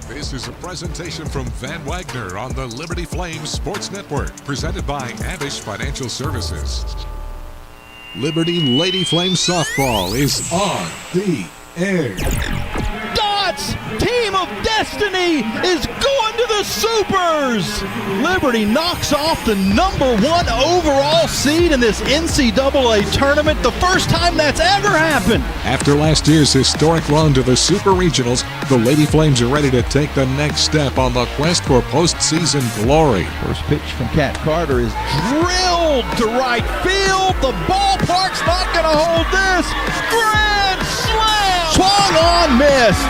This is a presentation from Van Wagner on the Liberty Flames Sports Network, presented by Abish Financial Services. Liberty Lady Flames softball is on the air. Dots, team of destiny, is going to the Supers. Liberty knocks off the #1 overall seed in this NCAA tournament, the first time that's ever happened. After last year's historic run to the Super Regionals, the Lady Flames are ready to take the next step on the quest for postseason glory. First pitch from Kat Carter is drilled to right field. The ballpark's not going to hold this. Grand slam! Swung on, missed.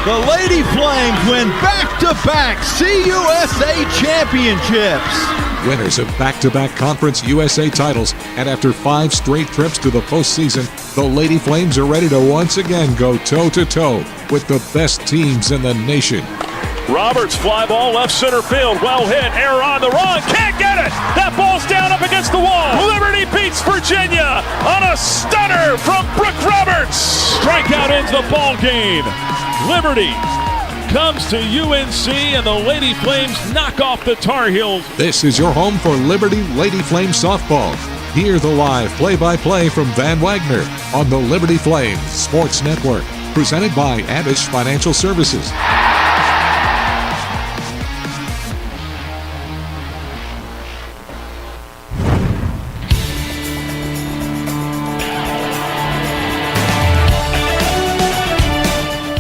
The Lady Flames win back-to-back CUSA championships. Winners of back-to-back Conference USA titles, and after 5 straight trips to the postseason, the Lady Flames are ready to once again go toe-to-toe with the best teams in the nation. Roberts, fly ball left center field, well hit, error on the run, can't get it! That ball's down up against the wall. Liberty beats Virginia on a stunner from Brooke Roberts. Strikeout ends the ball game. Liberty comes to UNC and the Lady Flames knock off the Tar Heels. This is your home for Liberty Lady Flames softball. Hear the live play-by-play from Van Wagner on the Liberty Flames Sports Network, presented by Abish Financial Services.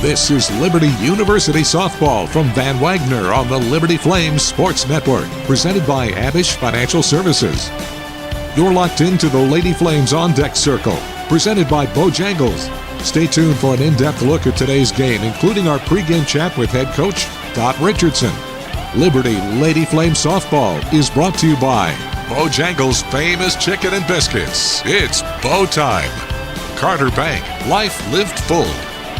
This is Liberty University softball from Van Wagner on the Liberty Flames Sports Network, presented by Abish Financial Services. You're locked into the Lady Flames On Deck Circle, presented by Bojangles. Stay tuned for an in-depth look at today's game, including our pregame chat with head coach Dot Richardson. Liberty Lady Flames softball is brought to you by Bojangles' famous chicken and biscuits. It's Bo time. Carter Bank, life lived full.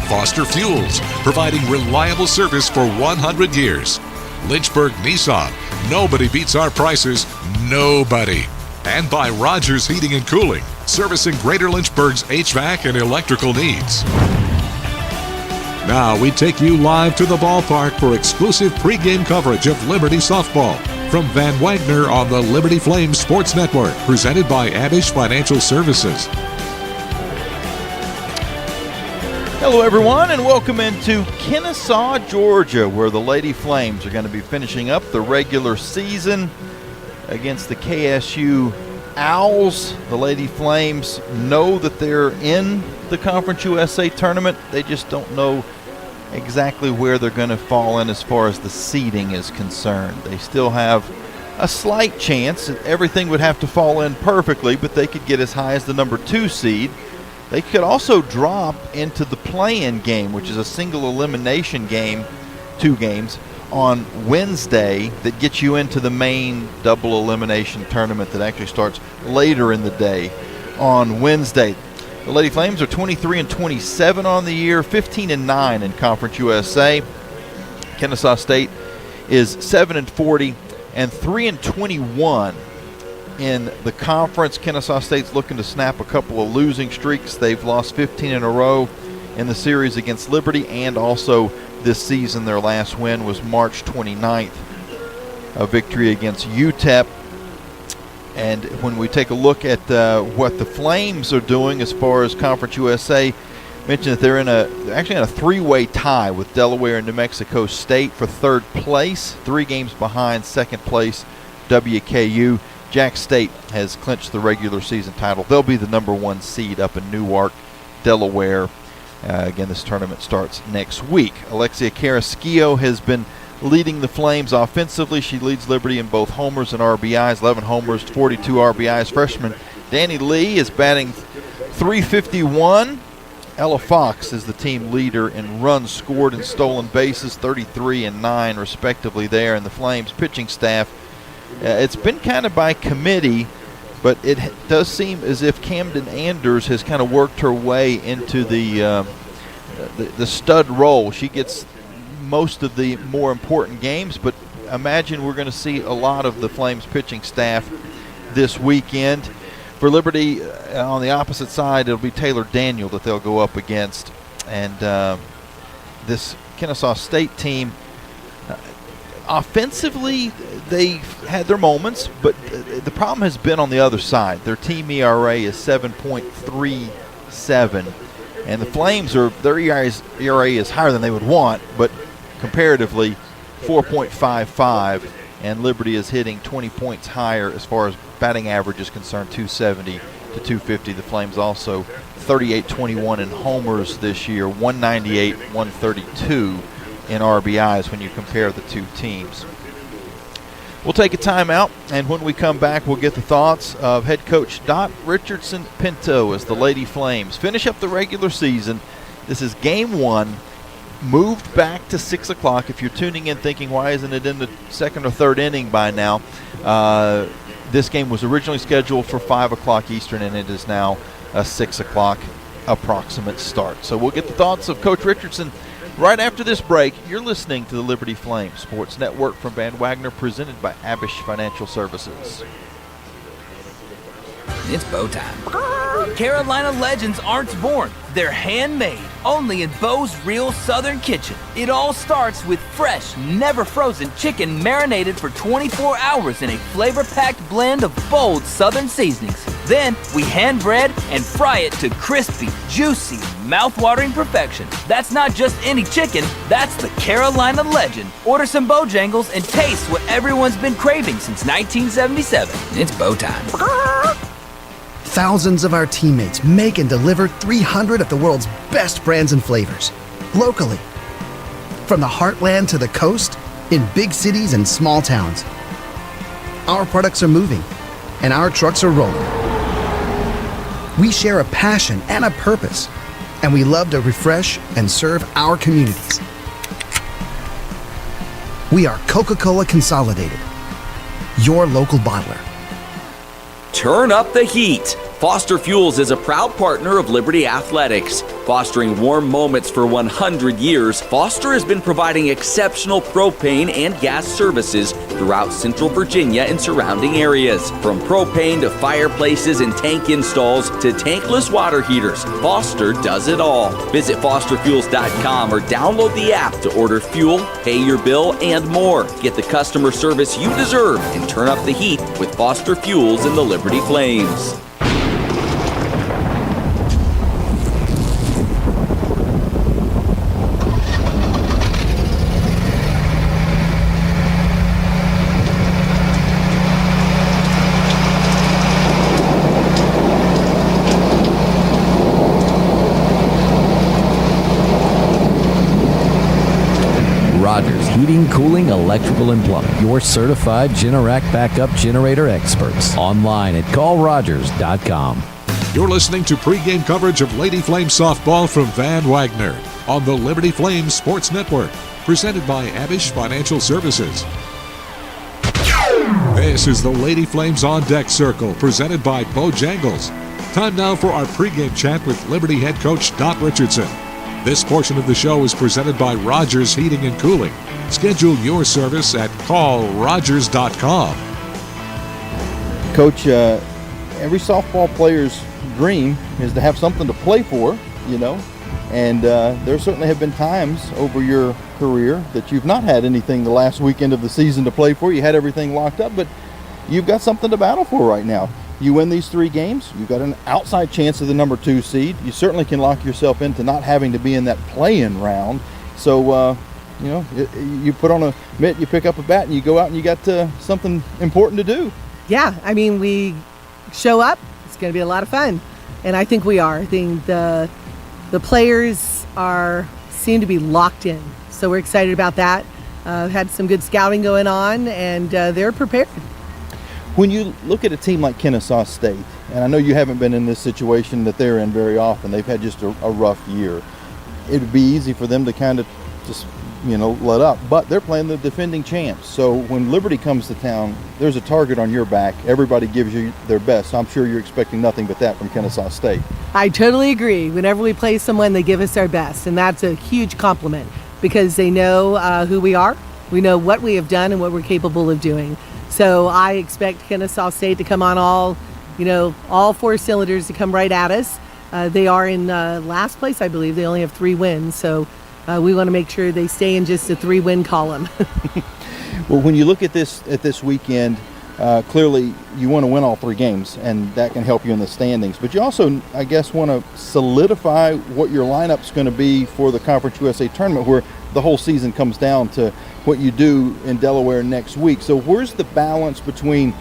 Foster Fuels, providing reliable service for 100 years. Lynchburg Nissan, nobody beats our prices, nobody. And by Rogers Heating and Cooling, servicing Greater Lynchburg's HVAC and electrical needs. Now we take you live to the ballpark for exclusive pregame coverage of Liberty softball from Van Wagner on the Liberty Flames Sports Network, presented by Abish Financial Services. Hello, everyone, and welcome into Kennesaw, Georgia, where the Lady Flames are going to be finishing up the regular season against the KSU Owls. The Lady Flames know that they're in the Conference USA tournament. They just don't know exactly where they're going to fall in as far as the seeding is concerned. They still have a slight chance. Everything would have to fall in perfectly, but they could get as high as the #2 seed. They could also drop into the play-in game, which is a single elimination game, 2 games, on Wednesday that gets you into the main double elimination tournament that actually starts later in the day on Wednesday. The Lady Flames are 23-27 on the year, 15-9 in Conference USA. Kennesaw State is 7-40 and 3-21 in the conference. Kennesaw State's looking to snap a couple of losing streaks. They've lost 15 in a row in the series against Liberty, and also this season their last win was March 29th, a victory against UTEP. And when we take a look at what the Flames are doing as far as Conference USA, mentioned that they're actually in a 3-way tie with Delaware and New Mexico State for 3rd place, 3 games behind second place WKU. Jack State has clinched the regular season title. They'll be the #1 seed up in Newark, Delaware. Again, this tournament starts next week. Alexia Carrasquillo has been leading the Flames offensively. She leads Liberty in both homers and RBIs, 11 homers, 42 RBIs. Freshman Danny Lee is batting .351. Ella Fox is the team leader in runs scored and stolen bases, 33 and 9 respectively there. And the Flames pitching staff, it's been kind of by committee, but it does seem as if Camden Anders has kind of worked her way into the stud role. She gets most of the more important games, but imagine we're going to see a lot of the Flames pitching staff this weekend. For Liberty, on the opposite side, it'll be Taylor Daniel that they'll go up against. And this Kennesaw State team, offensively, they had their moments, but the problem has been on the other side. Their team ERA is 7.37, and the Flames their ERA is higher than they would want, but comparatively 4.55, and Liberty is hitting 20 points higher as far as batting average is concerned, 270 to 250. The Flames also 38-21 in homers this year, 198, 132 in RBIs when you compare the two teams. We'll take a timeout, and when we come back, we'll get the thoughts of head coach Dot Richardson Pinto as the Lady Flames finish up the regular season. This is game 1, moved back to 6 o'clock. If you're tuning in thinking, why isn't it in the second or third inning by now? This game was originally scheduled for 5 o'clock Eastern, and it is now a 6 o'clock approximate start. So we'll get the thoughts of Coach Richardson right after this break. You're listening to the Liberty Flames Sports Network from Van Wagner, presented by Abish Financial Services. It's bow time. Carolina legends aren't born. They're handmade, only in Bo's Real Southern Kitchen. It all starts with fresh, never frozen chicken marinated for 24 hours in a flavor-packed blend of bold Southern seasonings. Then we hand bread and fry it to crispy, juicy, mouth-watering perfection. That's not just any chicken, that's the Carolina legend. Order some Bojangles and taste what everyone's been craving since 1977. It's bow time. Thousands of our teammates make and deliver 300 of the world's best brands and flavors, locally. From the heartland to the coast, in big cities and small towns. Our products are moving, and our trucks are rolling. We share a passion and a purpose, and we love to refresh and serve our communities. We are Coca-Cola Consolidated, your local bottler. Turn up the heat. Foster Fuels is a proud partner of Liberty Athletics. Fostering warm moments for 100 years, Foster has been providing exceptional propane and gas services throughout Central Virginia and surrounding areas. From propane to fireplaces and tank installs to tankless water heaters, Foster does it all. Visit fosterfuels.com or download the app to order fuel, pay your bill, and more. Get the customer service you deserve and turn up the heat with Foster Fuels and the Liberty Flames. Rogers Heating, Cooling, Electrical, and Plumbing. Your certified Generac backup generator experts. Online at callrogers.com. You're listening to pregame coverage of Lady Flames softball from Van Wagner on the Liberty Flames Sports Network, presented by Abish Financial Services. This is the Lady Flames On Deck Circle, presented by Bojangles. Time now for our pregame chat with Liberty head coach Dot Richardson. This portion of the show is presented by Rogers Heating and Cooling. Schedule your service at callrogers.com. Coach, every softball player's dream is to have something to play for, you know, and there certainly have been times over your career that you've not had anything the last weekend of the season to play for. You had everything locked up, but you've got something to battle for right now. You win these 3 games, you've got an outside chance of the number 2 seed. You certainly can lock yourself into not having to be in that play-in round. So, you know, you put on a mitt, you pick up a bat, and you go out and you got something important to do. Yeah, I mean, we show up. It's going to be a lot of fun, and I think we are. I think the players seem to be locked in, so we're excited about that. Had some good scouting going on, and they're prepared. When you look at a team like Kennesaw State, and I know you haven't been in this situation that they're in very often, they've had just a rough year. It would be easy for them to kind of just, you know, let up, but they're playing the defending champs. So when Liberty comes to town, there's a target on your back. Everybody gives you their best. So I'm sure you're expecting nothing but that from Kennesaw State. I totally agree. Whenever we play someone, they give us our best, and that's a huge compliment because they know who we are. We know what we have done and what we're capable of doing. So I expect Kennesaw State to come on all 4 cylinders to come right at us. They are in last place, I believe. They only have 3 wins. So we want to make sure they stay in just a 3-win column. Well, when you look at this weekend, clearly you want to win all 3 games, and that can help you in the standings. But you also, I guess, want to solidify what your lineup's going to be for the Conference USA tournament, where the whole season comes down to what you do in Delaware next week. So where's the balance between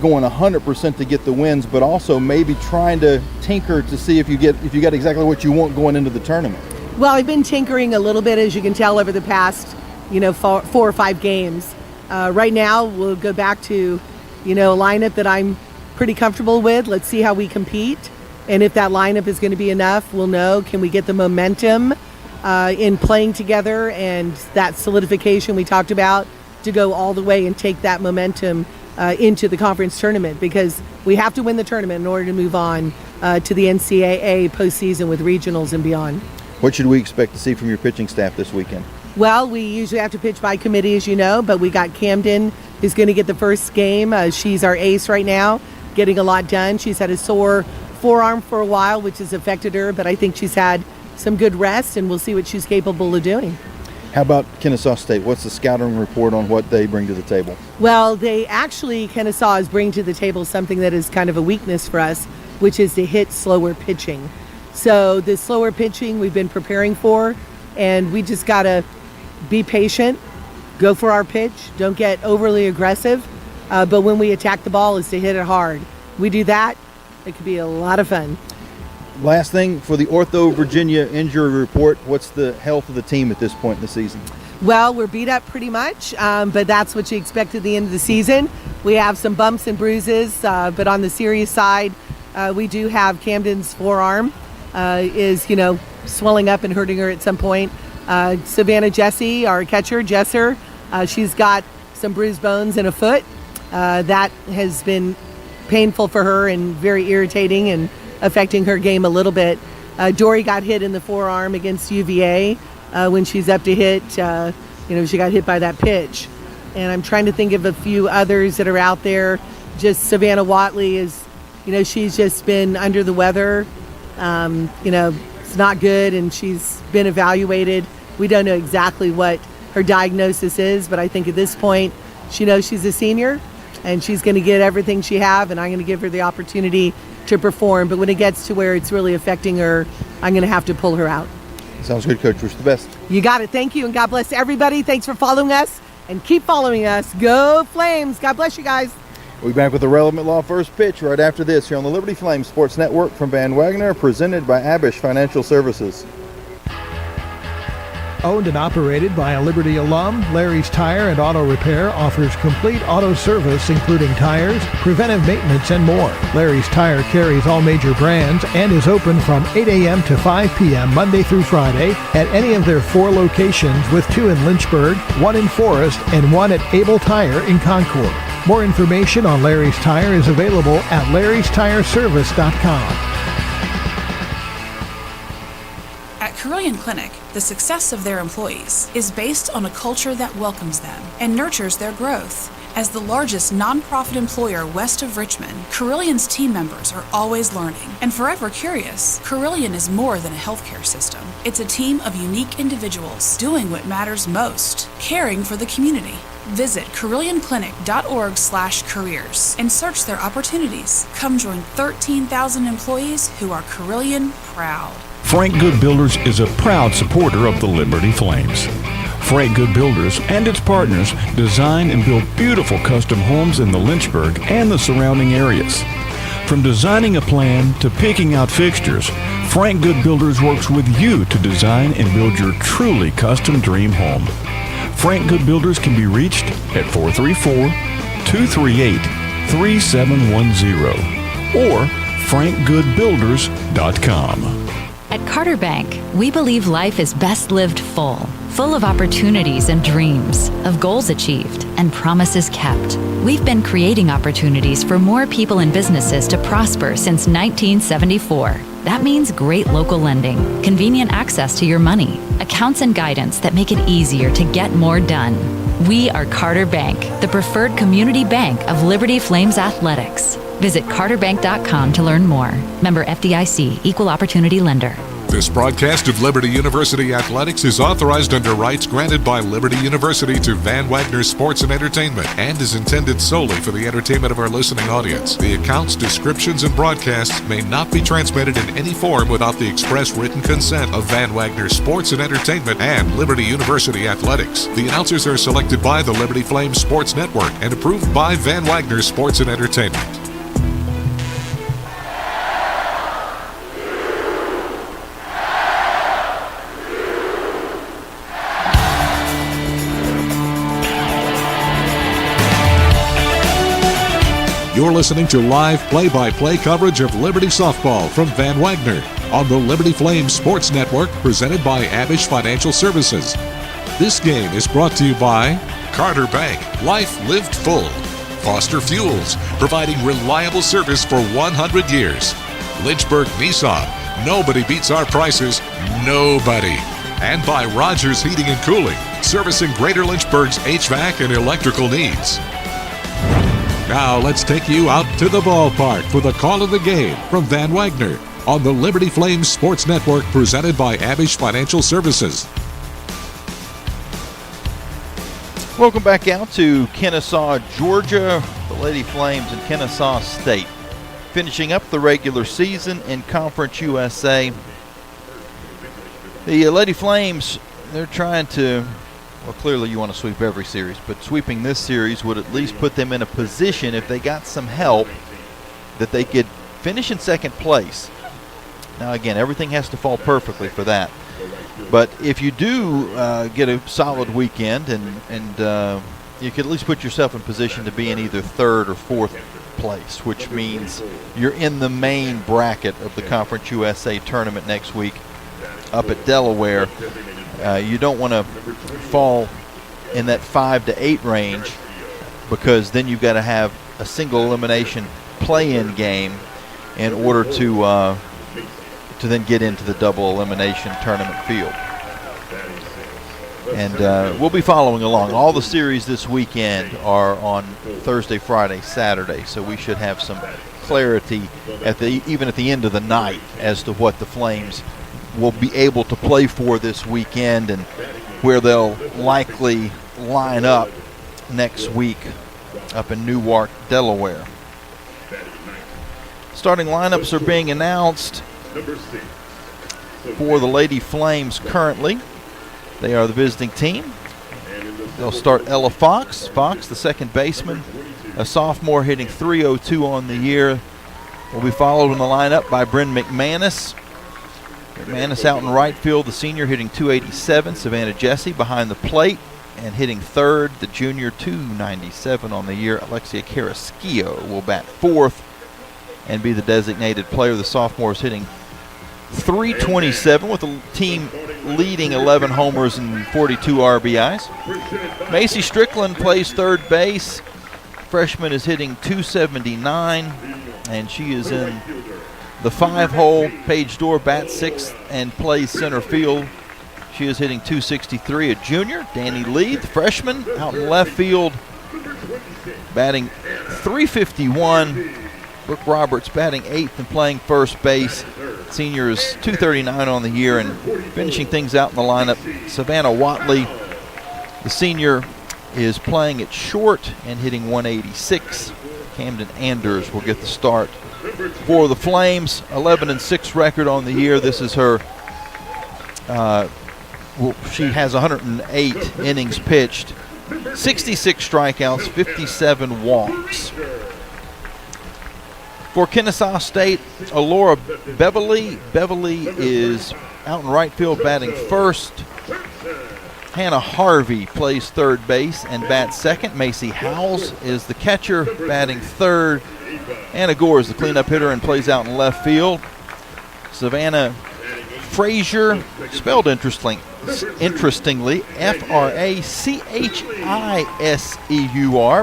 going 100% to get the wins, but also maybe trying to tinker to see if you got exactly what you want going into the tournament? Well, I've been tinkering a little bit, as you can tell, over the past, 4 or 5 games. Right now, we'll go back to, a lineup that I'm pretty comfortable with. Let's see how we compete. And if that lineup is going to be enough, we'll know, can we get the momentum in playing together and that solidification we talked about to go all the way and take that momentum into the conference tournament, because we have to win the tournament in order to move on to the NCAA postseason with regionals and beyond. What should we expect to see from your pitching staff this weekend? Well, we usually have to pitch by committee, as you know, but we got Camden, who's going to get the first game. She's our ace right now, getting a lot done. She's had a sore forearm for a while, which has affected her, but I think she's had some good rest, and we'll see what she's capable of doing. How about Kennesaw State? What's the scouting report on what they bring to the table? Well, Kennesaw is bringing to the table something that is kind of a weakness for us, which is to hit slower pitching. So the slower pitching we've been preparing for, and we just got to be patient, go for our pitch, don't get overly aggressive, but when we attack the ball is to hit it hard. We do that, it could be a lot of fun. Last thing, for the Ortho Virginia injury report, what's the health of the team at this point in the season? Well, we're beat up pretty much, but that's what you expect at the end of the season. We have some bumps and bruises, but on the serious side, we do have Camden's forearm is, swelling up and hurting her at some point. Savannah Jessie, our catcher, Jesser, she's got some bruised bones in a foot. That has been painful for her and very irritating and affecting her game a little bit. Dory got hit in the forearm against UVA when she's up to hit. She got hit by that pitch. And I'm trying to think of a few others that are out there. Just Savannah Watley is, she's just been under the weather. It's not good, and she's been evaluated. We don't know exactly what her diagnosis is, but I think at this point, she knows she's a senior, and she's going to get everything she have, and I'm going to give her the opportunity to perform. But when it gets to where it's really affecting her, I'm going to have to pull her out. Sounds good, Coach. Wish the best. You got it. Thank you, and God bless everybody. Thanks for following us, and keep following us. Go Flames. God bless you guys. We'll be back with the relevant law first pitch right after this here on the Liberty Flames Sports Network from Van Wagner, presented by Abish Financial Services. Owned and operated by a Liberty alum, Larry's Tire and Auto Repair offers complete auto service including tires, preventive maintenance, and more. Larry's Tire carries all major brands and is open from 8 a.m. to 5 p.m. Monday through Friday at any of their 4 locations, with 2 in Lynchburg, 1 in Forest, and 1 at Able Tire in Concord. More information on Larry's Tire is available at larrystireservice.com. At Carilion Clinic, the success of their employees is based on a culture that welcomes them and nurtures their growth. As the largest nonprofit employer west of Richmond, Carilion's team members are always learning and forever curious. Carilion is more than a healthcare system. It's a team of unique individuals doing what matters most, caring for the community. Visit CarillionClinic.org/careers and search their opportunities. Come join 13,000 employees who are Carilion proud. Frank Good Builders is a proud supporter of the Liberty Flames. Frank Good Builders and its partners design and build beautiful custom homes in the Lynchburg and the surrounding areas. From designing a plan to picking out fixtures, Frank Good Builders works with you to design and build your truly custom dream home. Frank Good Builders can be reached at 434-238-3710 or frankgoodbuilders.com. At Carter Bank, we believe life is best lived full of opportunities and dreams, of goals achieved and promises kept. We've been creating opportunities for more people and businesses to prosper since 1974. That means great local lending, convenient access to your money, accounts and guidance that make it easier to get more done. We are Carter Bank, the preferred community bank of Liberty Flames Athletics. Visit carterbank.com to learn more. Member FDIC, Equal Opportunity Lender. This broadcast of Liberty University Athletics is authorized under rights granted by Liberty University to Van Wagner Sports and Entertainment and is intended solely for the entertainment of our listening audience. The accounts, descriptions, and broadcasts may not be transmitted in any form without the express written consent of Van Wagner Sports and Entertainment and Liberty University Athletics. The announcers are selected by the Liberty Flames Sports Network and approved by Van Wagner Sports and Entertainment. You're listening to live play-by-play coverage of Liberty softball from Van Wagner on the Liberty Flames Sports Network, presented by Abish Financial Services. This game is brought to you by Carter Bank, life lived full. Foster Fuels, providing reliable service for 100 years. Lynchburg Nissan, nobody beats our prices, nobody. And by Rogers Heating and Cooling, servicing Greater Lynchburg's HVAC and electrical needs. Now let's take you out to the ballpark for the call of the game from Van Wagner on the Liberty Flames Sports Network, presented by Abish Financial Services. Welcome back out to Kennesaw, Georgia. The Lady Flames in Kennesaw State finishing up the regular season in Conference USA. The Lady Flames, they're trying to, well, clearly you want to sweep every series, but sweeping this series would at least put them in a position, if they got some help, that they could finish in second place. Now again, everything has to fall perfectly for that. But if you do get a solid weekend and you could at least put yourself in position to be in either third or fourth place, which means you're in the main bracket of the Conference USA tournament next week up at Delaware. You don't want to fall in that 5 to 8 range, because then you've got to have a single elimination play-in game in order to then get into the double elimination tournament field. And we'll be following along. All the series this weekend are on Thursday, Friday, Saturday, so we should have some clarity even at the end of the night as to what the Flames will be able to play for this weekend and where they'll likely line up next week up in Newark, Delaware. Starting lineups are being announced for the Lady Flames currently. They are the visiting team. They'll start Ella Fox. Fox, the second baseman, a sophomore hitting .302 on the year, will be followed in the lineup by Bryn McManus. McManus out in right field, the senior hitting .287. Savannah Jesse behind the plate and hitting third, the junior .297 on the year. Alexia Carrasquillo will bat fourth and be the designated player. The sophomore is hitting .327 with the team leading 11 homers and 42 RBIs. Macy Strickland plays third base. Freshman is hitting .279, and she is in the 5-hole. Paige Dorr bats sixth and plays center field. She is hitting .263. A junior, Danny Lee, the freshman, out in left field, batting .351. Brooke Roberts batting eighth and playing first base. Senior is .239 on the year, and finishing things out in the lineup, Savannah Watley. The senior is playing at short and hitting .186. Camden Anders will get the start for the Flames. 11-6 record on the year. This is her. She has 108 innings pitched, 66 strikeouts, 57 walks. For Kennesaw State, Alora Beverly. Beverly is out in right field batting first. Hannah Harvey plays third base and bats second. Macy Howells is the catcher, batting third. Anna Gore is the cleanup hitter and plays out in left field. Savannah Frazier, spelled interestingly, Frachiseur,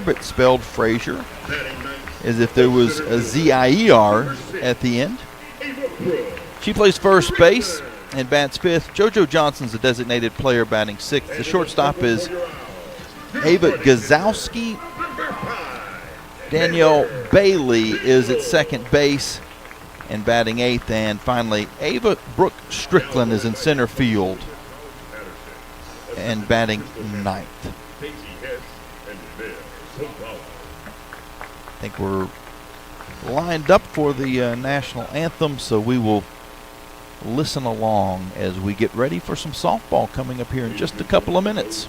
but spelled Frazier, as if there was a Z-I-E-R at the end. She plays first base and bats fifth. JoJo Johnson's the designated player, batting sixth. The shortstop is Ava Gazowski. Danielle Bailey is at second base. and batting eighth. And finally, Ava Brooke Strickland is in center field and batting ninth. I think we're lined up for the national anthem, so we will listen along as we get ready for some softball coming up here in just a couple of minutes.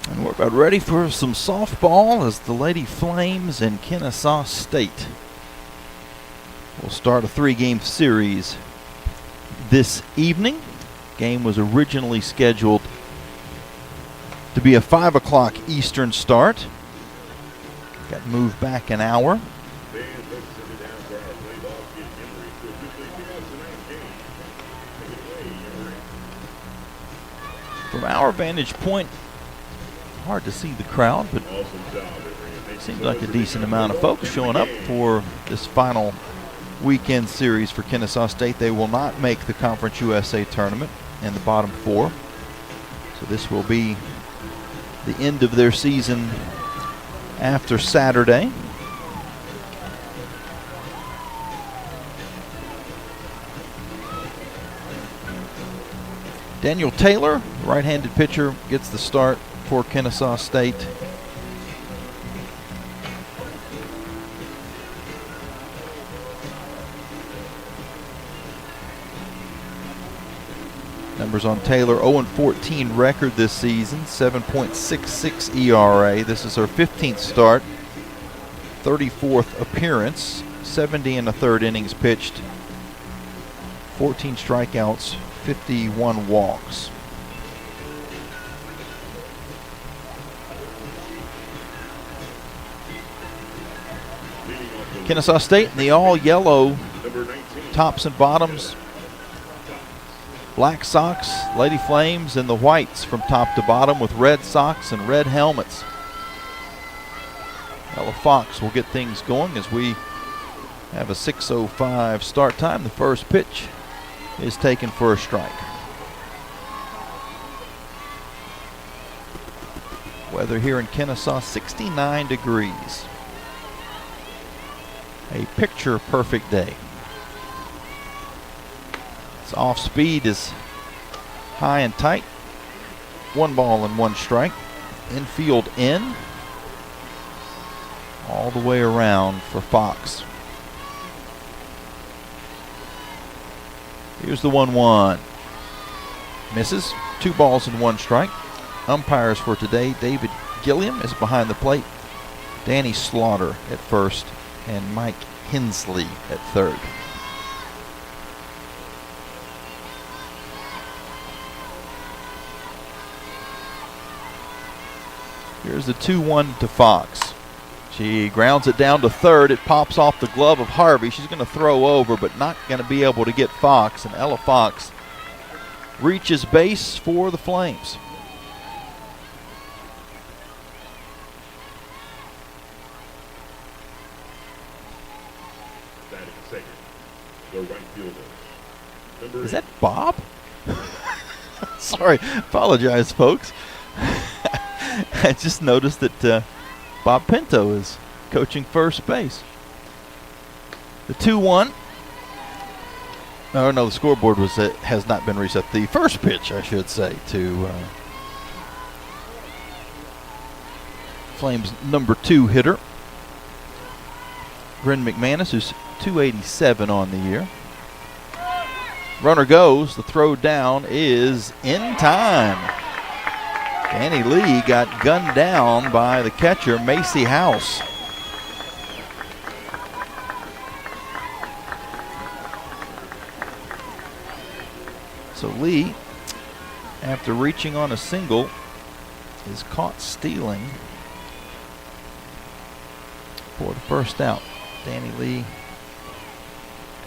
And we're about ready for some softball as the Lady Flames and Kennesaw State will start a 3-game series this evening. Game was originally scheduled to be a 5 o'clock Eastern start. Got moved back an hour. From our vantage point, hard to see the crowd, but seems like a decent amount of folks showing up for this final weekend series for Kennesaw State. They will not make the Conference USA tournament in the bottom 4. So this will be the end of their season after Saturday. Daniel Taylor, right-handed pitcher, gets the start for Kennesaw State. Numbers on Taylor: 0-14 record this season, 7.66 ERA. This is her 15th start, 34th appearance, 70 1/3 innings pitched, 14 strikeouts, 51 walks. Kennesaw State in the all-yellow tops and bottoms. Black socks, Lady Flames in the whites from top to bottom with red socks and red helmets. Ella Fox will get things going as we have a 6:05 start time. The first pitch is taken for a strike. Weather here in Kennesaw, 69 degrees. A picture-perfect day. Its off speed is high and tight. 1 ball and 1 strike. Infield in. All the way around for Fox. Here's the 1-1. Misses. 2 balls and 1 strike. Umpires for today: David Gilliam is behind the plate, Danny Slaughter at first, and Mike Hensley at third. Here's the 2-1 to Fox. She grounds it down to third. It pops off the glove of Harvey. She's going to throw over, but not going to be able to get Fox. And Ella Fox reaches base for the Flames. Is that Bob? Sorry, apologize, folks. I just noticed that Bob Pinto is coaching first base. The 2-1. Oh, no, the scoreboard has not been reset. The first pitch, I should say, to Flames' number 2 hitter, Bryn McManus, who's 287 on the year. Runner goes. The throw down is in time. Danny Lee got gunned down by the catcher, Macy House. So Lee, after reaching on a single, is caught stealing for the first out. Danny Lee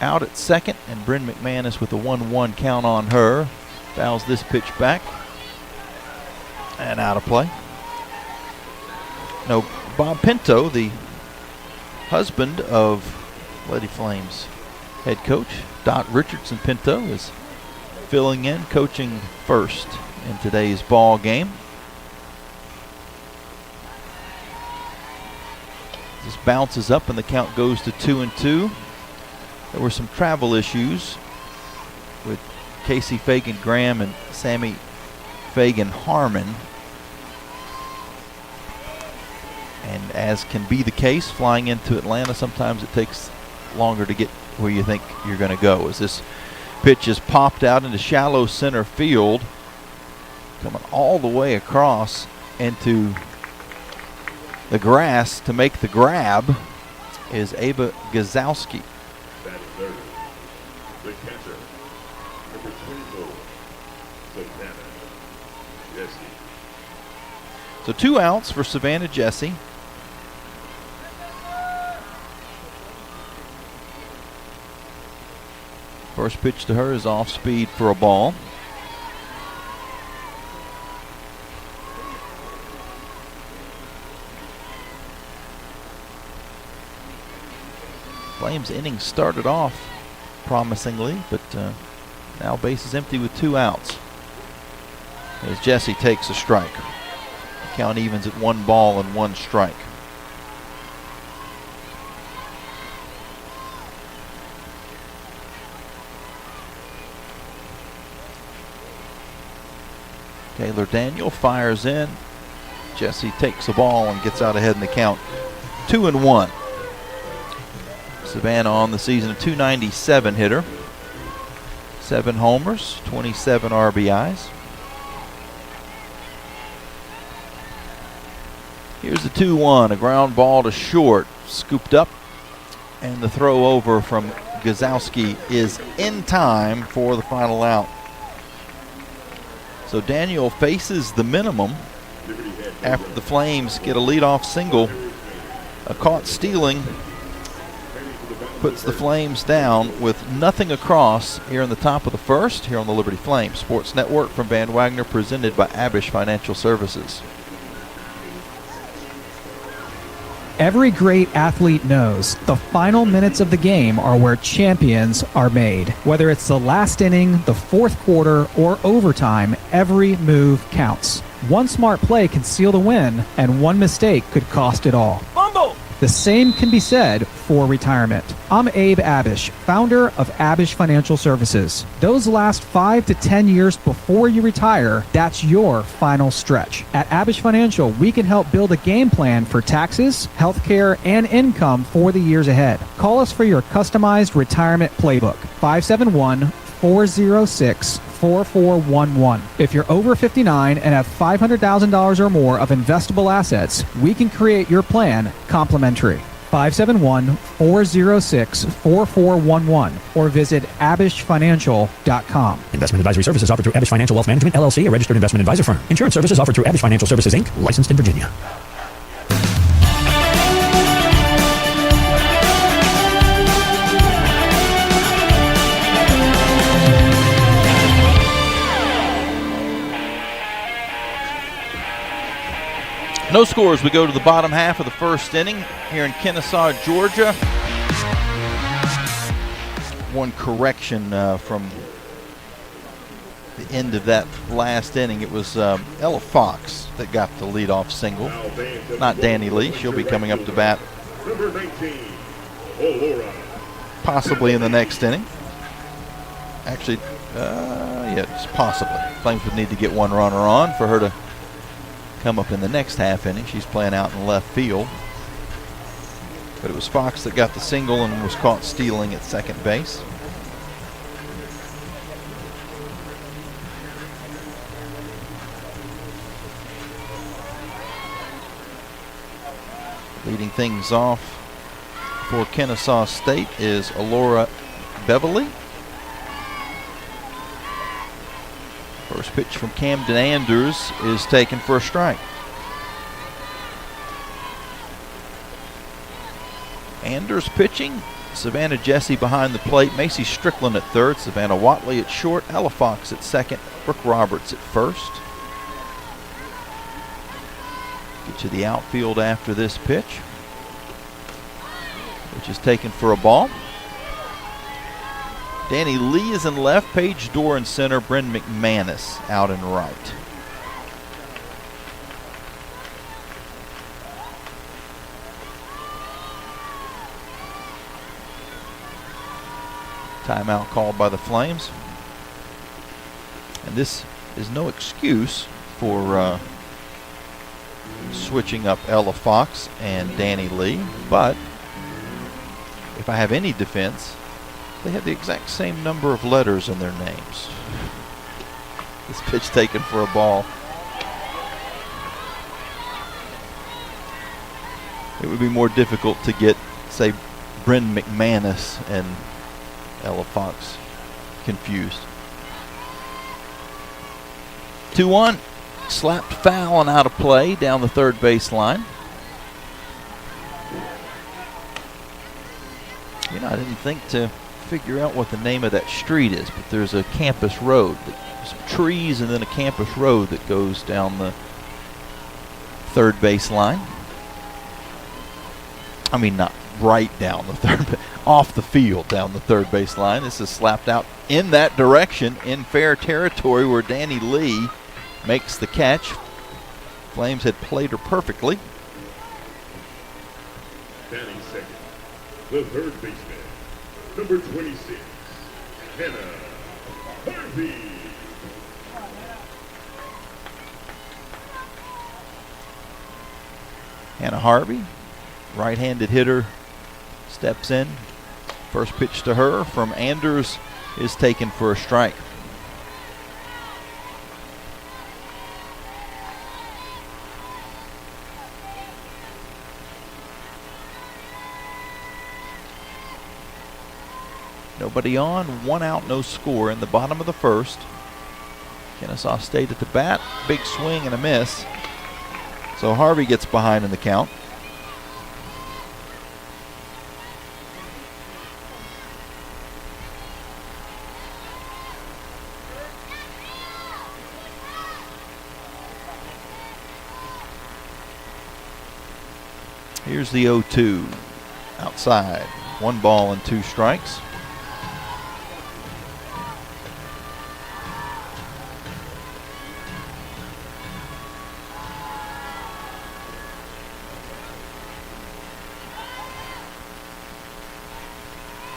out at second, and Bryn McManus with a 1-1 count on her. Fouls this pitch back and out of play. No, Bob Pinto, the husband of Lady Flames head coach Dot Richardson Pinto, is filling in, coaching first in today's ball game. This bounces up and the count goes to 2-2. There were some travel issues with Casey Fagan Graham and Sammy Fagan Harmon. And as can be the case, flying into Atlanta, sometimes it takes longer to get where you think you're going to go. As this pitch is popped out into shallow center field, coming all the way across into the grass to make the grab is Ava Gazowski. The catcher, number 24, Savannah Jesse. So 2 outs for Savannah Jesse. First pitch to her is off speed for a ball. Flames inning started off promisingly, but now base is empty with 2 outs as Jesse takes a strike. Count evens at 1 ball and 1 strike. Taylor Daniel fires in. Jesse takes the ball and gets out ahead in the count. 2-1. Savannah on the season, a .297 hitter. 7 homers, 27 RBIs. Here's the 2-1, a ground ball to short, scooped up, and the throw over from Gazowski is in time for the final out. So Daniel faces the minimum after the Flames get a leadoff single. A caught stealing puts the Flames down with nothing across here in the top of the first here on the Liberty Flames Sports Network from Van Wagner, presented by Abish Financial Services. Every great athlete knows the final minutes of the game are where champions are made. Whether it's the last inning, the fourth quarter, or overtime, every move counts. One smart play can seal the win, and one mistake could cost it all. Fumble! The same can be said for retirement. I'm Abe Abish, founder of Abish Financial Services. Those last 5 to 10 years before you retire, that's your final stretch. At Abish Financial, we can help build a game plan for taxes, healthcare, and income for the years ahead. Call us for your customized retirement playbook, 571-406-4411. If you're over 59 and have $500,000 or more of investable assets, we can create your plan complimentary. 571-406-4411 or visit abishfinancial.com. Investment advisory services offered through Abish Financial Wealth Management, LLC, a registered investment advisor firm. Insurance services offered through Abish Financial Services, Inc., licensed in Virginia. No scores. We go to the bottom half of the first inning here in Kennesaw, Georgia. One correction from the end of that last inning. It was Ella Fox that got the leadoff single, not Danny Lee. She'll be coming up to bat Number 19, Aurora possibly in the next inning. Actually, yeah, just possibly. Flames would need to get one runner on for her to come up in the next half inning. She's playing out in left field. But it was Fox that got the single and was caught stealing at second base. Leading things off for Kennesaw State is Alora Beverly. First pitch from Camden Anders is taken for a strike. Anders pitching. Savannah Jesse behind the plate. Macy Strickland at third. Savannah Watley at short. Ella Fox at second. Brooke Roberts at first. Get to the outfield after this pitch, which is taken for a ball. Danny Lee is in left. Paige Dorr in center. Bryn McManus out in right. Timeout called by the Flames. And this is no excuse for switching up Ella Fox and Danny Lee, but if I have any defense, they have the exact same number of letters in their names. This pitch taken for a ball. It would be more difficult to get, say, Bryn McManus and Ella Fox confused. 2-1. Slapped foul and out of play down the third baseline. You know, I didn't think to figure out what the name of that street is, but there's a campus road. There's some trees and then a campus road that goes down the third baseline. I mean, not right down the third, but off the field down the third baseline. This is slapped out in that direction in fair territory where Danny Lee makes the catch. Flames had played her perfectly. Batting second, the third baseman, number 26, Hannah Harvey. Hannah Harvey, right-handed hitter, steps in. First pitch to her from Anders is taken for a strike. Nobody on, 1 out, no score in the bottom of the first. Kennesaw State at the bat, big swing and a miss. So Harvey gets behind in the count. Here's the 0-2 outside. 1 ball and 2 strikes.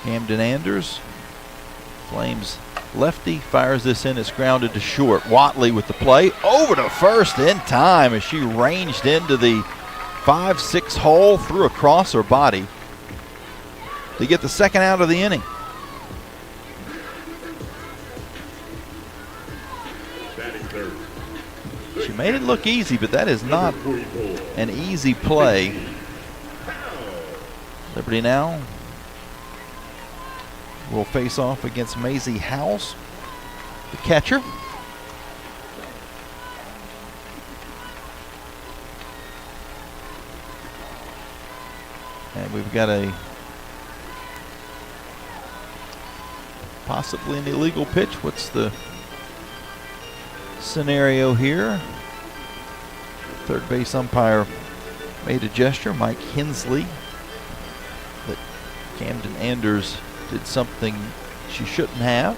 Camden Anders, Flames lefty, fires this in. It's grounded to short. Watley with the play. Over to first in time as she ranged into the 5-6 hole, threw across her body to get the second out of the inning. She made it look easy, but that is not an easy play. Liberty now will face off against Maisie House, the catcher. And we've got a possibly an illegal pitch. What's the scenario here? Third base umpire made a gesture, Mike Hensley, that Camden Anders did something she shouldn't have.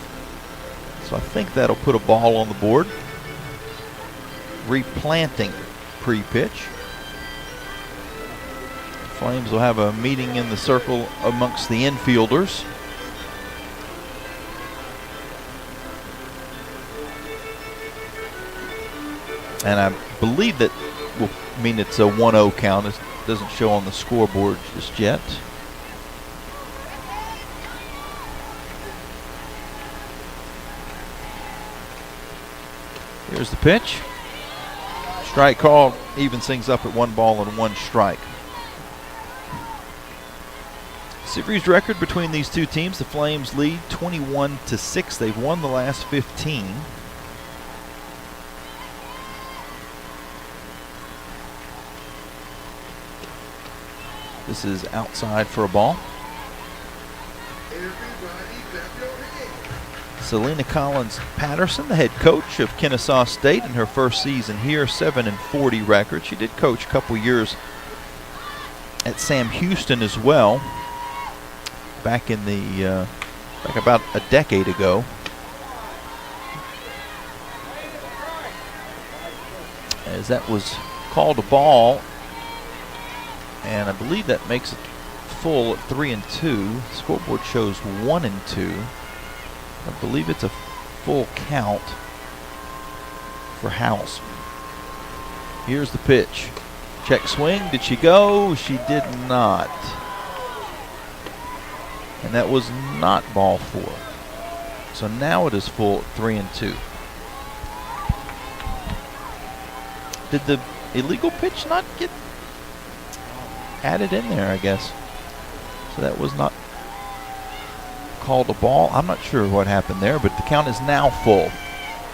So I think that'll put a ball on the board. Replanting pre-pitch. Flames will have a meeting in the circle amongst the infielders. And I believe that will mean it's a 1-0 count. It doesn't show on the scoreboard just yet. Here's the pitch. Strike call, evens things up at 1 ball and 1 strike. Series record between these two teams, the Flames lead 21-6. They've won the last 15. This is outside for a ball. Selena Collins Patterson, the head coach of Kennesaw State in her first season here, 7-40 record. She did coach a couple years at Sam Houston as well, back in the back about a decade ago. As that was called a ball, and I believe that makes it full at 3-2. Scoreboard shows 1-2. I believe it's a full count for House. Here's the pitch. Check swing. Did she go? She did not. And that was not ball 4. So now it is full at 3-2. Did the illegal pitch not get added in there, I guess? So that was not called a ball. I'm not sure what happened there, but the count is now full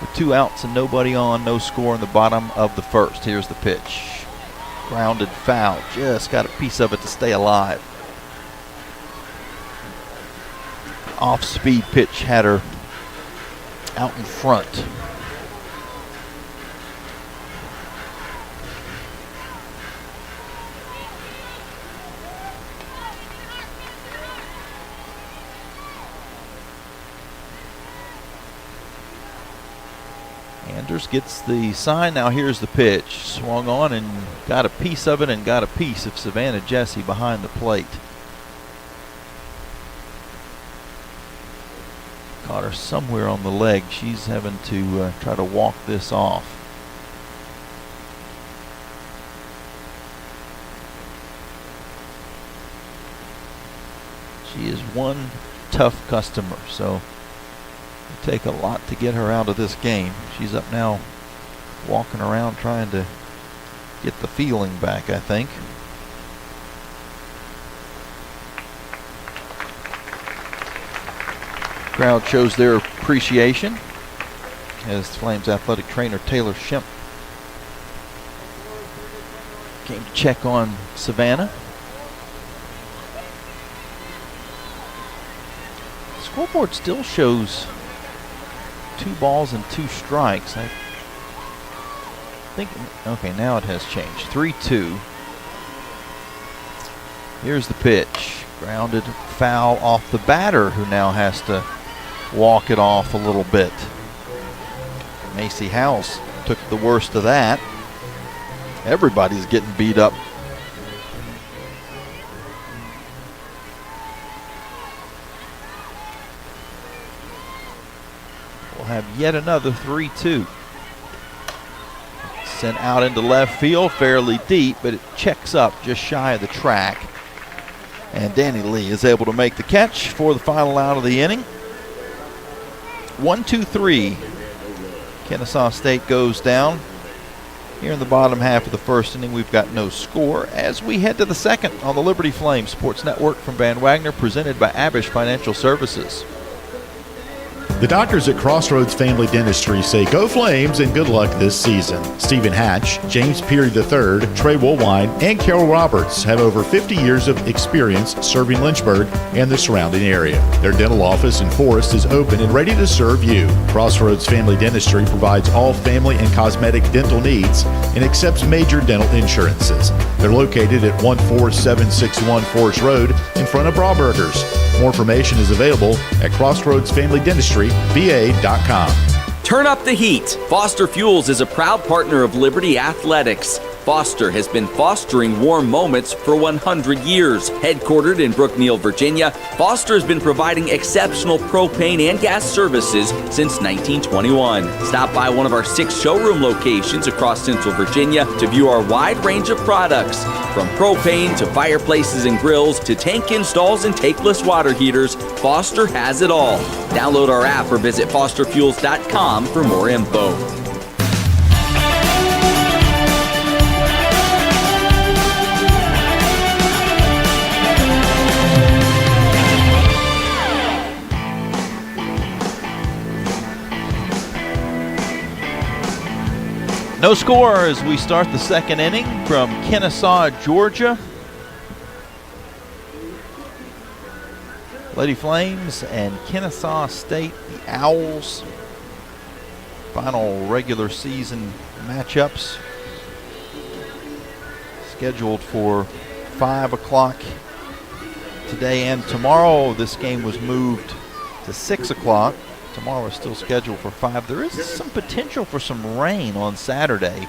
with 2 outs and nobody on, no score in the bottom of the first. Here's the pitch. Grounded foul. Just got a piece of it to stay alive. Off-speed pitch had her out in front. Anders gets the sign. Now here's the pitch. Swung on and got a piece of it and got a piece of Savannah Jesse behind the plate. Caught her somewhere on the leg. She's having to try to walk this off. She is one tough customer, so it'll take a lot to get her out of this game. She's up now walking around trying to get the feeling back, I think. Crowd shows their appreciation as Flames athletic trainer Taylor Shemp came to check on Savannah. The scoreboard still shows 2 balls and 2 strikes. I think, okay, now it has changed. 3-2. Here's the pitch. Grounded foul off the batter, who now has to walk it off a little bit. Macy House took the worst of that. Everybody's getting beat up. We'll have yet another 3-2. Sent out into left field, fairly deep, but it checks up just shy of the track. And Danny Lee is able to make the catch for the final out of the inning. 1-2-3. Kennesaw State goes down. Here in the bottom half of the first inning, we've got no score as we head to the second on the Liberty Flames Sports Network from Van Wagner, presented by Abish Financial Services. The doctors at Crossroads Family Dentistry say go Flames and good luck this season. Stephen Hatch, James Peary III, Trey Woolwine, and Carol Roberts have over 50 years of experience serving Lynchburg and the surrounding area. Their dental office in Forest is open and ready to serve you. Crossroads Family Dentistry provides all family and cosmetic dental needs and accepts major dental insurances. They're located at 14761 Forest Road in front of Brauburgers. More information is available at crossroadsfamilydentistryba.com. Turn up the heat. Foster Fuels is a proud partner of Liberty Athletics. Foster has been fostering warm moments for 100 years. Headquartered in Brookneal, Virginia, Foster has been providing exceptional propane and gas services since 1921. Stop by one of our 6 showroom locations across Central Virginia to view our wide range of products, from propane to fireplaces and grills to tank installs and tankless water heaters. Foster has it all. Download our app or visit fosterfuels.com for more info. No score as we start the second inning from Kennesaw, Georgia. Lady Flames and Kennesaw State, the Owls. Final regular season matchups scheduled for 5 o'clock today and tomorrow. This game was moved to 6 o'clock. Tomorrow is still scheduled for 5. There is some potential for some rain on Saturday.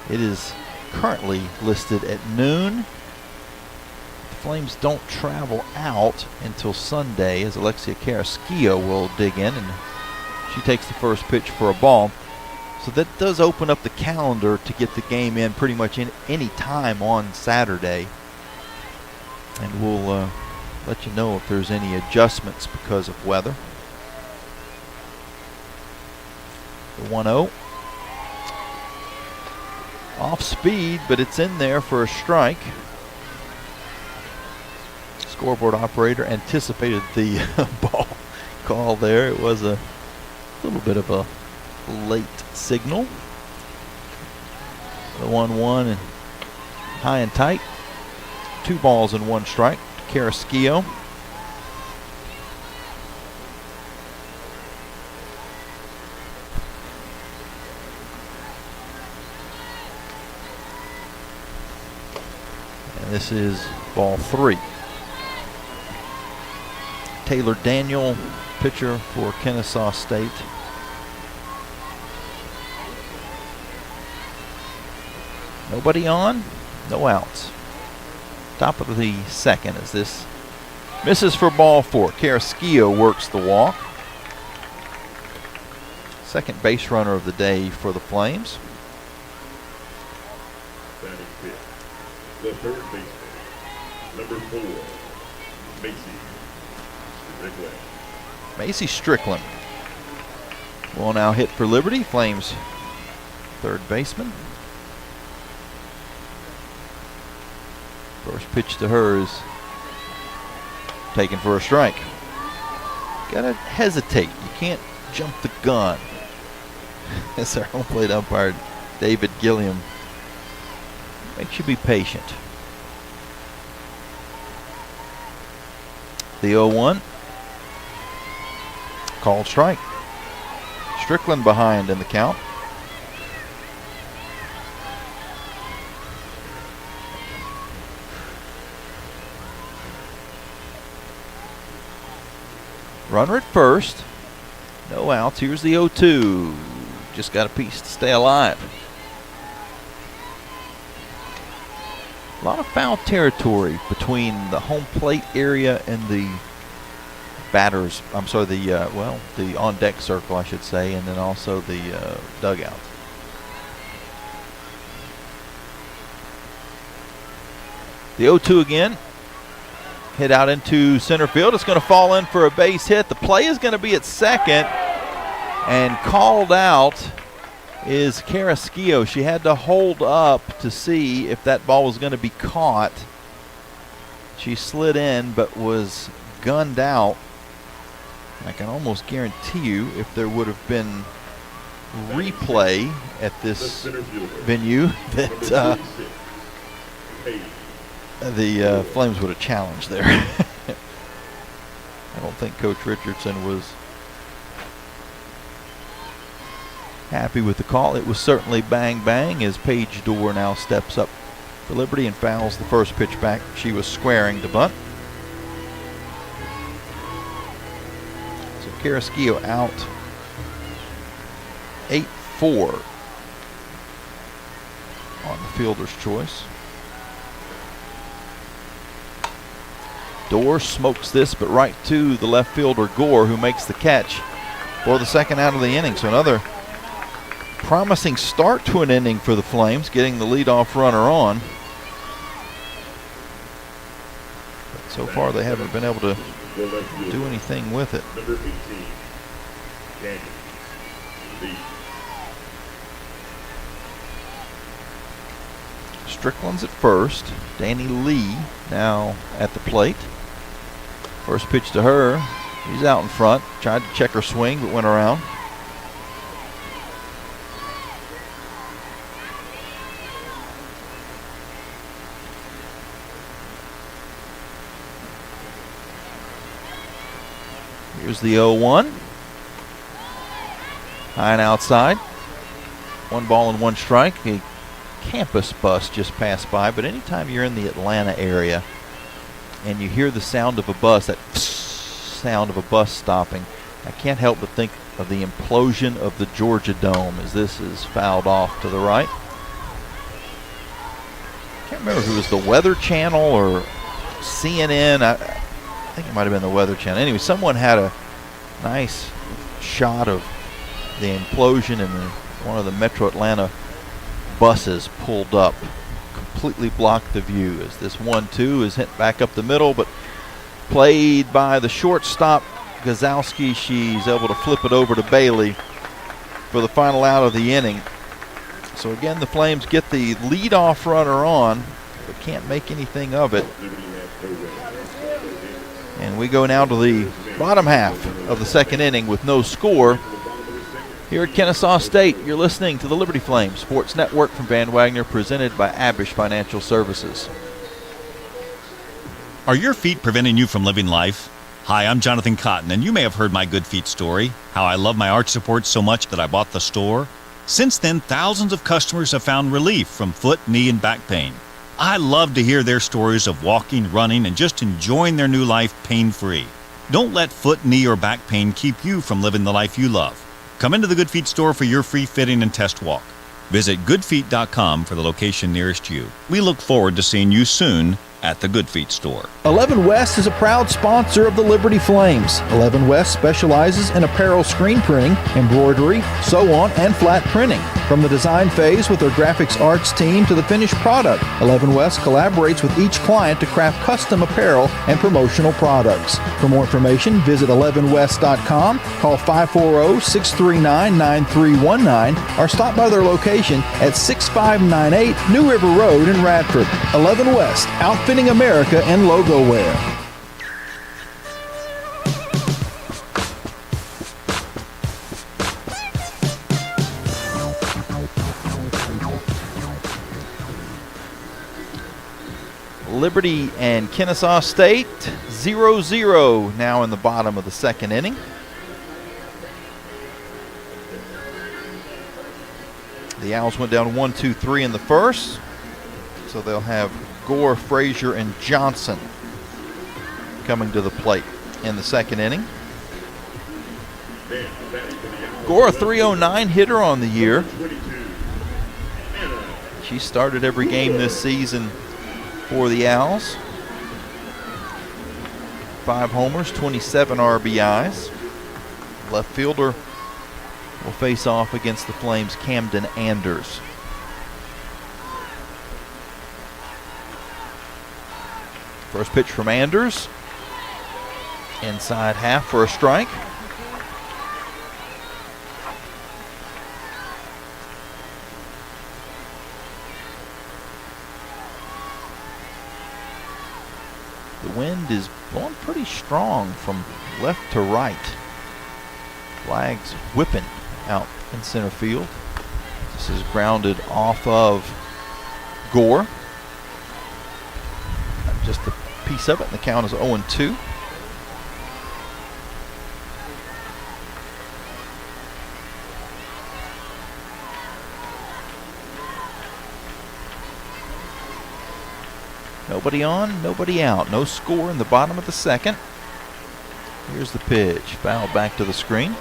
It is currently listed at noon. The Flames don't travel out until Sunday, as Alexia Carrasquillo will dig in, and she takes the first pitch for a ball. So that does open up the calendar to get the game in pretty much in any time on Saturday. And we'll let you know if there's any adjustments because of weather. The 1-0. Off speed, but it's in there for a strike. Scoreboard operator anticipated the ball call there. It was a little bit of a late signal. The 1-1 and high and tight. 2 balls and 1 strike to Carrasquillo. This is ball 3. Taylor Daniel, pitcher for Kennesaw State. Nobody on, no outs. Top of the second as this misses for ball 4. Carrasquillo works the walk. Second base runner of the day for the Flames. The third baseman, number 4, Macy Strickland will now hit for Liberty. Flames third baseman. First pitch to her is taken for a strike. Gotta hesitate. You can't jump the gun. As our home plate umpire, David Gilliam, makes you be patient. The 0-1. Called strike. Strickland behind in the count. Runner at first. No outs. Here's the 0-2. Just got a piece to stay alive. A lot of foul territory between the home plate area and the batters. I'm sorry, the on deck circle, I should say, and then also the dugout. The 0-2 again. Hit out into center field. It's going to fall in for a base hit. The play is going to be at second, and called out is Carrasquillo. She had to hold up to see if that ball was going to be caught. She slid in but was gunned out. I can almost guarantee you if there would have been replay at this venue that the Flames would have challenged there. I don't think Coach Richardson was happy with the call. It was certainly bang bang as Paige Dorr now steps up for Liberty and fouls the first pitch back. She was squaring the bunt. So Carrasquillo out 8-4. on the fielder's choice. Dorr smokes this, but right to the left fielder, Gore, who makes the catch for the second out of the inning. So another promising start to an inning for the Flames, getting the leadoff runner on. But so far they haven't been able to do anything with it. Number 18, Danny Lee. Strickland's at first. Danny Lee now at the plate. First pitch to her. He's out in front. Tried to check her swing, but went around. Here's the 0-1. High and outside. 1 ball and 1 strike. A campus bus just passed by, but anytime you're in the Atlanta area and you hear the sound of a bus, that sound of a bus stopping, I can't help but think of the implosion of the Georgia Dome as this is fouled off to the right. Can't remember if it was the Weather Channel or CNN. I think it might have been the Weather Channel. Anyway, someone had a nice shot of the implosion and one of the Metro Atlanta buses pulled up, completely blocked the view as this 1-2 is hit back up the middle, but played by the shortstop Gazowski. She's able to flip it over to Bailey for the final out of the inning. So again, the Flames get the leadoff runner on, but can't make anything of it. And we go now to the bottom half of the second inning with no score. Here at Kennesaw State, you're listening to the Liberty Flames Sports Network from Van Wagner, presented by Abish Financial Services. Are your feet preventing you from living life? Hi, I'm Jonathan Cotton, and you may have heard my Good Feet story, how I love my arch support so much that I bought the store. Since then, thousands of customers have found relief from foot, knee, and back pain. I love to hear their stories of walking, running, and just enjoying their new life pain-free. Don't let foot, knee, or back pain keep you from living the life you love. Come into the Good Feet store for your free fitting and test walk. Visit goodfeet.com for the location nearest you. We look forward to seeing you soon at the Good Feet store. 11 West is a proud sponsor of the Liberty Flames. 11 West specializes in apparel screen printing, embroidery, sew-on, and flat printing. From the design phase with their graphics arts team to the finished product, 11 West collaborates with each client to craft custom apparel and promotional products. For more information, visit 11west.com, call 540-639-9319, or stop by their location at 6598 New River Road in Radford. 11 West, outfitting America and logo wear. Liberty and Kennesaw State 0-0 now in the bottom of the second inning. The Owls went down 1-2-3 in the first, so they'll have Gore, Frazier, and Johnson coming to the plate in the second inning. Gore, a .309 hitter on the year. She started every game this season for the Owls. 5 homers, 27 RBIs. Left fielder will face off against the Flames' Camden Anders. First pitch from Anders. Inside half for a strike. The wind is blowing pretty strong from left to right. Flags whipping out in center field. This is grounded off of Gore. Just a piece of it, and the count is 0-2. Nobody on, nobody out. No score in the bottom of the second. Here's the pitch. Foul back to the screen.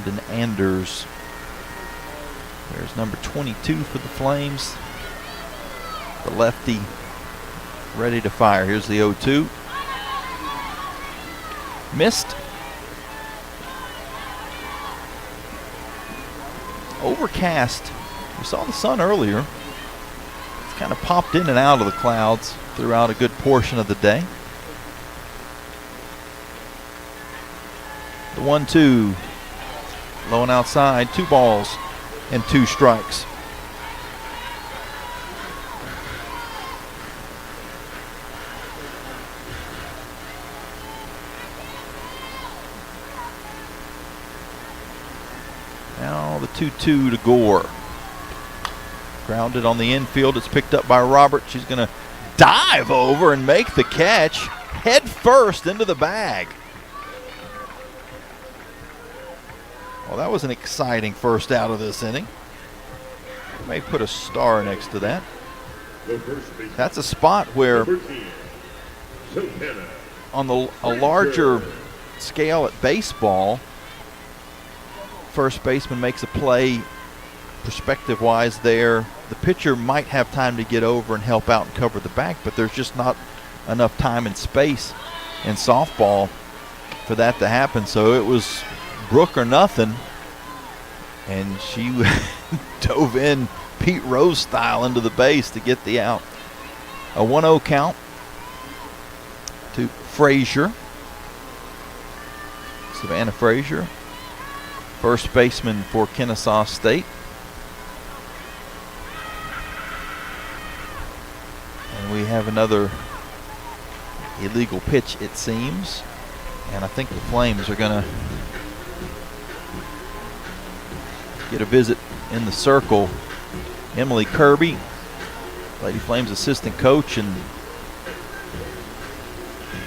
Camden Anders. There's number 22 for the Flames. The lefty ready to fire. Here's the 0-2. Missed. Overcast. We saw the sun earlier. It's kind of popped in and out of the clouds throughout a good portion of the day. The 1-2. Low and outside. 2 balls and 2 strikes. Now the 2-2 to Gore. Grounded on the infield. It's picked up by Robert. She's going to dive over and make the catch head first into the bag. Well, that was an exciting first out of this inning. May put a star next to that. That's a spot where on a larger scale at baseball, first baseman makes a play perspective-wise there. The pitcher might have time to get over and help out and cover the back, but there's just not enough time and space in softball for that to happen. So it was Brooke or nothing, and she dove in Pete Rose style into the base to get the out. A 1-0 count to Frazier. Savannah Frazier, first baseman for Kennesaw State. And we have another illegal pitch, it seems. And I think the Flames are going to get a visit in the circle. Emily Kirby, Lady Flames assistant coach and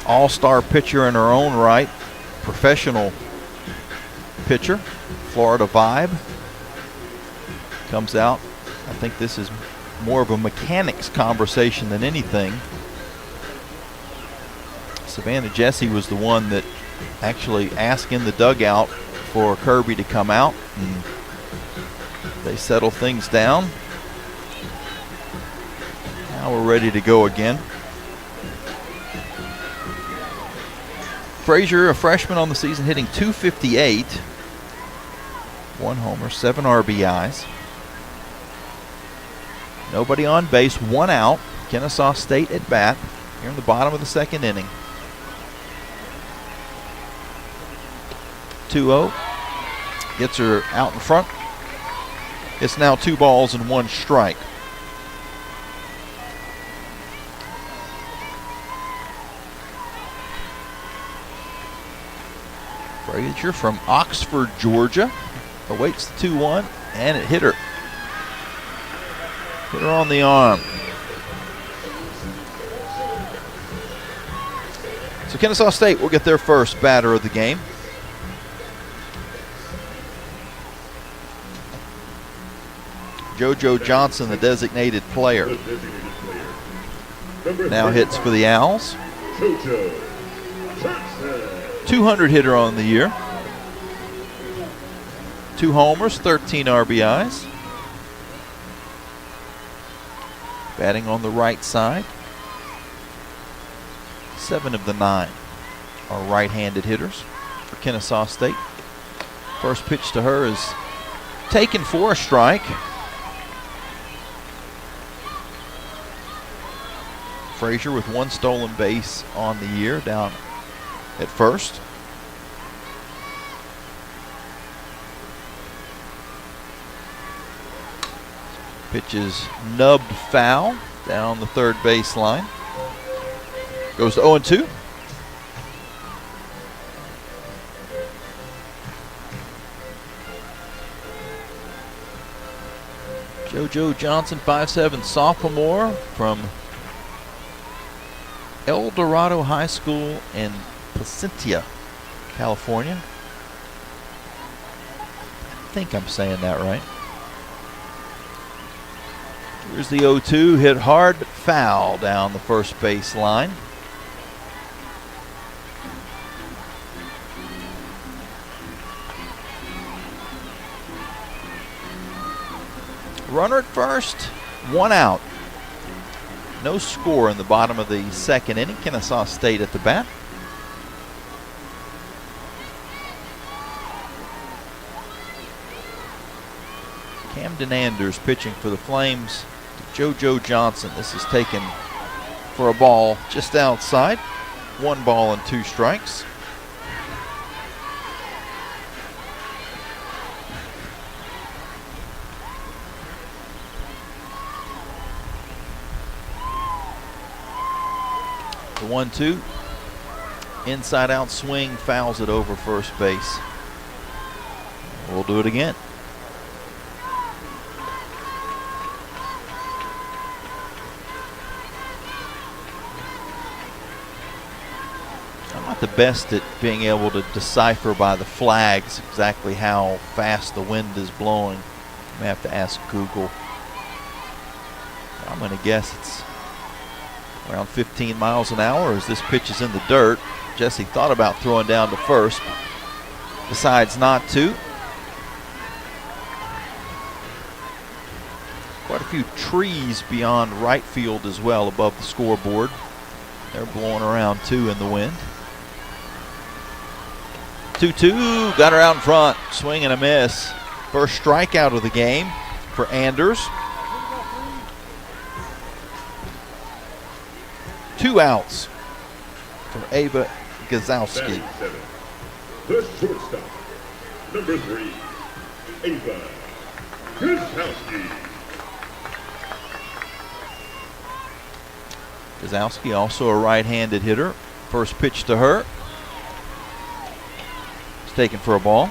all-star pitcher in her own right, professional pitcher, Florida Vibe, comes out. I think this is more of a mechanics conversation than anything. Savannah Jessie was the one that actually asked in the dugout for Kirby to come out, and they settle things down. Now we're ready to go again. Frazier, a freshman on the season, hitting .258. 1 homer, 7 RBIs. Nobody on base, 1 out. Kennesaw State at bat here in the bottom of the second inning. 2-0. Gets her out in front. It's now 2 balls and 1 strike. Frazier from Oxford, Georgia, awaits the 2-1, and it hit her. Hit her on the arm. So Kennesaw State will get their first batter of the game. JoJo Johnson, the designated player, now hits for the Owls. 200 hitter on the year. 2 homers, 13 RBIs. Batting on the right side. 7 of the 9 are right-handed hitters for Kennesaw State. First pitch to her is taken for a strike. Frazier with 1 stolen base on the year, down at first. Pitch is nubbed foul down the third baseline. Goes to 0-2. JoJo Johnson, 5'7" sophomore from El Dorado High School in Placentia, California. I think I'm saying that right. Here's the 0-2, hit hard but foul down the first base line. Runner at first, 1 out. No score in the bottom of the second inning. Kennesaw State at the bat. Camden Anders pitching for the Flames to JoJo Johnson. This is taken for a ball just outside. 1 ball and 2 strikes. The 1-2. Inside out swing, fouls it over first base. We'll do it again. I'm not the best at being able to decipher by the flags exactly how fast the wind is blowing. I may have to ask Google. I'm going to guess it's around 15 miles an hour as this pitch is in the dirt. Jesse thought about throwing down to first, decides not to. Quite a few trees beyond right field as well above the scoreboard. They're blowing around too in the wind. 2-2, got her out in front, swing and a miss. First strikeout of the game for Anders. 2 outs for Ava Gazowski. The shortstop, number 3, Ava Gazowski. Gazowski also a right-handed hitter. First pitch to her. It's taken for a ball.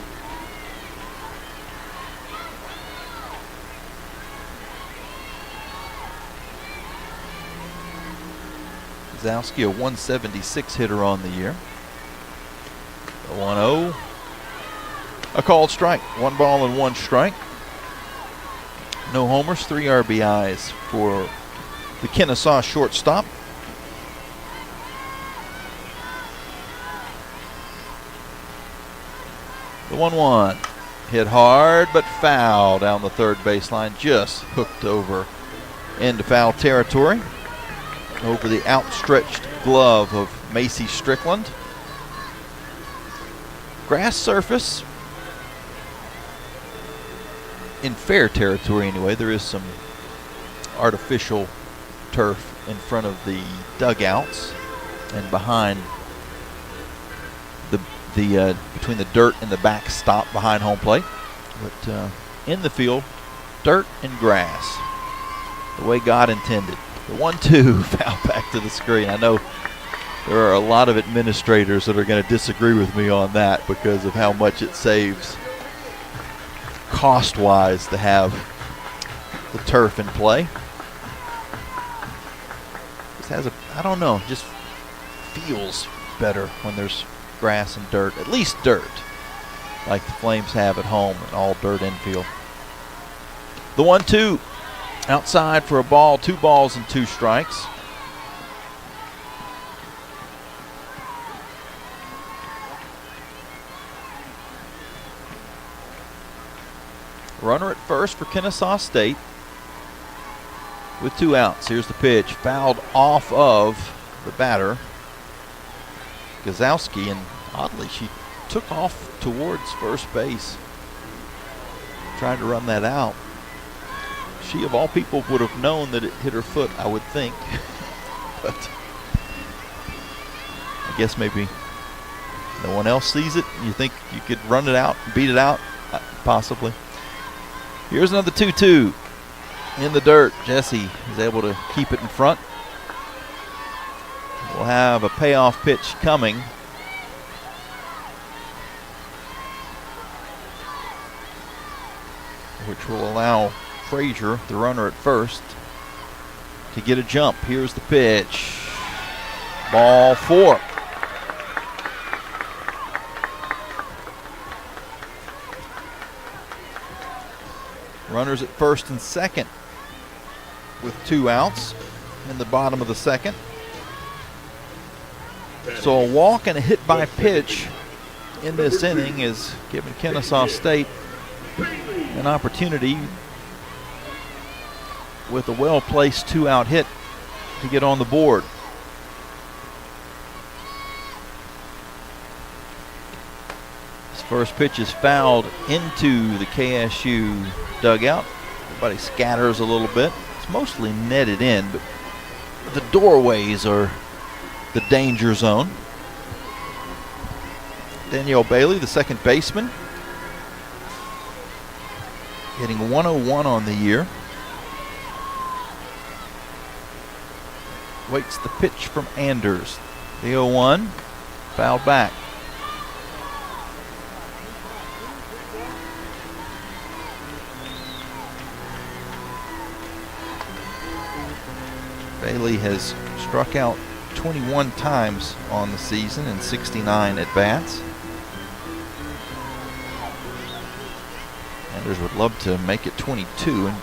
Gazowski, a 176 hitter on the year. The 1-0. A called strike. 1 ball and 1 strike. No homers, 3 RBIs for the Kennesaw shortstop. The 1-1. Hit hard but foul down the third baseline. Just hooked over into foul territory. Over the outstretched glove of Macy Strickland. Grass surface. In fair territory anyway. There is some artificial turf in front of the dugouts and behind the between the dirt and the backstop behind home plate. But in the field, dirt and grass. The way God intended. The 1-2 foul back to the screen. I know there are a lot of administrators that are going to disagree with me on that because of how much it saves cost-wise to have the turf in play. This has a, I don't know, just feels better when there's grass and dirt, at least dirt, like the Flames have at home, an all dirt infield. The 1-2. Outside for a ball, 2 balls and 2 strikes. Runner at first for Kennesaw State with 2 outs. Here's the pitch, fouled off of the batter, Gazowski, and oddly she took off towards first base, trying to run that out. She, of all people, would have known that it hit her foot, I would think. But I guess maybe no one else sees it. You think you could run it out, beat it out? Possibly. Here's another 2-2 in the dirt. Jesse is able to keep it in front. We'll have a payoff pitch coming. Which will allow Frazier, the runner at first, to get a jump. Here's the pitch. Ball 4. Runners at first and second with 2 outs in the bottom of the second. So a walk and a hit by pitch in this inning is giving Kennesaw State an opportunity with a well-placed 2-out hit to get on the board. His first pitch is fouled into the KSU dugout. Everybody scatters a little bit. It's mostly netted in, but the doorways are the danger zone. Danielle Bailey, the second baseman, hitting 101 on the year. Waits the pitch from Anders. The 0-1, fouled back. Bailey has struck out 21 times on the season in 69 at-bats. Anders would love to make it 22 and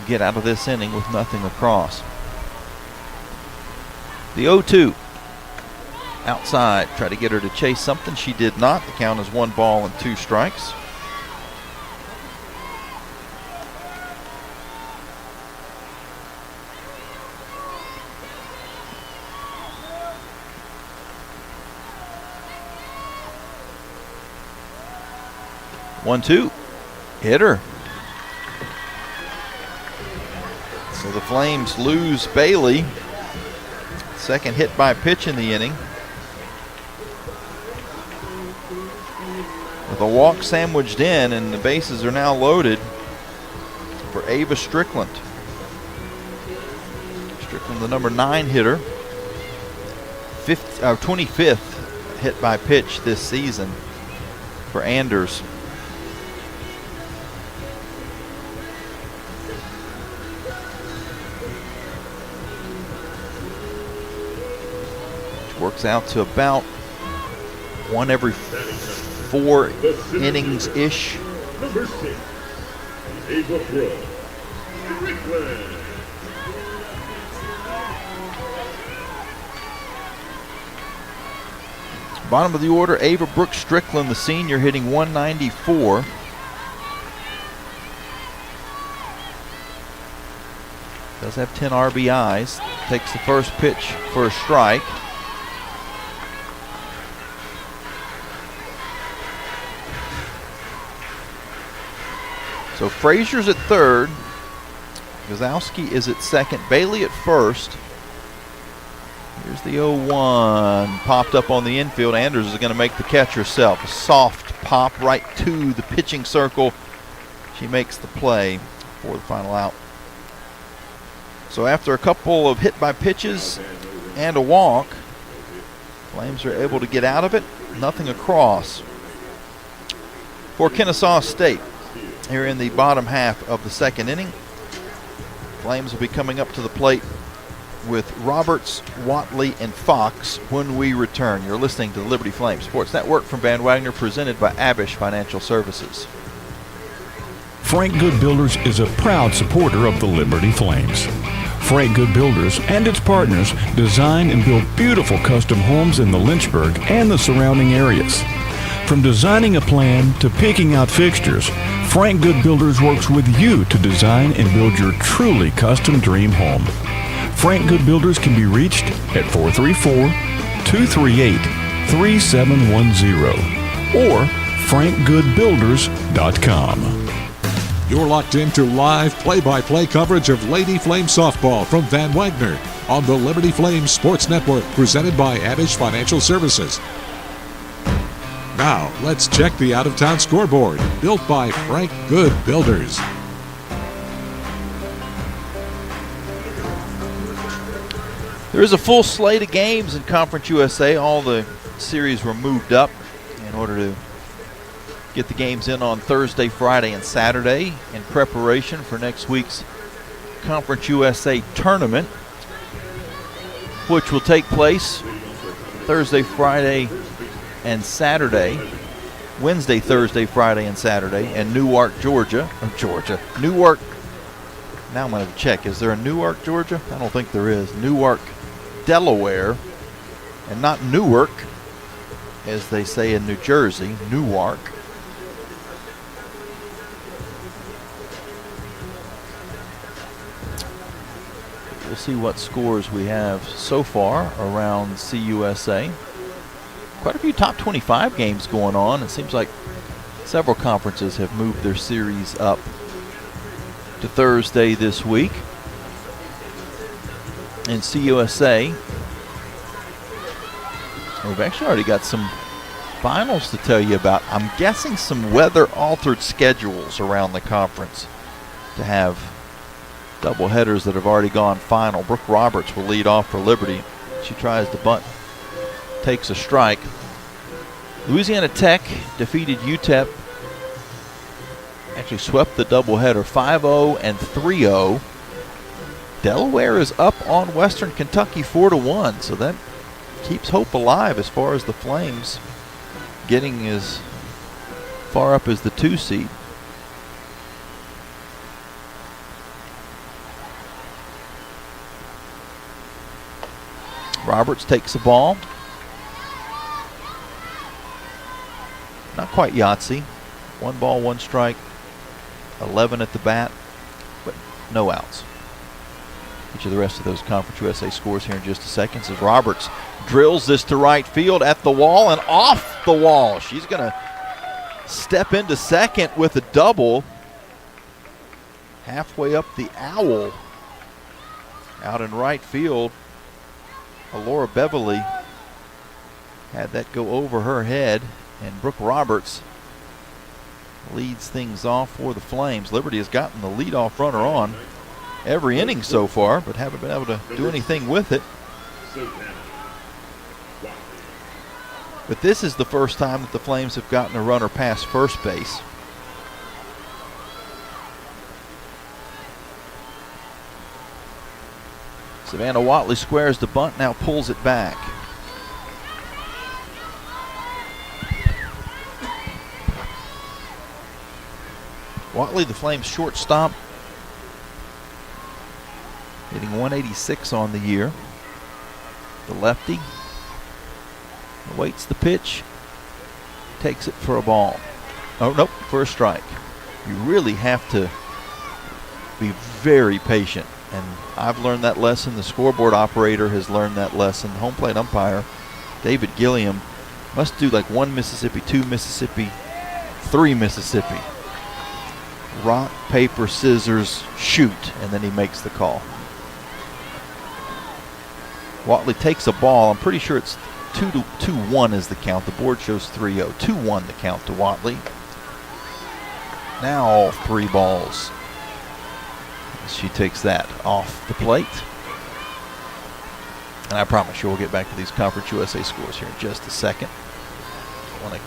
get out of this inning with nothing across. The 0-2. Outside, try to get her to chase something. She did not. The count is 1 ball and 2 strikes. One-two, hit her. So the Flames lose Bailey. Second hit by pitch in the inning. With a walk sandwiched in, and the bases are now loaded for Ava Strickland. Strickland, the number 9 hitter. 25th hit by pitch this season for Anders. Works out to about 1 every 4 innings-ish. Number 6, Ava Brooks Strickland. Bottom of the order, Ava Brooks Strickland, the senior, hitting 194. Does have 10 RBIs. Takes the first pitch for a strike. So Frazier's at third. Gazowski is at second. Bailey at first. Here's the 0-1. Popped up on the infield. Anders is going to make the catch herself. A soft pop right to the pitching circle. She makes the play for the final out. So after a couple of hit by pitches and a walk, Flames are able to get out of it. Nothing across for Kennesaw State. Here in the bottom half of the second inning, Flames will be coming up to the plate with Roberts, Watley, and Fox when we return. You're listening to the Liberty Flames Sports Network from Van Wagner, presented by Abish Financial Services. Frank Good Builders is a proud supporter of the Liberty Flames. Frank Good Builders and its partners design and build beautiful custom homes in the Lynchburg and the surrounding areas. From designing a plan to picking out fixtures, Frank Good Builders works with you to design and build your truly custom dream home. Frank Good Builders can be reached at 434-238-3710 or frankgoodbuilders.com. You're locked into live play-by-play coverage of Lady Flame softball from Van Wagner on the Liberty Flames Sports Network, presented by Abish Financial Services. Now, let's check the out-of-town scoreboard, built by Frank Good Builders. There is a full slate of games in Conference USA. All the series were moved up in order to get the games in on Thursday, Friday, and Saturday in preparation for next week's Conference USA tournament, which will take place Thursday, Friday, and Saturday. Wednesday, Thursday, Friday, and Saturday in Newark, Georgia. Newark. Now I'm going to check. Is there a Newark, Georgia? I don't think there is. Newark, Delaware, and not Newark, as they say in New Jersey, Newark. We'll see what scores we have so far around CUSA. Quite a few top 25 games going on. It seems like several conferences have moved their series up to Thursday this week. In CUSA, we've actually already got some finals to tell you about. I'm guessing some weather-altered schedules around the conference to have double headers that have already gone final. Brooke Roberts will lead off for Liberty. She tries to bunt, takes a strike. Louisiana Tech defeated UTEP, actually swept the doubleheader 5-0 and 3-0. Delaware is up on Western Kentucky 4-1, so that keeps hope alive as far as the Flames getting as far up as the 2 seed. Roberts takes the ball. Not quite Yahtzee. 1 ball, 1 strike. 11 at the bat, but no outs. Each of the rest of those Conference USA scores here in just a second as Roberts drills this to right field at the wall and off the wall. She's going to step into second with a double. Halfway up the owl. Out in right field, Alora Beverly had that go over her head, and Brooke Roberts leads things off for the Flames. Liberty has gotten the leadoff runner on every inning so far, but haven't been able to do anything with it. But this is the first time that the Flames have gotten a runner past first base. Savannah Watley squares the bunt, now pulls it back. Watley, the Flames shortstop, hitting 186 on the year. The lefty awaits the pitch, takes it for a ball. Oh, nope, for a strike. You really have to be very patient, and I've learned that lesson. The scoreboard operator has learned that lesson. The home plate umpire, David Gilliam, must do like 1 Mississippi, 2 Mississippi, 3 Mississippi. Rock, paper, scissors, shoot, and then he makes the call. Watley takes a ball. I'm pretty sure it's 2-1 is the count. The board shows 3-0. 2-1 the count to Watley. Now all 3 balls. She takes that off the plate. And I promise you we'll get back to these Conference USA scores here in just a second. Want to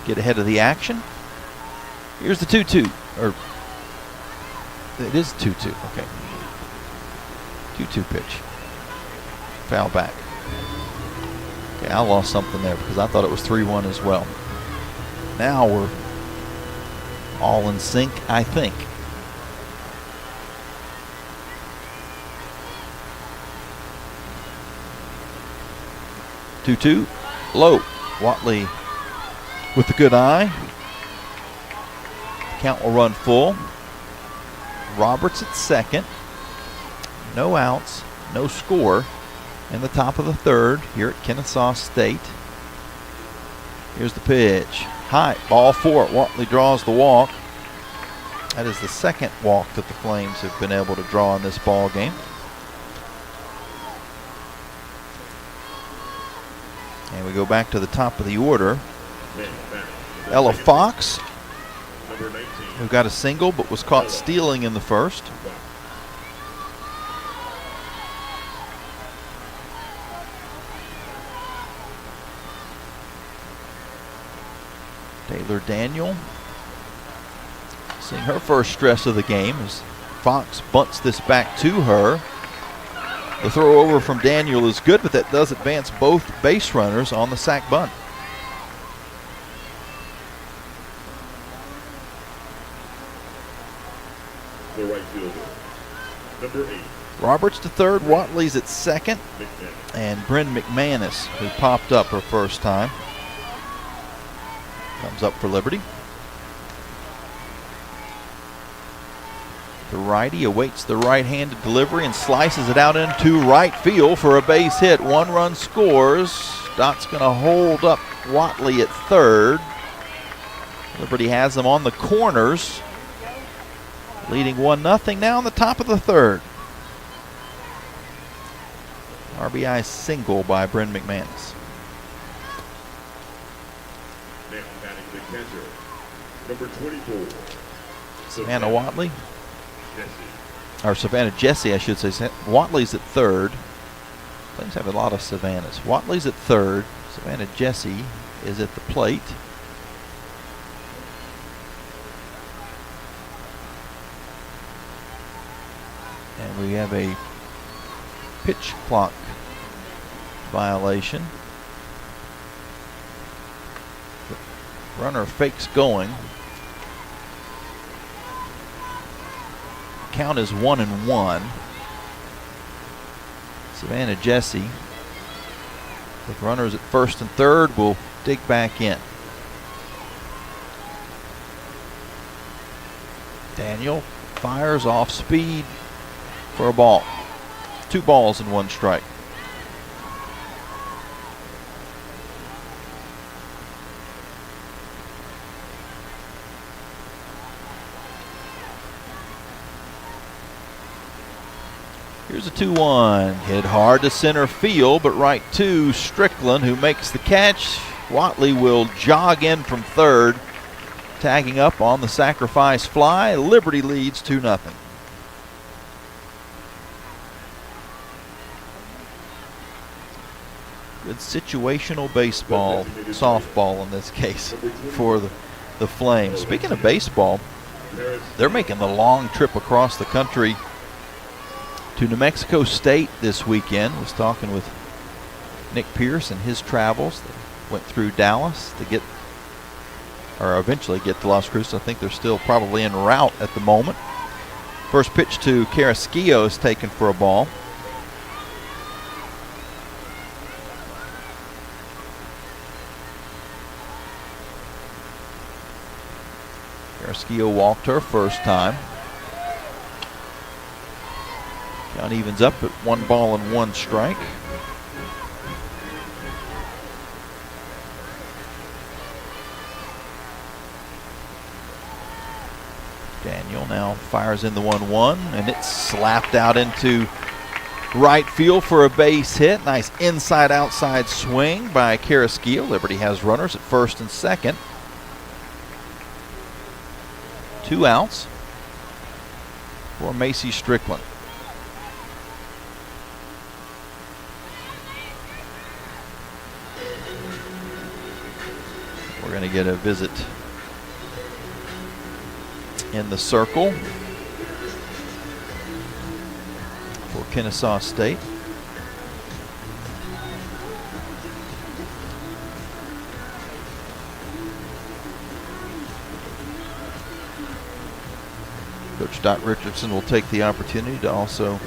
get ahead of the action. Here's the 2-2. Or it is 2-2. Okay. 2-2 pitch. Foul back. Okay, I lost something there because I thought it was 3-1 as well. Now we're all in sync, I think. Two-two, low. Watley with a good eye. Count will run full. Roberts at second. No outs, no score in the top of the third here at Kennesaw State. Here's the pitch. High, ball 4. Watley draws the walk. That is the second walk that the Flames have been able to draw in this ball game. And we go back to the top of the order. Ella Fox, who got a single but was caught stealing in the first. Taylor Daniel seeing her first stress of the game as Fox bunts this back to her. The throw over from Daniel is good, but that does advance both base runners on the sac bunt. The right fielder, number 8. Roberts to third, Watley's at second, and Bryn McManus, who popped up her first time, comes up for Liberty. The righty awaits the right-handed delivery and slices it out into right field for a base hit. 1 run scores. Dott's going to hold up Watley at third. Liberty has them on the corners, leading 1-0 now in the top of the third. RBI single by Bryn McManus. Now batting the catcher, number 24. Savannah Watley. Jesse. Or Savannah Jesse, I should say. Watley's at third. Flames have a lot of Savannahs. Watley's at third. Savannah Jesse is at the plate. And we have a pitch clock violation. The runner fakes going. Count is 1-1. Savannah Jesse, with runners at first and third, will dig back in. Daniel fires off speed for a ball. 2 balls and 1 strike. Here's a 2-1. Hit hard to center field, but right to Strickland, who makes the catch. Watley will jog in from third, tagging up on the sacrifice fly. Liberty leads 2-0. Good situational baseball, softball in this case, for the Flames. Speaking of baseball, they're making the long trip across the country to New Mexico State this weekend. I was talking with Nick Pierce and his travels. They went through Dallas to get, or eventually get to Las Cruces. I think they're still probably en route at the moment. First pitch to Carrasquillo is taken for a ball. Carrasquillo walked her first time. Count evens up at 1 ball and 1 strike. Daniel now fires in the 1-1, and it's slapped out into right field for a base hit. Nice inside-outside swing by Carrasquillo. Liberty has runners at first and second. 2 outs for Macy Strickland. We're going to get a visit in the circle for Kennesaw State. Coach Dot Richardson will take the opportunity to also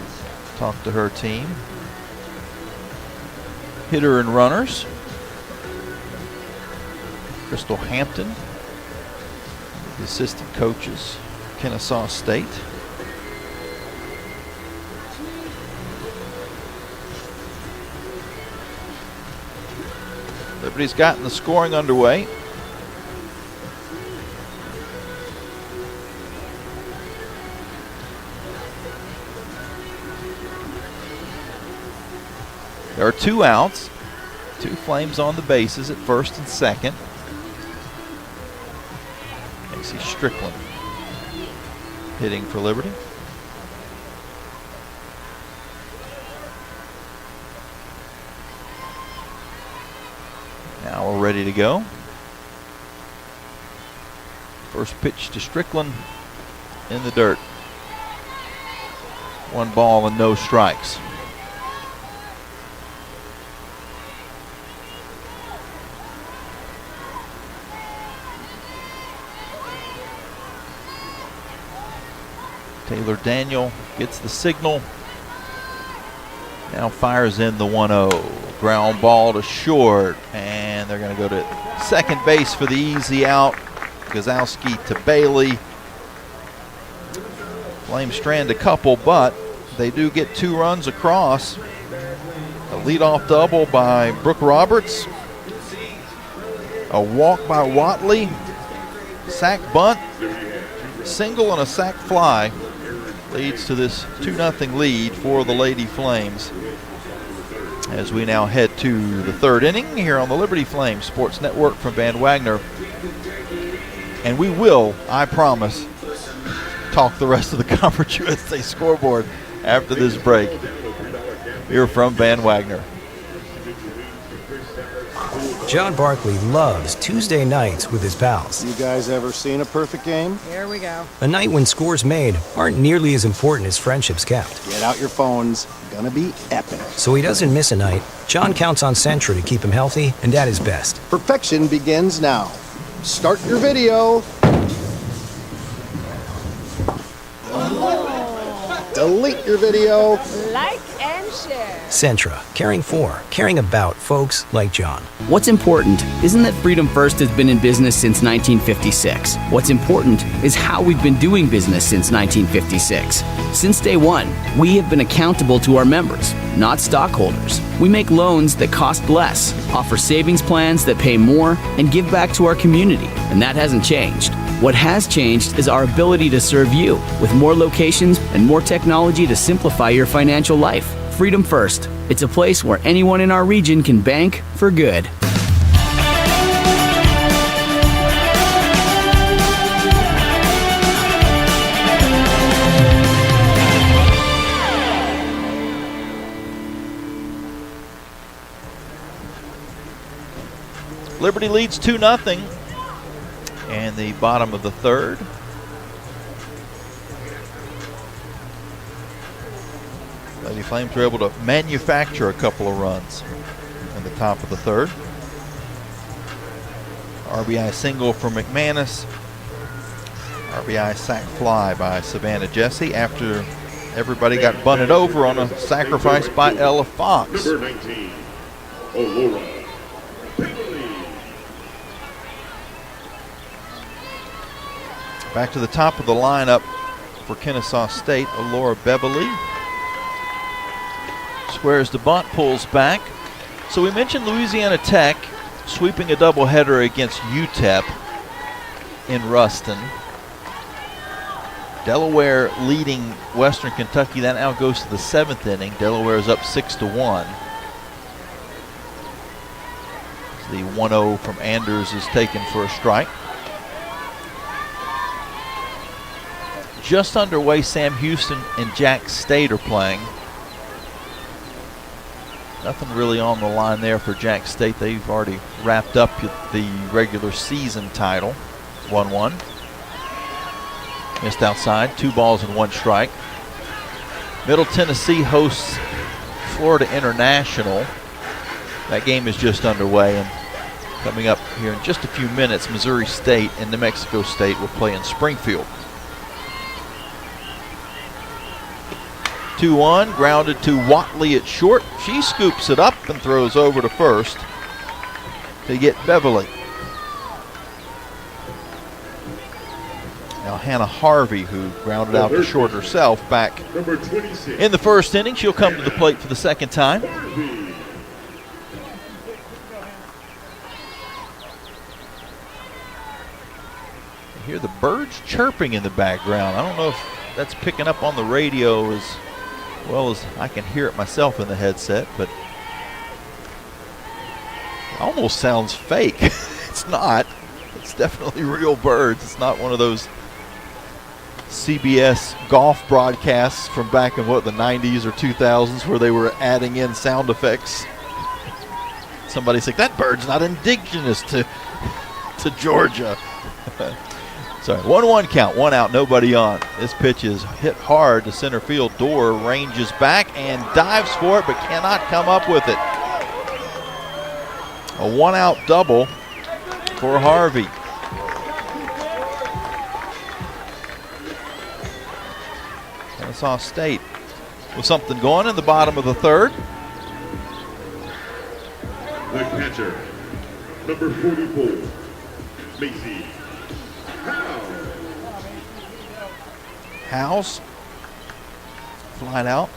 talk to her team. Hitter and runners. Crystal Hampton, the assistant coaches, Kennesaw State. Liberty's gotten the scoring underway. There are 2 outs, 2 Flames on the bases at first and second. Macy Strickland hitting for Liberty. Now we're ready to go. First pitch to Strickland in the dirt. 1 ball and no strikes. Taylor Daniel gets the signal. Now fires in the 1-0. Ground ball to short, and they're going to go to second base for the easy out. Gazowski to Bailey. Flames strand a couple, but they do get 2 runs across. A leadoff double by Brooke Roberts. A walk by Watley. Sack bunt. Single and a sack fly leads to this 2-0 lead for the Lady Flames. As we now head to the 3rd inning here on the Liberty Flames Sports Network from Van Wagner. And we will, I promise, talk the rest of the Conference USA scoreboard after this break. Here from Van Wagner. John Barkley loves Tuesday nights with his pals. You guys ever seen a perfect game? Here we go. A night when scores made aren't nearly as important as friendships kept. Get out your phones. Gonna be epic. So he doesn't miss a night. John counts on Sentra to keep him healthy and at his best. Perfection begins now. Start your video. Delete your video. Like and share. Sentra, caring about folks like John. What's important isn't that Freedom First has been in business since 1956. What's important is how we've been doing business since 1956. Since day one, we have been accountable to our members, not stockholders. We make loans that cost less, offer savings plans that pay more, and give back to our community, and that hasn't changed. What has changed is our ability to serve you with more locations and more technology to simplify your financial life. Freedom First. It's a place where anyone in our region can bank for good. Liberty leads 2-0 in the bottom of the 3rd. Lady Flames were able to manufacture a couple of runs in the top of the 3rd. RBI single for McManus. RBI sac fly by Savannah Jesse after everybody got bunted over on a sacrifice by Ella Fox. Number 19, Aurora. Back to the top of the lineup for Kennesaw State, Alora Beverly. Squares the bunt, pulls back. So we mentioned Louisiana Tech sweeping a doubleheader against UTEP in Ruston. Delaware leading Western Kentucky. That now goes to the 7th inning. Delaware is up 6-1. The 1-0 from Anders is taken for a strike. Just underway, Sam Houston and Jack State are playing. Nothing really on the line there for Jack State. They've already wrapped up the regular season title. 1-1. Missed outside, 2 balls and 1 strike. Middle Tennessee hosts Florida International. That game is just underway, and coming up here in just a few minutes, Missouri State and New Mexico State will play in Springfield. 2-1, grounded to Watley at short. She scoops it up and throws over to first to get Beverly. Now Hannah Harvey, who grounded out to short herself back in the 1st inning. She'll come to the plate for the 2nd time. You hear the birds chirping in the background. I don't know if that's picking up on the radio as well as I can hear it myself in the headset, but it almost sounds fake. It's not. It's definitely real birds. It's not one of those CBS golf broadcasts from back in the 90s or 2000s where they were adding in sound effects. Somebody's like, that bird's not indigenous to Georgia. Sorry, 1-1 count, 1 out, nobody on. This pitch is hit hard to center field. Dorr ranges back and dives for it, but cannot come up with it. A 1-out double for Harvey. Kennesaw State with something going in the bottom of the 3rd. The catcher, number 44, Macy House flied out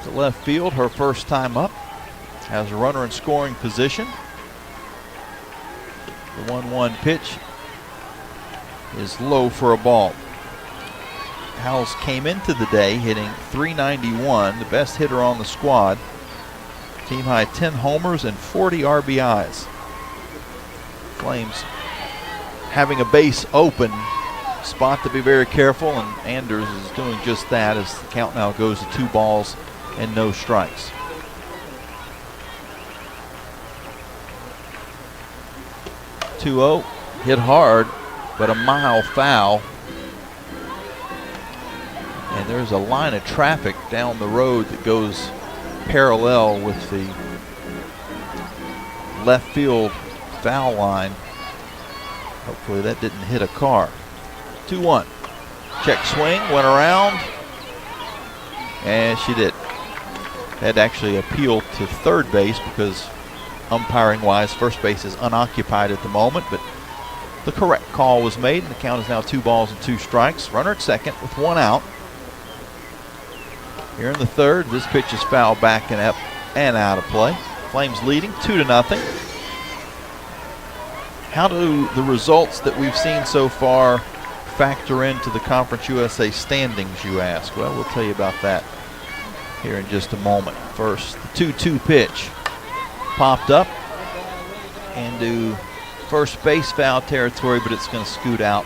to left field, her first time up. Has a runner in scoring position. The 1-1 pitch is low for a ball. Howells came into the day hitting .391, the best hitter on the squad. Team high 10 homers and 40 RBIs. Flames having a base open. Spot to be very careful, and Anders is doing just that as the count now goes to 2 balls and no strikes. .20, hit hard, but a mile foul. And there's a line of traffic down the road that goes parallel with the left field foul line. Hopefully that didn't hit a car. 2-1. Check swing, went around, and she did. Had actually appealed to third base because umpiring wise, first base is unoccupied at the moment, but the correct call was made, and the count is now 2 balls and 2 strikes. Runner at second with 1 out. Here in the third, this pitch is fouled back and up and out of play. Flames leading 2-0. How do the results that we've seen so far factor into the Conference USA standings, you ask? Well, we'll tell you about that here in just a moment. First, the 2-2 pitch popped up into first base foul territory, but it's going to scoot out.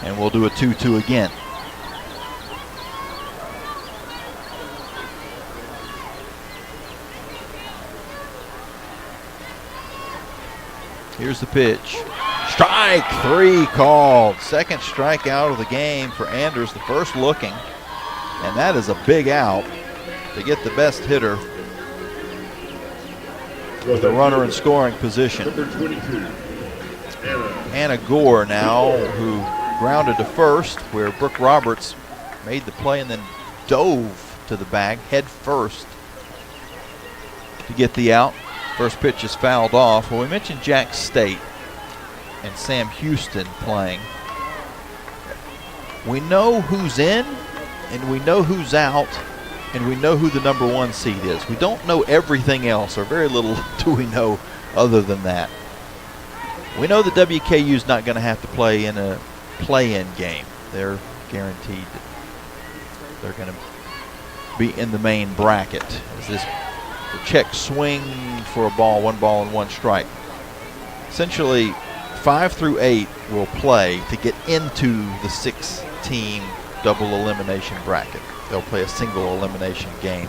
And we'll do a 2-2 again. Here's the pitch. Strike 3 called. Second strikeout of the game for Anders, the first looking. And that is a big out to get the best hitter with the runner in scoring position. Number 22, Anna Gore now, who grounded to first, where Brooke Roberts made the play and then dove to the bag head first to get the out. First pitch is fouled off. Well, we mentioned Jack State and Sam Houston playing. We know who's in and we know who's out and we know who the number 1 seed is. We don't know everything else, or very little do we know other than that. We know that WKU is not going to have to play in a play-in game. They're guaranteed that they're going to be in the main bracket. As this check swing for a ball, 1 ball and 1 strike. Essentially, 5 through 8 will play to get into the 6-team double elimination bracket. They'll play a single elimination game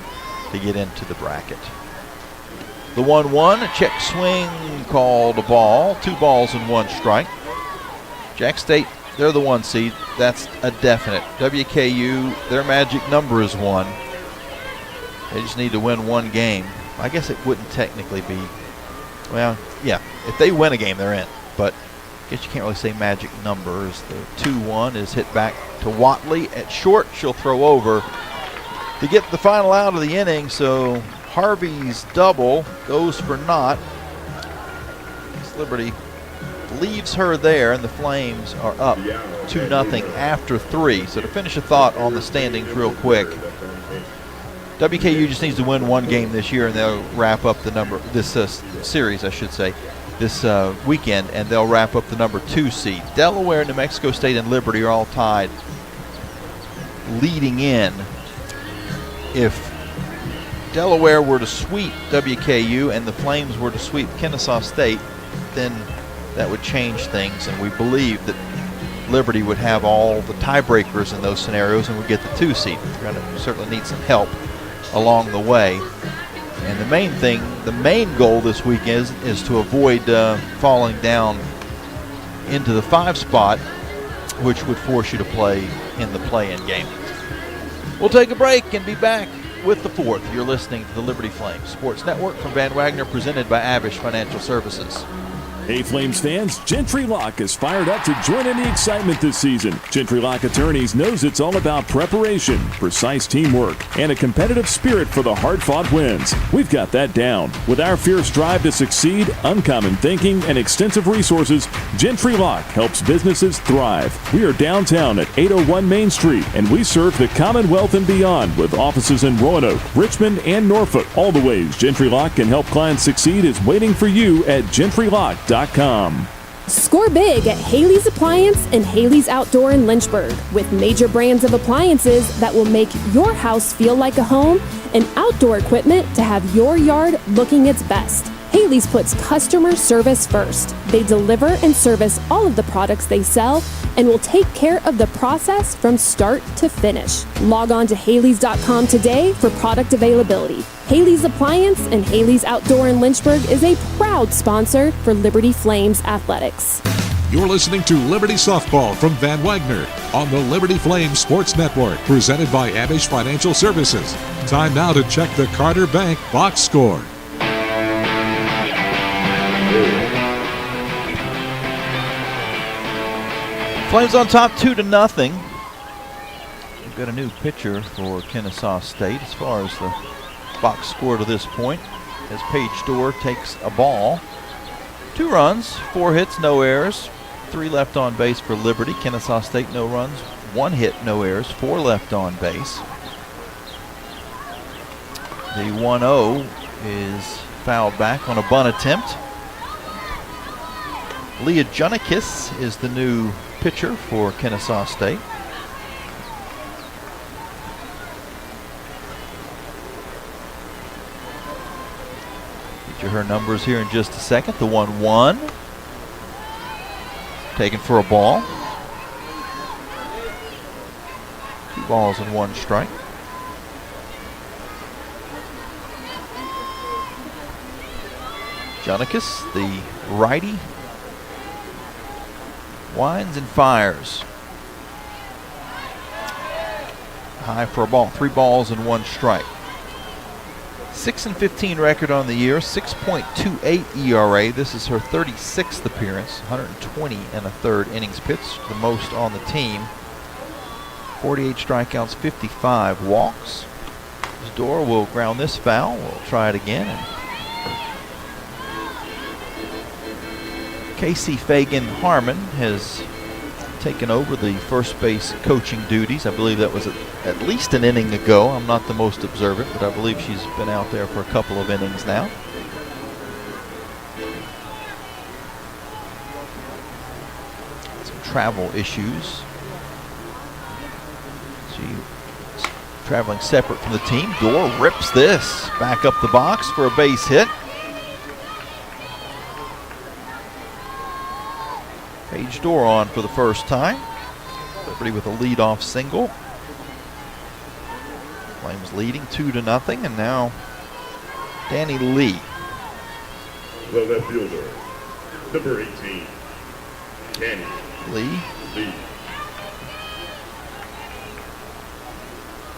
to get into the bracket. The 1-1, a check swing called a ball, 2 balls and 1 strike. Jack State, they're the 1 seed. That's a definite. WKU, their magic number is 1. They just need to win 1 game. I guess it wouldn't technically be, well, yeah, if they win a game, they're in. But I guess you can't really say magic numbers. The 2-1 is hit back to Watley at short. She'll throw over to get the final out of the inning. So Harvey's double goes for naught. Liberty leaves her there, and the Flames are up 2-0 after 3. So to finish a thought on the standings real quick, WKU just needs to win 1 game this year, and they'll wrap up the series, I should say, this weekend, and they'll wrap up the number 2 seed. Delaware, New Mexico State, and Liberty are all tied leading in. If Delaware were to sweep WKU and the Flames were to sweep Kennesaw State, then that would change things, and we believe that Liberty would have all the tiebreakers in those scenarios and would get the 2 seed. We're going to certainly need some help along the way. And the main thing, the main goal this week is to avoid falling down into the 5 spot, which would force you to play in the play-in game. We'll take a break and be back with the 4th. You're listening to the Liberty Flames Sports Network from Van Wagner, presented by Abish Financial Services. Hey Flames fans, Gentry Lock is fired up to join in the excitement this season. Gentry Lock Attorneys knows it's all about preparation, precise teamwork, and a competitive spirit for the hard-fought wins. We've got that down. With our fierce drive to succeed, uncommon thinking, and extensive resources, Gentry Lock helps businesses thrive. We are downtown at 801 Main Street, and we serve the Commonwealth and beyond with offices in Roanoke, Richmond, and Norfolk. All the ways Gentry Lock can help clients succeed is waiting for you at GentryLock.com. Score big at Haley's Appliance and Haley's Outdoor in Lynchburg with major brands of appliances that will make your house feel like a home and outdoor equipment to have your yard looking its best. Haley's puts customer service first. They deliver and service all of the products they sell and will take care of the process from start to finish. Log on to Haleys.com today for product availability. Haley's Appliance and Haley's Outdoor in Lynchburg is a proud sponsor for Liberty Flames Athletics. You're listening to Liberty Softball from Van Wagner on the Liberty Flames Sports Network, presented by Abish Financial Services. Time now to check the Carter Bank box score. Flames on top 2-0. We've got a new pitcher for Kennesaw State as far as the box score to this point, as Paige Dorr takes a ball. 2 runs, 4 hits, no errors, 3 left on base for Liberty. Kennesaw State no runs, 1 hit, no errors, 4 left on base. The 1-0 is fouled back on a bunt attempt. Leah Junikis is the new pitcher for Kennesaw State. Get you her numbers here in just a second. The 1-1 taken for a ball. 2 balls and 1 strike. Junikis, the righty, winds and fires. High for a ball. 3 balls and 1 strike. 6-15 record on the year. 6.28 ERA. This is her 36th appearance. 120 and a third innings pitched, the most on the team. 48 strikeouts, 55 walks. Dorr will ground this foul. We'll try it again. Casey Fagan Harmon has taken over the first base coaching duties. I believe that was at least an inning ago. I'm not the most observant, but I believe she's been out there for a couple of innings now. Some travel issues. She's traveling separate from the team. Dorr rips this back up the box for a base hit. Paige Dorr on for the first time. Liberty with a leadoff single. Flames leading 2-0, and now Danny Lee. The left fielder, number 18, Danny Lee. Lee.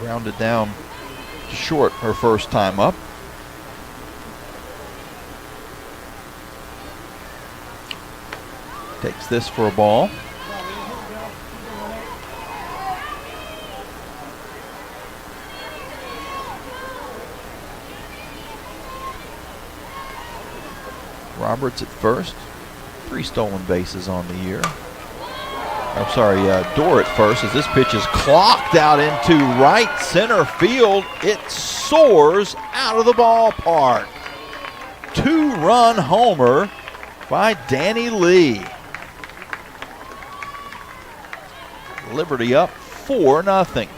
Grounded down to short her first time up. Takes this for a ball. Roberts at first. 3 stolen bases on the year. I'm sorry, Dorr at first, as this pitch is clocked out into right center field. It soars out of the ballpark. 2-run homer by Danny Lee. Liberty up 4-0.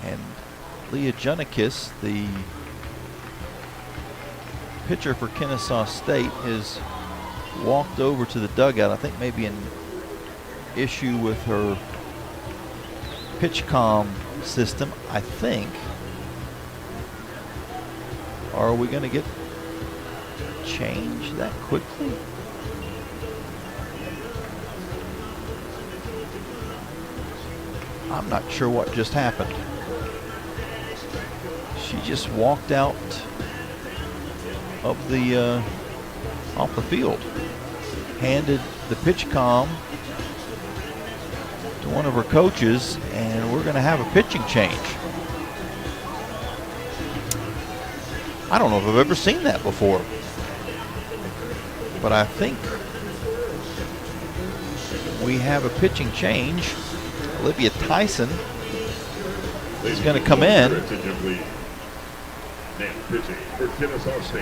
And Leah Junikis, the pitcher for Kennesaw State, has walked over to the dugout. I think maybe an issue with her PitchCom system, I think. Are we going to get change that quickly? I'm not sure what just happened. She just walked out of the off the field, handed the pitch comm to one of her coaches, and we're going to have a pitching change. I don't know if I've ever seen that before, but I think we have a pitching change. Olivia Tyson is going to come in.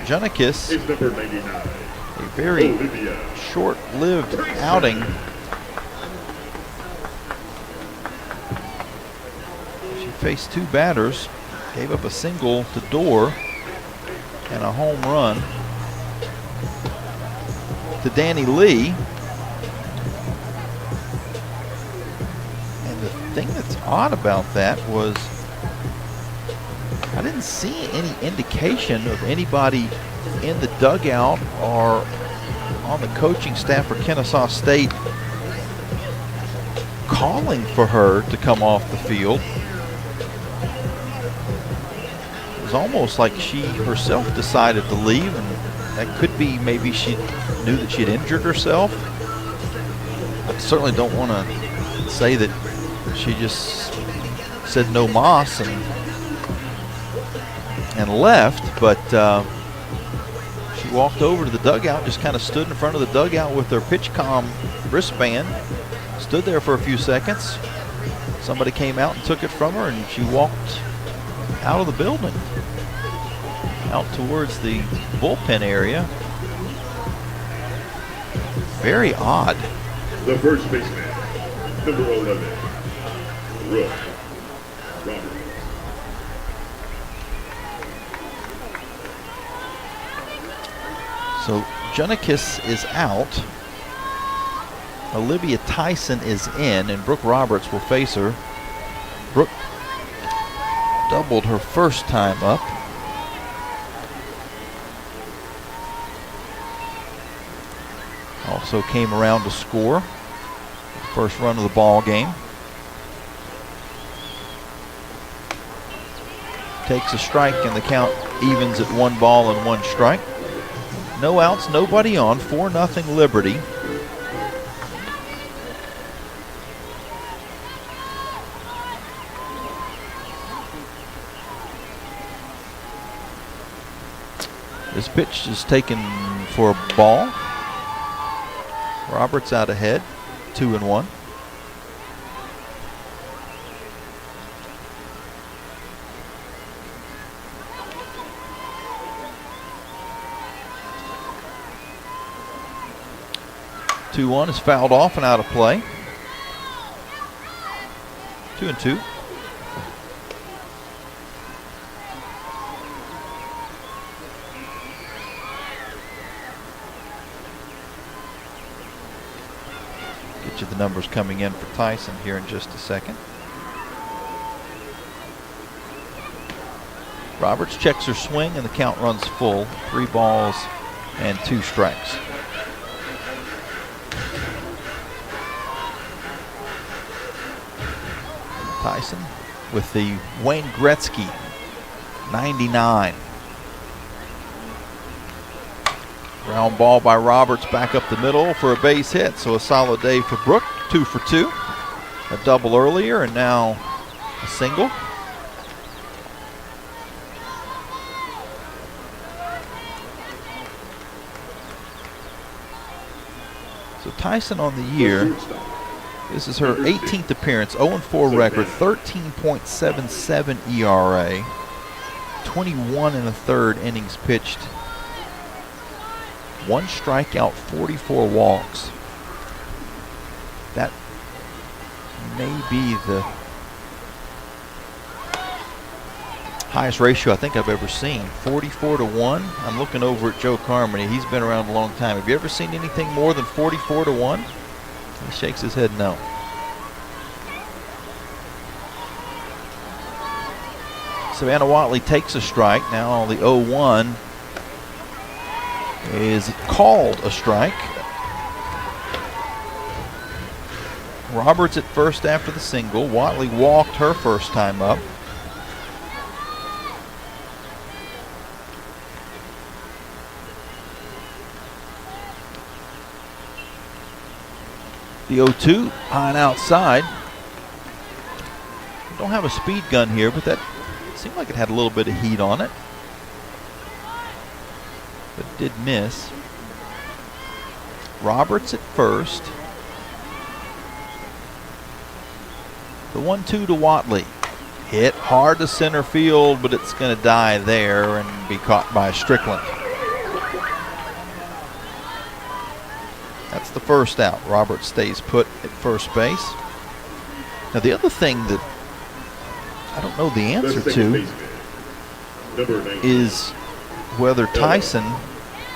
Junikis, a very short-lived outing. She faced two batters, gave up a single to Dorr and a home run to Danny Lee. And the thing that's odd about that was I didn't see any indication of anybody in the dugout or on the coaching staff for Kennesaw State calling for her to come off the field. It was almost like she herself decided to leave, and that could be maybe she knew that she'd injured herself. I certainly don't want to say that she just said no mas and left, but she walked over to the dugout, just kind of stood in front of the dugout with her pitch comm wristband, stood there for a few seconds. Somebody came out and took it from her, and she walked out of the building, out towards the bullpen area. Very odd. The first baseman, number 11, Brooke Roberts. So Junikis is out. Olivia Tyson is in, and Brooke Roberts will face her. Brooke doubled her first time up. Also came around to score the first run of the ball game. Takes a strike, and the count evens at 1 ball and 1 strike. No outs, nobody on, 4-0 Liberty. This pitch is taken for a ball. Roberts out ahead, 2-1. Two-1 is fouled off and out of play. 2-2. Get you the numbers coming in for Tyson here in just a second. Roberts checks her swing, and the count runs full. 3 balls and 2 strikes. Tyson with the Wayne Gretzky 99. Ground ball by Roberts back up the middle for a base hit. So a solid day for Brooke, 2 for 2. A double earlier and now a single. So Tyson on the year. This is her 18th appearance, 0-4 record, 13.77 ERA, 21 1/3 innings pitched, 1 strikeout, 44 walks. That may be the highest ratio I think I've ever seen, 44-1. I'm looking over at Joe Carmody. He's been around a long time. Have you ever seen anything more than 44-1? He shakes his head no. Savannah Watley takes a strike. Now the 0-1 is called a strike. Roberts at first after the single. Watley walked her first time up. The 0-2 high and outside. Don't have a speed gun here, but that seemed like it had a little bit of heat on it. But did miss. Roberts at first. The 1-2 to Watley. Hit hard to center field, but it's going to die there and be caught by Strickland. That's the first out. Roberts stays put at first base. Now the other thing that I don't know the answer to is whether Tyson,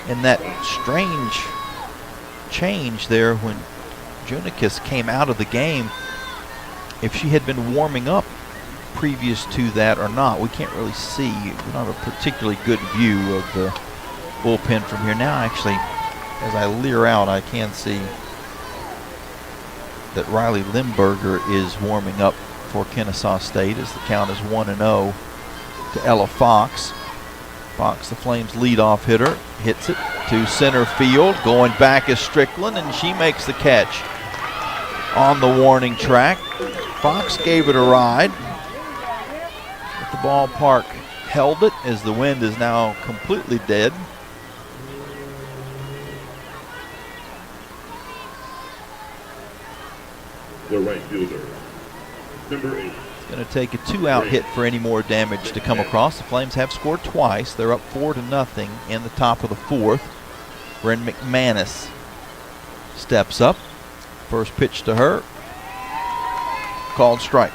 in that strange change there when Junicus came out of the game, if she had been warming up previous to that or not. We can't really see. We don't have a particularly good view of the bullpen from here. Now actually, as I leer out, I can see that Riley Limburger is warming up for Kennesaw State as the count is 1-0 to Ella Fox. Fox, the Flames leadoff hitter, hits it to center field. Going back is Strickland, and she makes the catch on the warning track. Fox gave it a ride, but the ballpark held it as the wind is now completely dead. The right fielder, number 8. It's going to take a 2-out hit for any more damage to come across. The Flames have scored twice. They're up 4-0 in the top of the fourth. Bryn McManus steps up. First pitch to her. Called strike.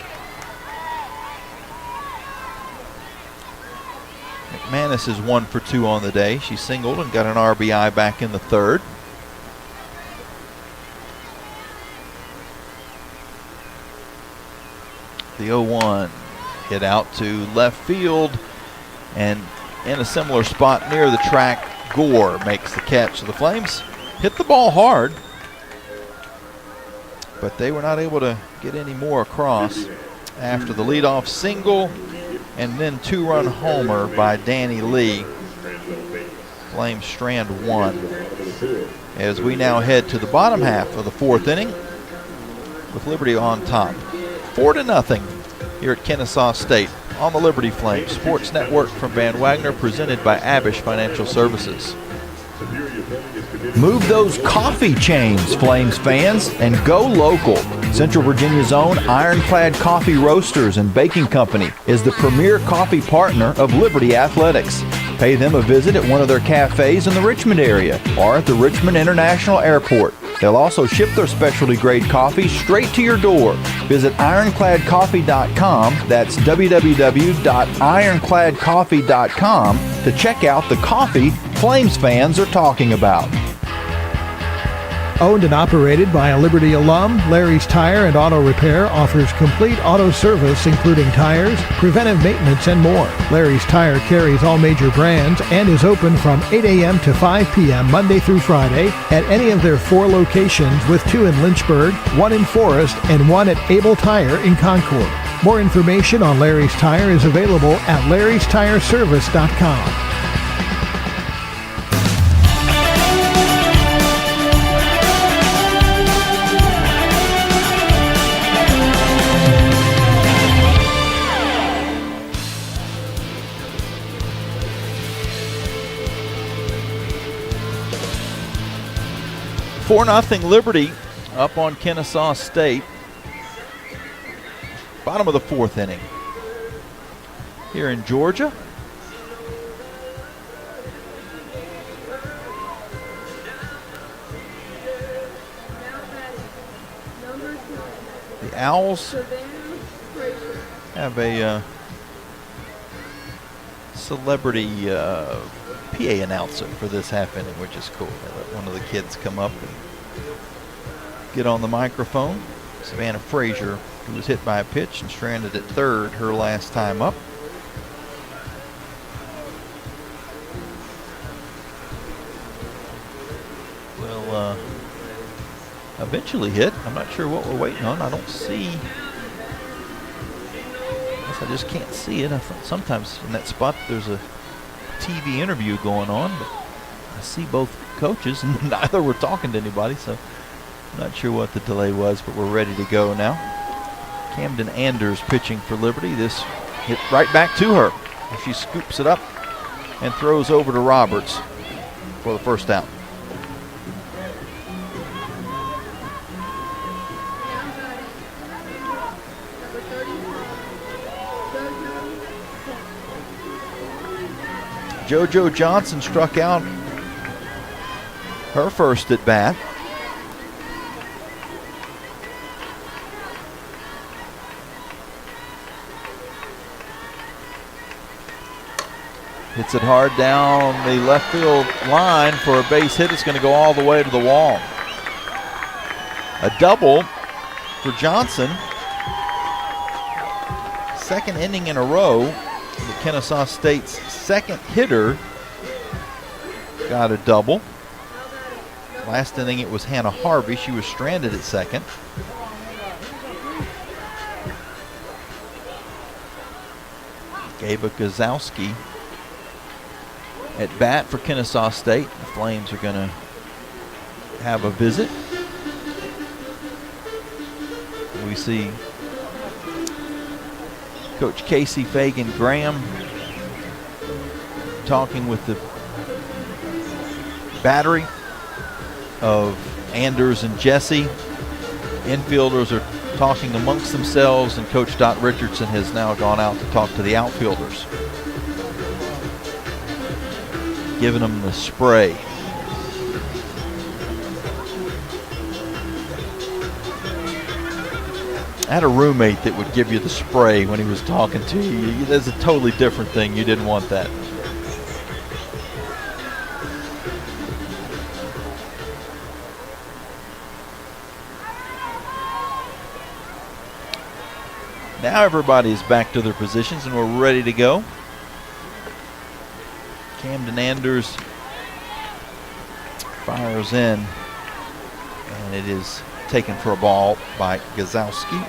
McManus is 1 for 2 on the day. She singled and got an RBI back in the third. The 0-1 hit out to left field, and in a similar spot near the track, Gore makes the catch. So the Flames hit the ball hard, but they were not able to get any more across after the leadoff single and then 2-run homer by Danny Lee. Flames strand 1 as we now head to the bottom half of the fourth inning with Liberty on top. 4-0 here at Kennesaw State on the Liberty Flames Sports Network from Van Wagner, presented by Abish Financial Services. Move those coffee chains, Flames fans, and go local. Central Virginia's own Ironclad Coffee Roasters and Baking Company is the premier coffee partner of Liberty Athletics. Pay them a visit at one of their cafes in the Richmond area or at the Richmond International Airport. They'll also ship their specialty grade coffee straight to your door. Visit ironcladcoffee.com, that's www.ironcladcoffee.com, to check out the coffee Flames fans are talking about. Owned and operated by a Liberty alum, Larry's Tire and Auto Repair offers complete auto service including tires, preventive maintenance, and more. Larry's Tire carries all major brands and is open from 8 a.m. to 5 p.m. Monday through Friday at any of their 4 locations, with 2 in Lynchburg, 1 in Forest, and 1 at Able Tire in Concord. More information on Larry's Tire is available at larrystireservice.com. Nothing Liberty up on Kennesaw State. Bottom of the fourth inning here in Georgia. The Owls have a celebrity PA announcer for this half inning, which is cool. They let one of the kids come up and get on the microphone. Savannah Frazier, who was hit by a pitch and stranded at third her last time up. Will eventually hit. I'm not sure what we're waiting on. I don't see. I guess I just can't see it. I thought sometimes in that spot there's a TV interview going on, but I see both coaches and neither were talking to anybody, so Not sure what the delay was, but we're ready to go now. Camden Anders pitching for Liberty. This hit right back to her. She scoops it up and throws over to Roberts for the first out. JoJo Johnson struck out her first at bat. Hits it hard down the left field line for a base hit. It's going to go all the way to the wall. A double for Johnson. Second inning in a row. The Kennesaw State's second hitter got a double. Last inning it was Hannah Harvey. She was stranded at second. Gabe Gazowski at bat for Kennesaw State. The Flames are going to have a visit. We see Coach Casey Fagan Graham talking with the battery of Anders and Jesse. Infielders are talking amongst themselves, and Coach Dot Richardson has now gone out to talk to the outfielders, giving them the spray. I had a roommate that would give you the spray when he was talking to you. That's a totally different thing. You didn't want that. Now everybody's back to their positions and we're ready to go. Camden Anders fires in, and it is taken for a ball by Gazowski.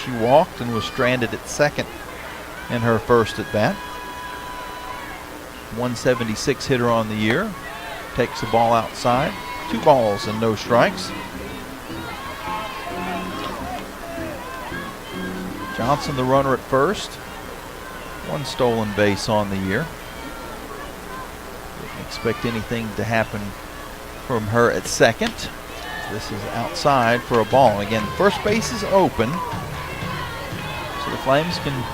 She walked and was stranded at second in her first at bat. 176 hitter on the year. Takes the ball outside. 2 balls and no strikes. Johnson the runner at first. 1 stolen base on the year. Didn't expect anything to happen from her at second. This is outside for a ball. Again, first base is open, so the Flames can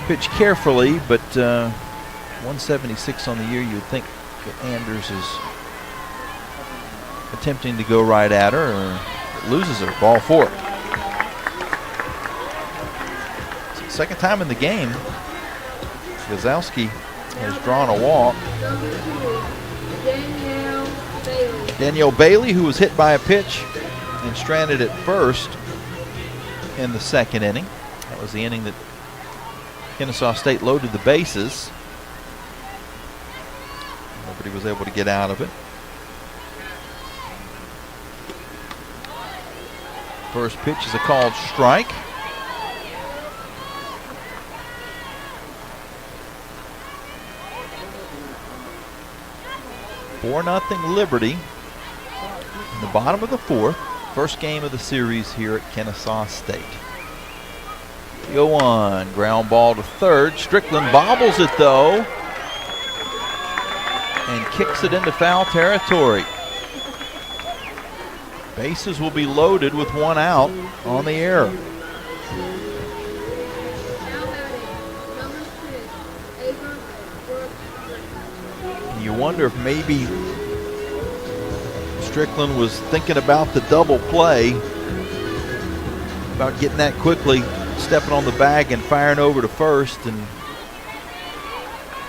pitch carefully, but 176 on the year, you would think that Anders is attempting to go right at her, or loses her. Ball 4. Second time in the game, Gazowski has drawn a walk. Danielle Bailey, who was hit by a pitch and stranded at first in the second inning. That was the inning that Kennesaw State loaded the bases. Nobody was able to get out of it. First pitch is a called strike. 4-0 Liberty in the bottom of the 4th. First game of the series here at Kennesaw State. 0-1, ground ball to third. Strickland bobbles it though and kicks it into foul territory. Bases will be loaded with 1 out on the air. You wonder if maybe Strickland was thinking about the double play, about getting that quickly, stepping on the bag and firing over to first, and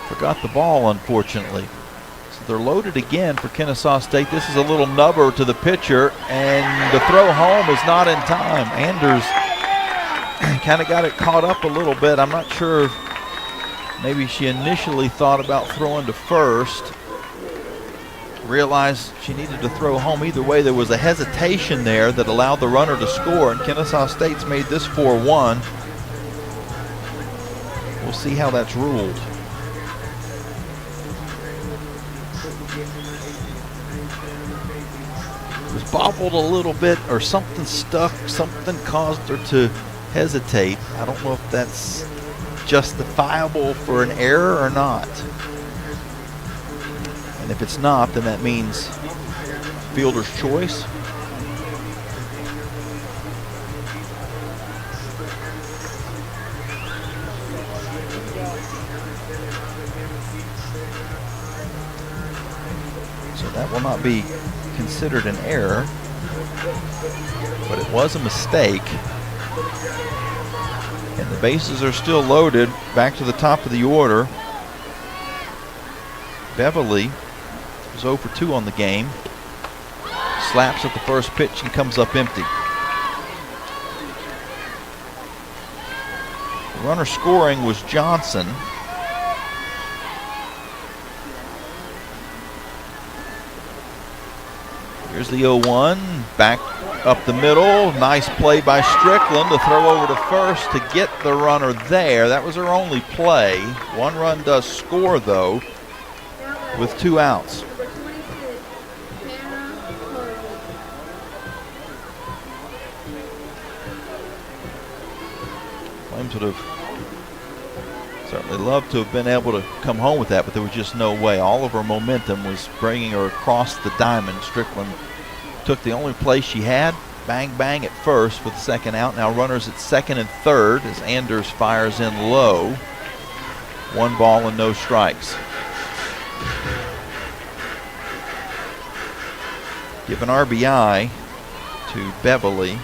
forgot the ball, unfortunately. So they're loaded again for Kennesaw State. This is a little nubber to the pitcher, and the throw home is not in time. Anders kind of got it caught up a little bit. I'm not sure. Maybe she initially thought about throwing to first, realized she needed to throw home. Either way, there was a hesitation there that allowed the runner to score, and Kennesaw State's made this 4-1. We'll see how that's ruled. Was bobbled a little bit, or something stuck, something caused her to hesitate. I don't know if that's justifiable for an error or not. And if it's not, then that means fielder's choice. So that will not be considered an error, but it was a mistake. And the bases are still loaded. Back to the top of the order. Beverly is 0 for 2 on the game. Slaps at the first pitch and comes up empty. The runner scoring was Johnson. Here's the 0-1, back up the middle. Nice play by Strickland to throw over to first to get the runner there. That was her only play. One run does score, though, with 2 outs. Flames would have certainly loved to have been able to come home with that, but there was just no way. All of her momentum was bringing her across the diamond. Strickland took the only play she had. Bang, bang at first with the second out. Now runners at second and third as Anders fires in low. 1 ball and no strikes. Give an RBI to Beverly.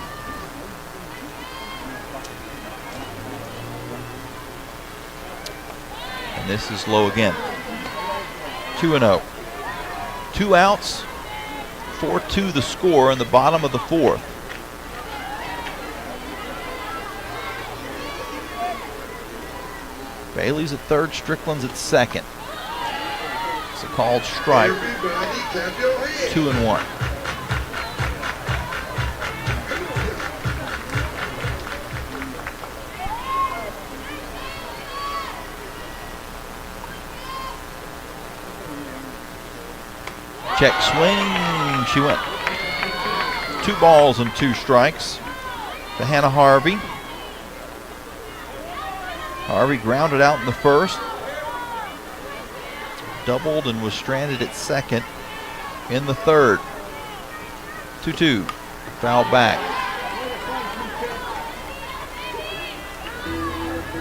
And this is low again. 2-0. 2 outs. 4-2 the score in the bottom of the 4th. Bailey's at third, Strickland's at second. It's a called strike. 2-1. Check swing, she went. 2 balls and 2 strikes to Hannah Harvey. Harvey grounded out in the first, doubled and was stranded at second in the third. 2-2, foul back.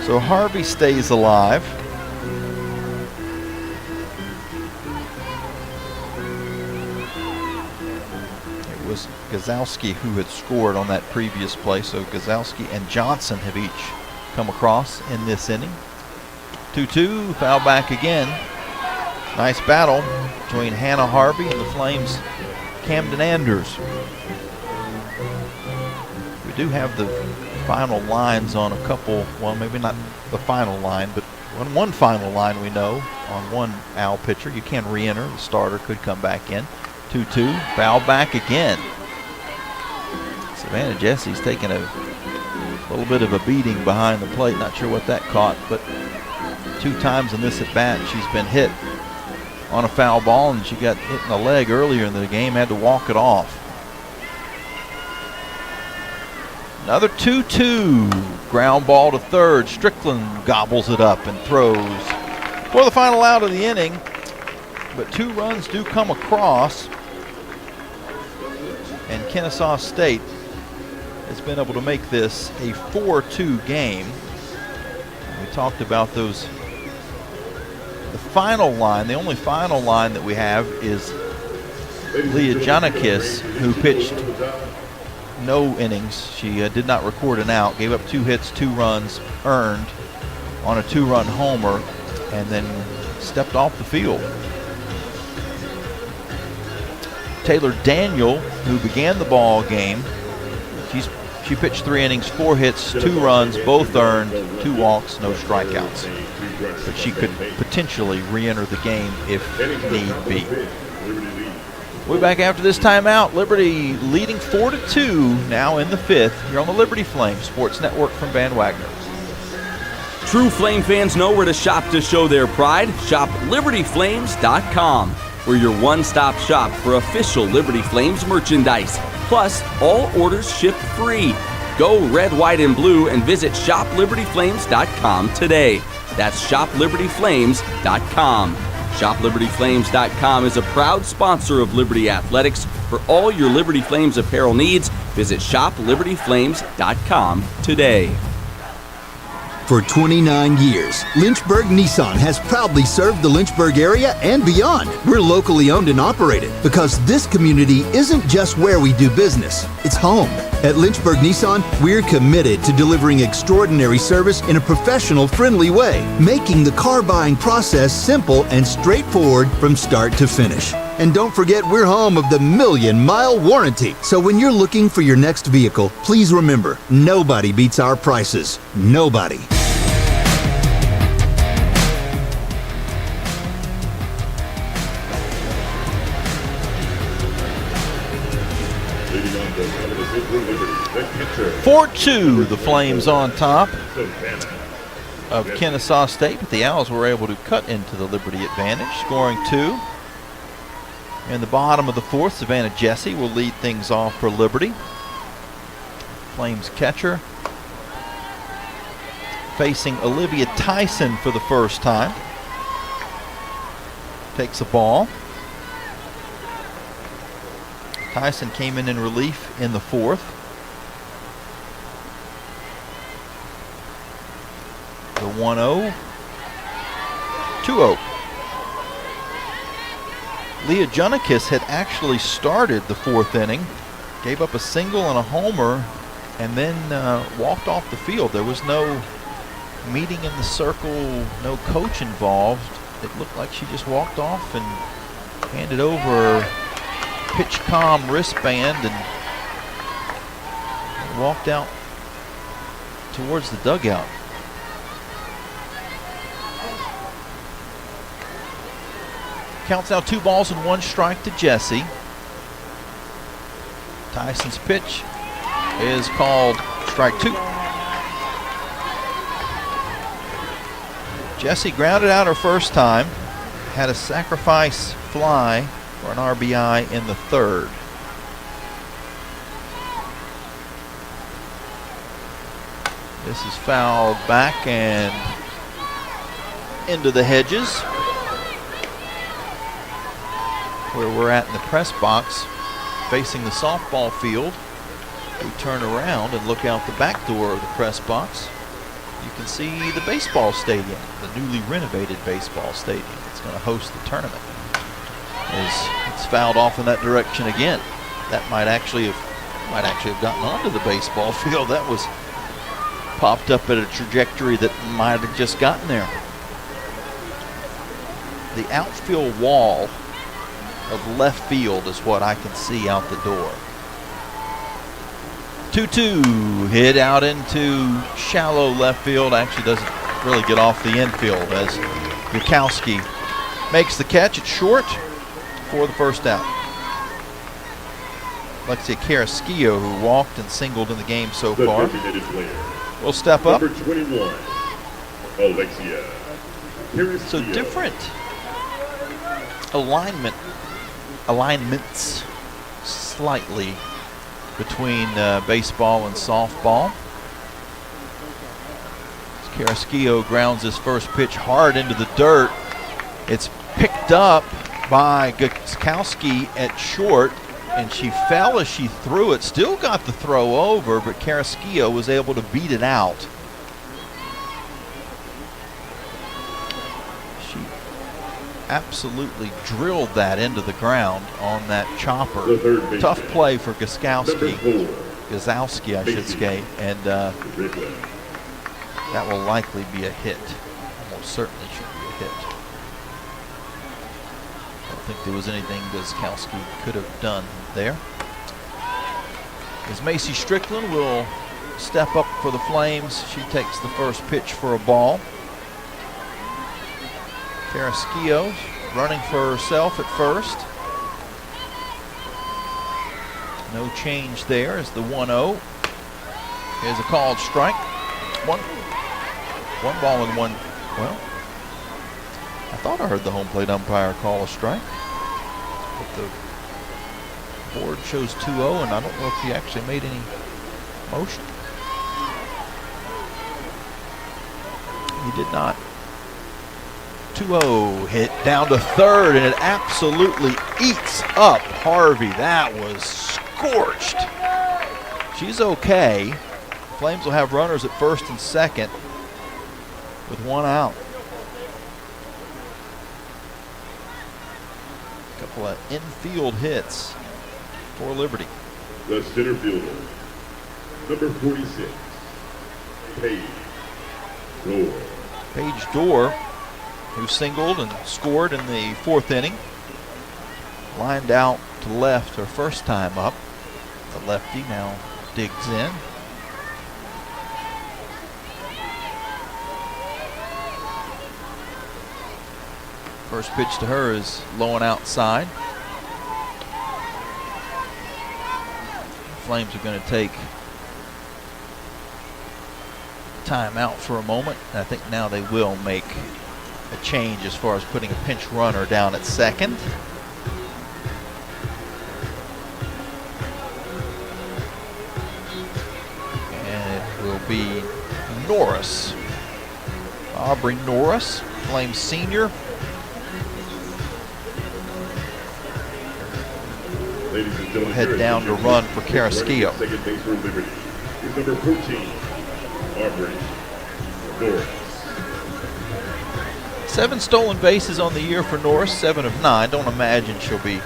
So Harvey stays alive. It was Gazowski who had scored on that previous play, so Gazowski and Johnson have each come across in this inning. 2-2, foul back again. Nice battle between Hannah Harvey and the Flames' Camden Anders. We do have the final lines on a couple, well, maybe not the final line, but on one final line we know on one Owl pitcher. You can re-enter, the starter could come back in. 2-2, foul back again. Savannah Jesse's taking a little bit of a beating behind the plate. Not sure what that caught, but 2 times in this at bat she's been hit on a foul ball, and she got hit in the leg earlier in the game, had to walk it off. Another 2-2, ground ball to third. Strickland gobbles it up and throws for the final out of the inning, but 2 runs do come across, and Kennesaw State has been able to make this a 4-2 game. We talked about those. The final line, the only final line that we have is Leah Janikis, who pitched no innings. She did not record an out, gave up 2 hits, 2 runs earned on a 2-run homer, and then stepped off the field. Taylor Daniel, who began the ball game, she pitched 3 innings, 4 hits, 2 runs, both earned, 2 walks, no strikeouts. But she could potentially re-enter the game if need be. We'll be back after this timeout. Liberty leading 4-2 now in the 5th. Here on the Liberty Flames Sports Network from Van Wagner. True Flame fans know where to shop to show their pride. Shop LibertyFlames.com. We're your one-stop shop for official Liberty Flames merchandise. Plus, all orders ship free. Go red, white, and blue and visit shoplibertyflames.com today. That's shoplibertyflames.com. ShopLibertyFlames.com is a proud sponsor of Liberty Athletics. For all your Liberty Flames apparel needs, visit ShopLibertyFlames.com today. For 29 years, Lynchburg Nissan has proudly served the Lynchburg area and beyond. We're locally owned and operated because this community isn't just where we do business, it's home. At Lynchburg Nissan, we're committed to delivering extraordinary service in a professional, friendly way, making the car buying process simple and straightforward from start to finish. And don't forget, we're home of the 1,000,000-mile warranty. So when you're looking for your next vehicle, please remember, nobody beats our prices. Nobody. Leading on the television for Liberty, the catcher. 4-2, the Flames on top of Kennesaw State, but the Owls were able to cut into the Liberty advantage, scoring 2. In the bottom of the fourth, Savannah Jesse will lead things off for Liberty. Flames catcher facing Olivia Tyson for the first time. Takes a ball. Tyson came in relief in the fourth. The 1-0, 2-0. Leah Junikis had actually started the fourth inning, gave up a single and a homer, and then walked off the field. There was no meeting in the circle, no coach involved. It looked like she just walked off and handed over PitchCom wristband and walked out towards the dugout. Counts now 2 balls and 1 strike to Jesse. Tyson's pitch is called strike 2. Jesse grounded out her first time, had a sacrifice fly for an RBI in the third. This is fouled back and into the hedges, where we're at in the press box facing the softball field. We turn around and look out the back door of the press box. You can see the baseball stadium, the newly renovated baseball stadium. It's going to host the tournament. It's fouled off in that direction again. That might actually have gotten onto the baseball field. That was popped up at a trajectory that might have just gotten there. The outfield wall of left field is what I can see out the door. 2-2, hit out into shallow left field. Actually doesn't really get off the infield as Bukowski makes the catch at short for the first out. Alexia Carrasquillo, who walked and singled in the game so far, will step up. Number 21, Alexia Carrasquillo. So different alignments slightly between baseball and softball. Carrasquillo grounds his first pitch hard into the dirt. It's picked up by Gukowski at short, and she fell as she threw it. Still got the throw over, but Carrasquillo was able to beat it out. She absolutely drilled that into the ground on that chopper. Tough play for Guzkowski, I should say, and that will likely be a hit. Almost certainly should be a hit. I don't think there was anything Guzkowski could have done there. As Macy Strickland will step up for the Flames, she takes the first pitch for a ball. Carrasquillo running for herself at first. No change there as the 1-0 is a called strike. One ball and one. Well, I thought I heard the home plate umpire call a strike. But the board shows 2-0, and I don't know if he actually made any motion. He did not. 2-0 hit down to third, and it absolutely eats up Harvey. That was scorched. She's okay. Flames will have runners at first and second with one out. A couple of infield hits for Liberty. The center fielder, number 46, Paige Dorr. Paige Dorr, who singled and scored in the fourth inning. Lined out to left her first time up. The lefty now digs in. First pitch to her is low and outside. Flames are going to take time out for a moment. I think now they will make a change as far as putting a pinch runner down at second. And it will be Norris. Aubrey Norris, Flames senior. Ladies and gentlemen, Head down to run for Carrasquillo. Second base for Liberty is number 14, Aubrey Norris. 7 stolen bases on the year for Norris, 7 of 9. Don't imagine she'll be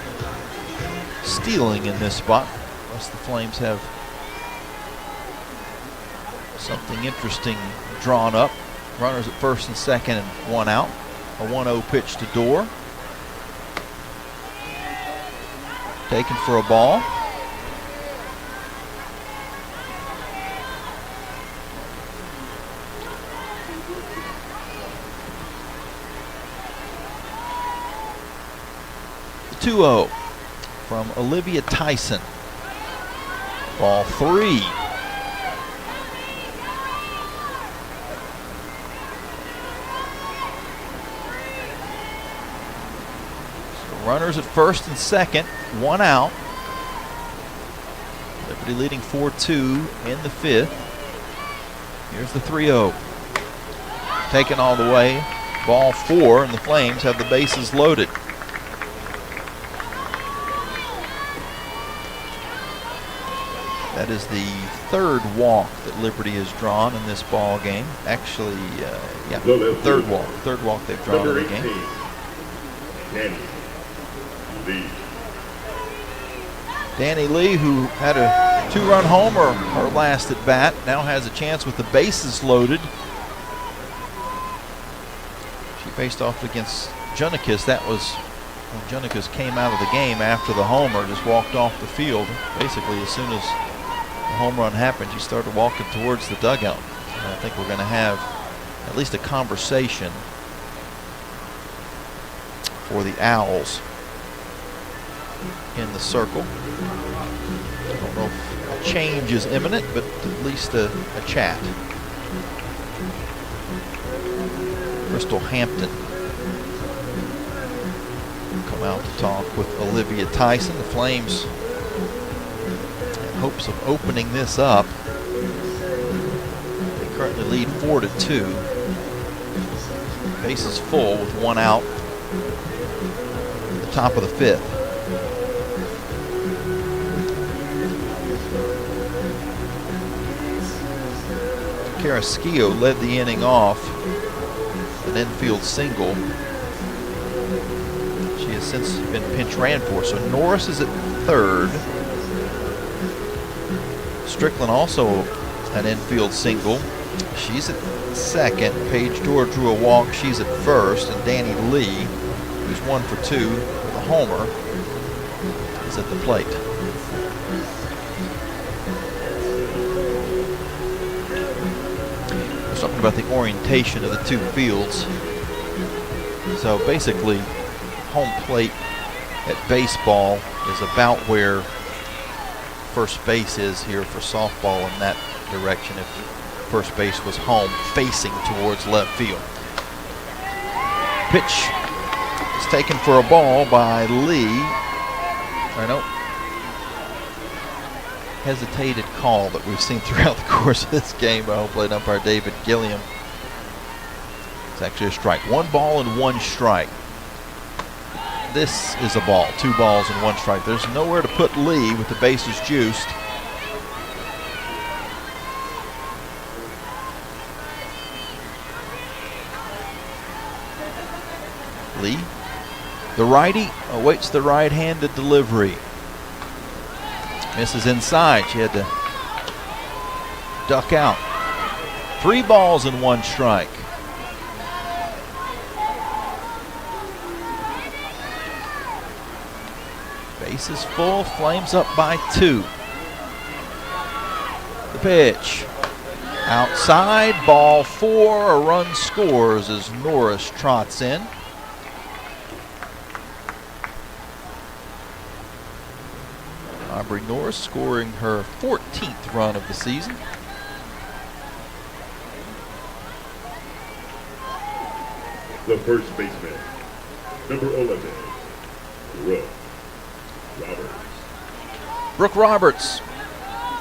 stealing in this spot unless the Flames have something interesting drawn up. Runners at first and second and one out. A 1-0 pitch to Dorr. Taken for a ball. The 2-0 from Olivia Tyson. Ball 3. Runners at first and second, one out. Liberty leading 4-2 in the fifth. Here's the 3-0. Taken all the way. Ball 4, and the Flames have the bases loaded. That is the third walk that Liberty has drawn in this ball game. Actually, yeah, third walk. Third walk they've drawn in the game. Danny Lee, who had a 2-run homer her last at bat, now has a chance with the bases loaded. She faced off against Junicus. That was when Junicus came out of the game after the homer, just walked off the field. Basically, as soon as the home run happened, she started walking towards the dugout. And I think we're going to have at least a conversation for the Owls in the circle. I don't know if a change is imminent, but at least a chat. Crystal Hampton come out to talk with Olivia Tyson. The Flames, in hopes of opening this up, they currently lead 4-2. Bases full with one out at the top of the fifth. Carrasquillo led the inning off, an infield single. She has since been pinch ran for. So Norris is at third. Strickland also an infield single. She's at second. Paige Dorr drew a walk. She's at first. And Danny Lee, who's 1 for 2 with a homer, is at the plate. Something about the orientation of the two fields. So basically, home plate at baseball is about where first base is here for softball in that direction, if first base was home facing towards left field. Pitch is taken for a ball by Lee. I know. Hesitated call that we've seen throughout the course of this game by home plate umpire David Gilliam. It's actually a strike. 1 ball and 1 strike. This is a ball. 2 balls and 1 strike. There's nowhere to put Lee with the bases juiced. Lee, the righty, awaits the right-handed delivery. Misses inside. She had to duck out. 3 balls and 1 strike. Bases full, Flames up by 2. The pitch. Outside, ball 4, a run scores as Norris trots in. Aubrey Norris scoring her 14th run of the season. The first baseman, number 11, Brooke Roberts.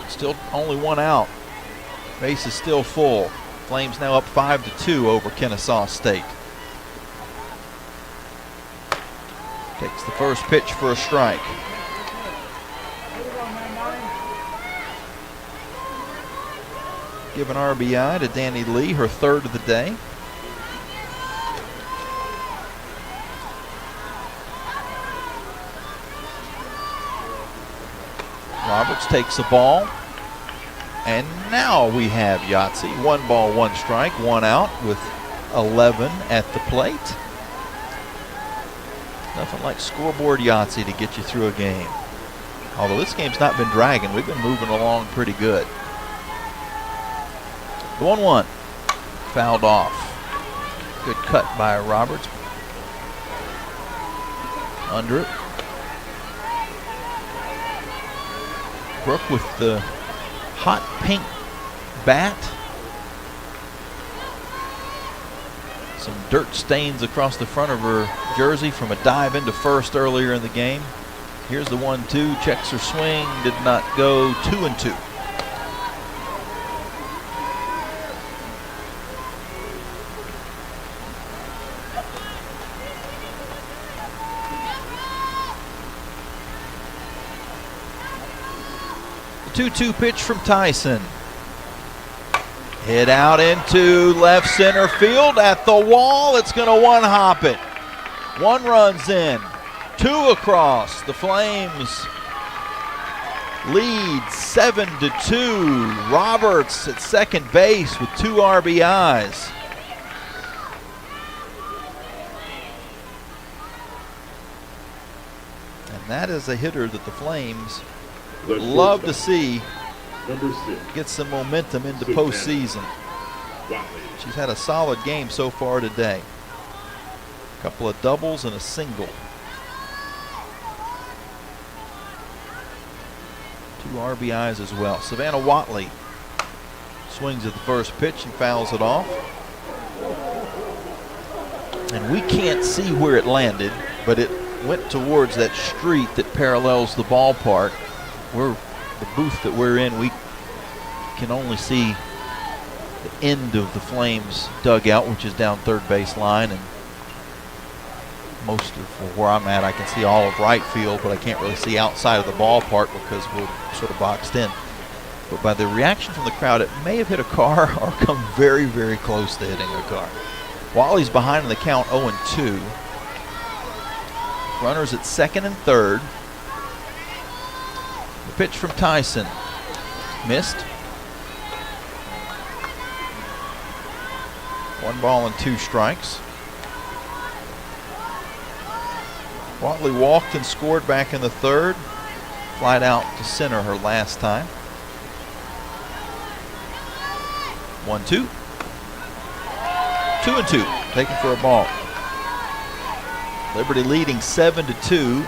Still only 1 out. Base is still full. Flames now up 5-2 over Kennesaw State. Takes the first pitch for a strike. Give an RBI to Danny Lee, her 3rd of the day. Roberts takes a ball. And now we have Yahtzee. 1 ball, 1 strike, 1 out with 11 at the plate. Nothing like scoreboard Yahtzee to get you through a game. Although this game's not been dragging, we've been moving along pretty good. The 1-1, fouled off. Good cut by Roberts. Under it. Brooke with the hot pink bat. Some dirt stains across the front of her jersey from a dive into first earlier in the game. Here's the 1-2, checks her swing, did not go. 2-2. The 2-2 pitch from Tyson. Hit out into left center field at the wall. It's going to 1-hop it. 1 runs in, 2 across. The Flames lead 7-2. Roberts at second base with 2 RBIs. And that is a hitter that the Flames love to see get some momentum into postseason. She's had a solid game so far today. A couple of doubles and a single. 2 RBIs as well. Savannah Watley swings at the first pitch and fouls it off. And we can't see where it landed, but it went towards that street that parallels the ballpark. The booth that we're in, we can only see the end of the Flames dugout, which is down third base line, and most of where I'm at, I can see all of right field, but I can't really see outside of the ballpark because we're sort of boxed in. But by the reaction from the crowd, it may have hit a car or come very, very close to hitting a car. Wally's behind in the count, 0-2. Runners at second and third. The pitch from Tyson. Missed. 1 ball and 2 strikes. Watley walked and scored back in the third. Flied out to center her last time. 1-2. 2-2. Taken for a ball. Liberty leading 7-2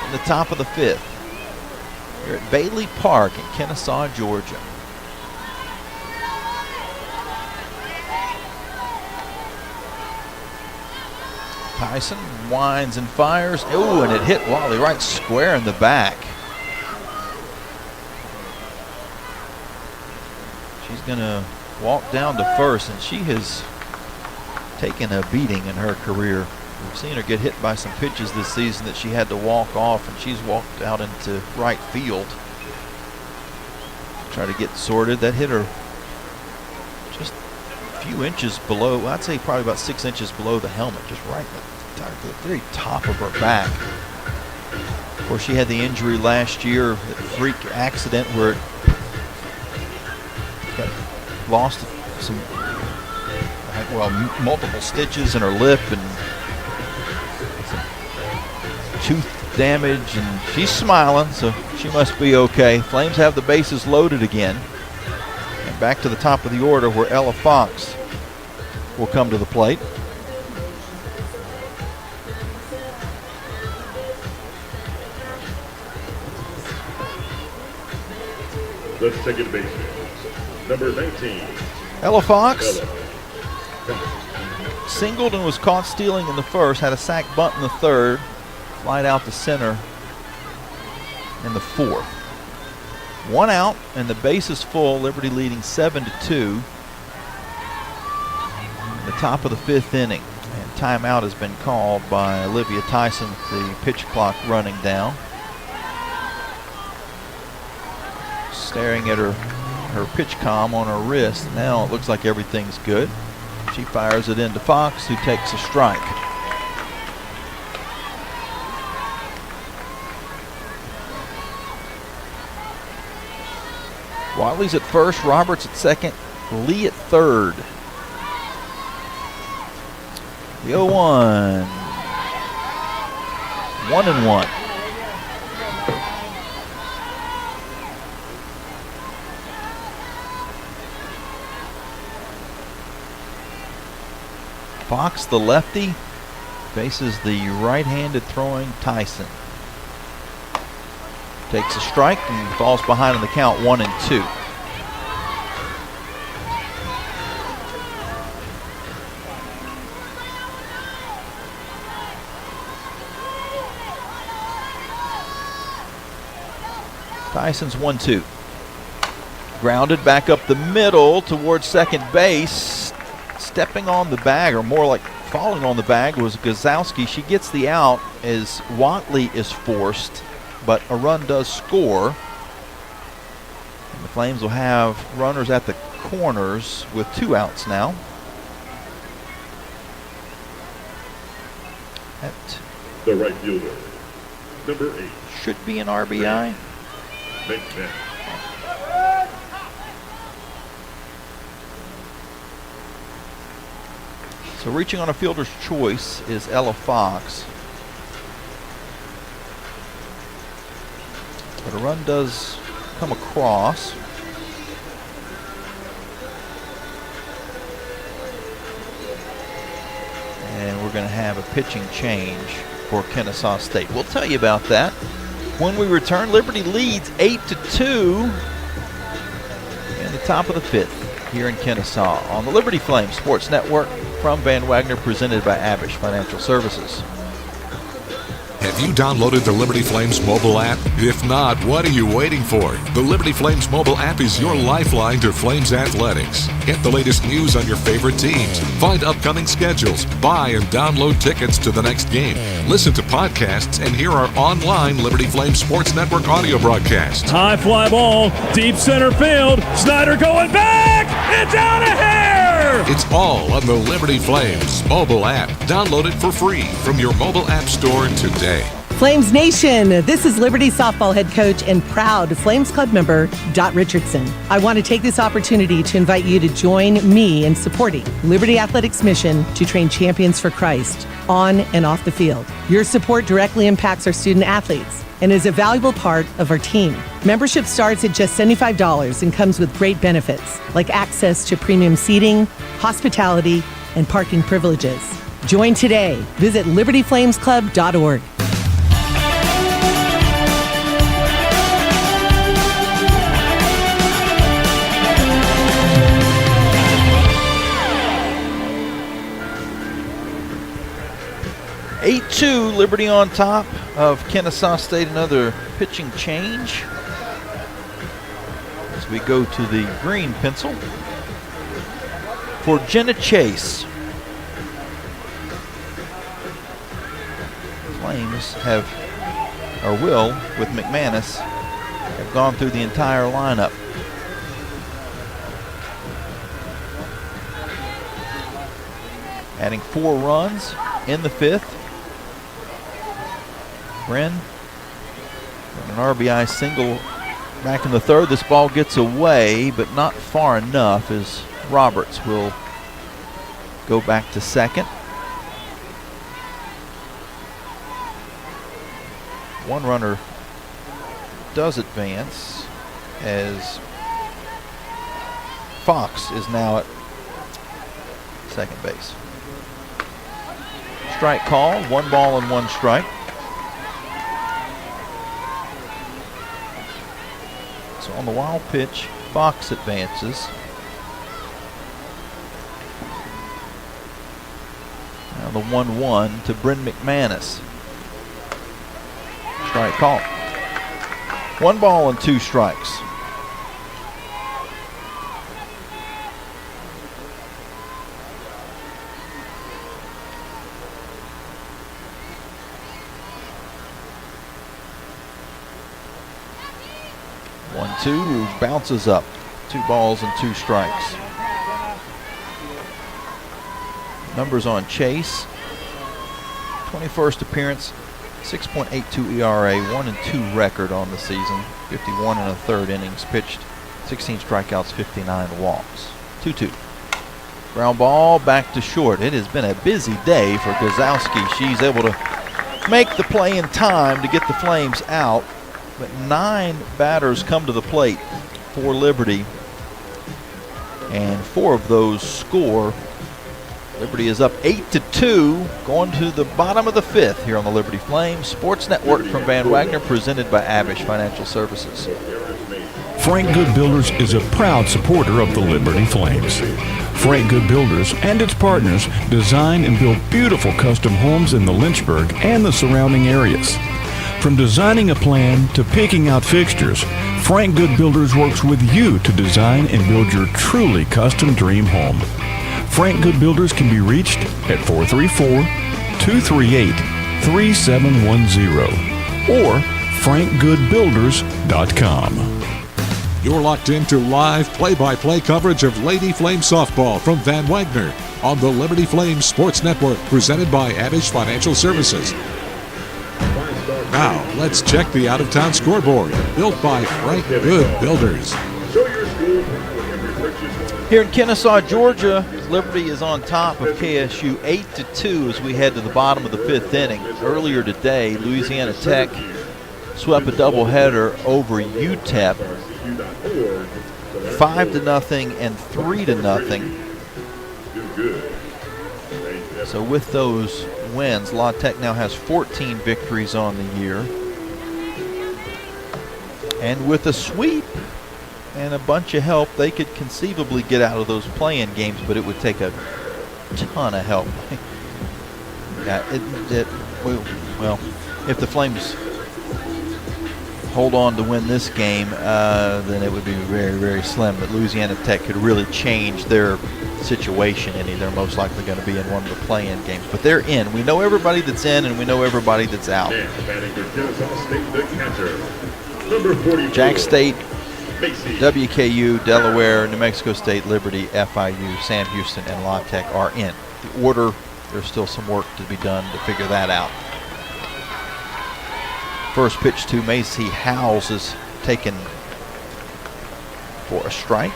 in the top of the 5th. Here at Bailey Park in Kennesaw, Georgia. Tyson winds and fires. Oh, and it hit Wally right square in the back. She's going to walk down to first, and she has taken a beating in her career. We've seen her get hit by some pitches this season that she had to walk off, and she's walked out into right field. Try to get sorted. That hit her just a few inches below, I'd say probably about 6 inches below the helmet, just right at the very top of her back. Of course, she had the injury last year, that freak accident where it got lost some, well, multiple stitches in her lip and some tooth damage, and she's smiling, so she must be okay. Flames have the bases loaded again. And back to the top of the order where Ella Fox will come to the plate. The second baseman, number 19. Ella Fox singled and was caught stealing in the first, had a sac bunt in the third, flied out to center in the fourth. One out and the base is full, Liberty leading 7-2. The top of the fifth inning, and timeout has been called by Olivia Tyson with the pitch clock running down. Staring at her pitch comm on her wrist. Now it looks like everything's good. She fires it into Fox, who takes a strike. Wiley's at first, Roberts at second, Lee at third. The 0-1. 1-1. Fox, the lefty, faces the right-handed throwing Tyson. Takes a strike and falls behind in the count, 1-2. Tyson's 1-2. Grounded back up the middle towards second base. Stepping on the bag, or more like falling on the bag, was Gazowski. She gets the out as Watley is forced, but a run does score. And the Flames will have runners at the corners with 2 outs now. That The right fielder, number 8. should be an RBI. McMahon. So reaching on a fielder's choice is Ella Fox. But a run does come across. And we're going to have a pitching change for Kennesaw State. We'll tell you about that when we return. Liberty leads 8-2 in the top of the fifth here in Kennesaw on the Liberty Flames Sports Network from Van Wagner, presented by Abish Financial Services. Have you downloaded the Liberty Flames mobile app? If not, what are you waiting for? The Liberty Flames mobile app is your lifeline to Flames athletics. Get the latest news on your favorite teams, find upcoming schedules, buy and download tickets to the next game, listen to podcasts, and hear our online Liberty Flames Sports Network audio broadcasts. High fly ball, deep center field. Snyder going back. It's out of here. It's all on the Liberty Flames mobile app. Download it for free from your mobile app store today. Flames Nation, this is Liberty softball head coach and proud Flames Club member, Dot Richardson. I want to take this opportunity to invite you to join me in supporting Liberty Athletics' mission to train champions for Christ on and off the field. Your support directly impacts our student athletes and is a valuable part of our team. Membership starts at just $75 and comes with great benefits like access to premium seating, hospitality, and parking privileges. Join today. Visit libertyflamesclub.org. 8-2, Liberty on top of Kennesaw State. Another pitching change as we go to the green pencil for Jenna Chase. Flames will, with McManus, have gone through the entire lineup. Adding 4 runs in the 5th. Bren, an RBI single back in the 3rd. This ball gets away, but not far enough, as Roberts will go back to 2nd. One runner does advance, as Fox is now at second base. Strike call, 1 ball and 1 strike. So on the wild pitch, Fox advances. Now the 1-1 to Bryn McManus. Strike call. 1 ball and 2 strikes. Two bounces up. 2 balls and 2 strikes. Numbers on Chase. 21st appearance, 6.82 ERA, 1-2 record on the season. 51 1/3 innings pitched, 16 strikeouts, 59 walks. 2-2. Ground ball back to short. It has been a busy day for Gazowski. She's able to make the play in time to get the Flames out. But 9 batters come to the plate for Liberty, and 4 of those score. Liberty is up 8-2, going to the bottom of the 5th here on the Liberty Flames Sports Network from Van Wagner, presented by Abish Financial Services. Frank Good Builders is a proud supporter of the Liberty Flames. Frank Good Builders and its partners design and build beautiful custom homes in the Lynchburg and the surrounding areas. From designing a plan to picking out fixtures, Frank Good Builders works with you to design and build your truly custom dream home. Frank Good Builders can be reached at 434-238-3710 or frankgoodbuilders.com. You're locked into live play-by-play coverage of Lady Flame softball from Van Wagner on the Liberty Flames Sports Network, presented by Abish Financial Services. Now, let's check the out-of-town scoreboard, built by Frank Good Builders. Here in Kennesaw, Georgia, Liberty is on top of KSU 8-2 as we head to the bottom of the 5th inning. Earlier today, Louisiana Tech swept a doubleheader over UTEP, 5-0 and 3-0. So with those wins, La Tech now has 14 victories on the year. And with a sweep and a bunch of help, they could conceivably get out of those play-in games, but it would take a ton of help. Yeah, well, if the Flames hold on to win this game, then it would be very, very slim. But Louisiana Tech could really change their situation, and they're most likely going to be in one of the play-in games. But they're in. We know everybody that's in, and we know everybody that's out. Jack State, WKU, Delaware, New Mexico State, Liberty, FIU, Sam Houston, and La Tech are in. The order, there's still some work to be done to figure that out. First pitch to Macy Howells is taken for a strike.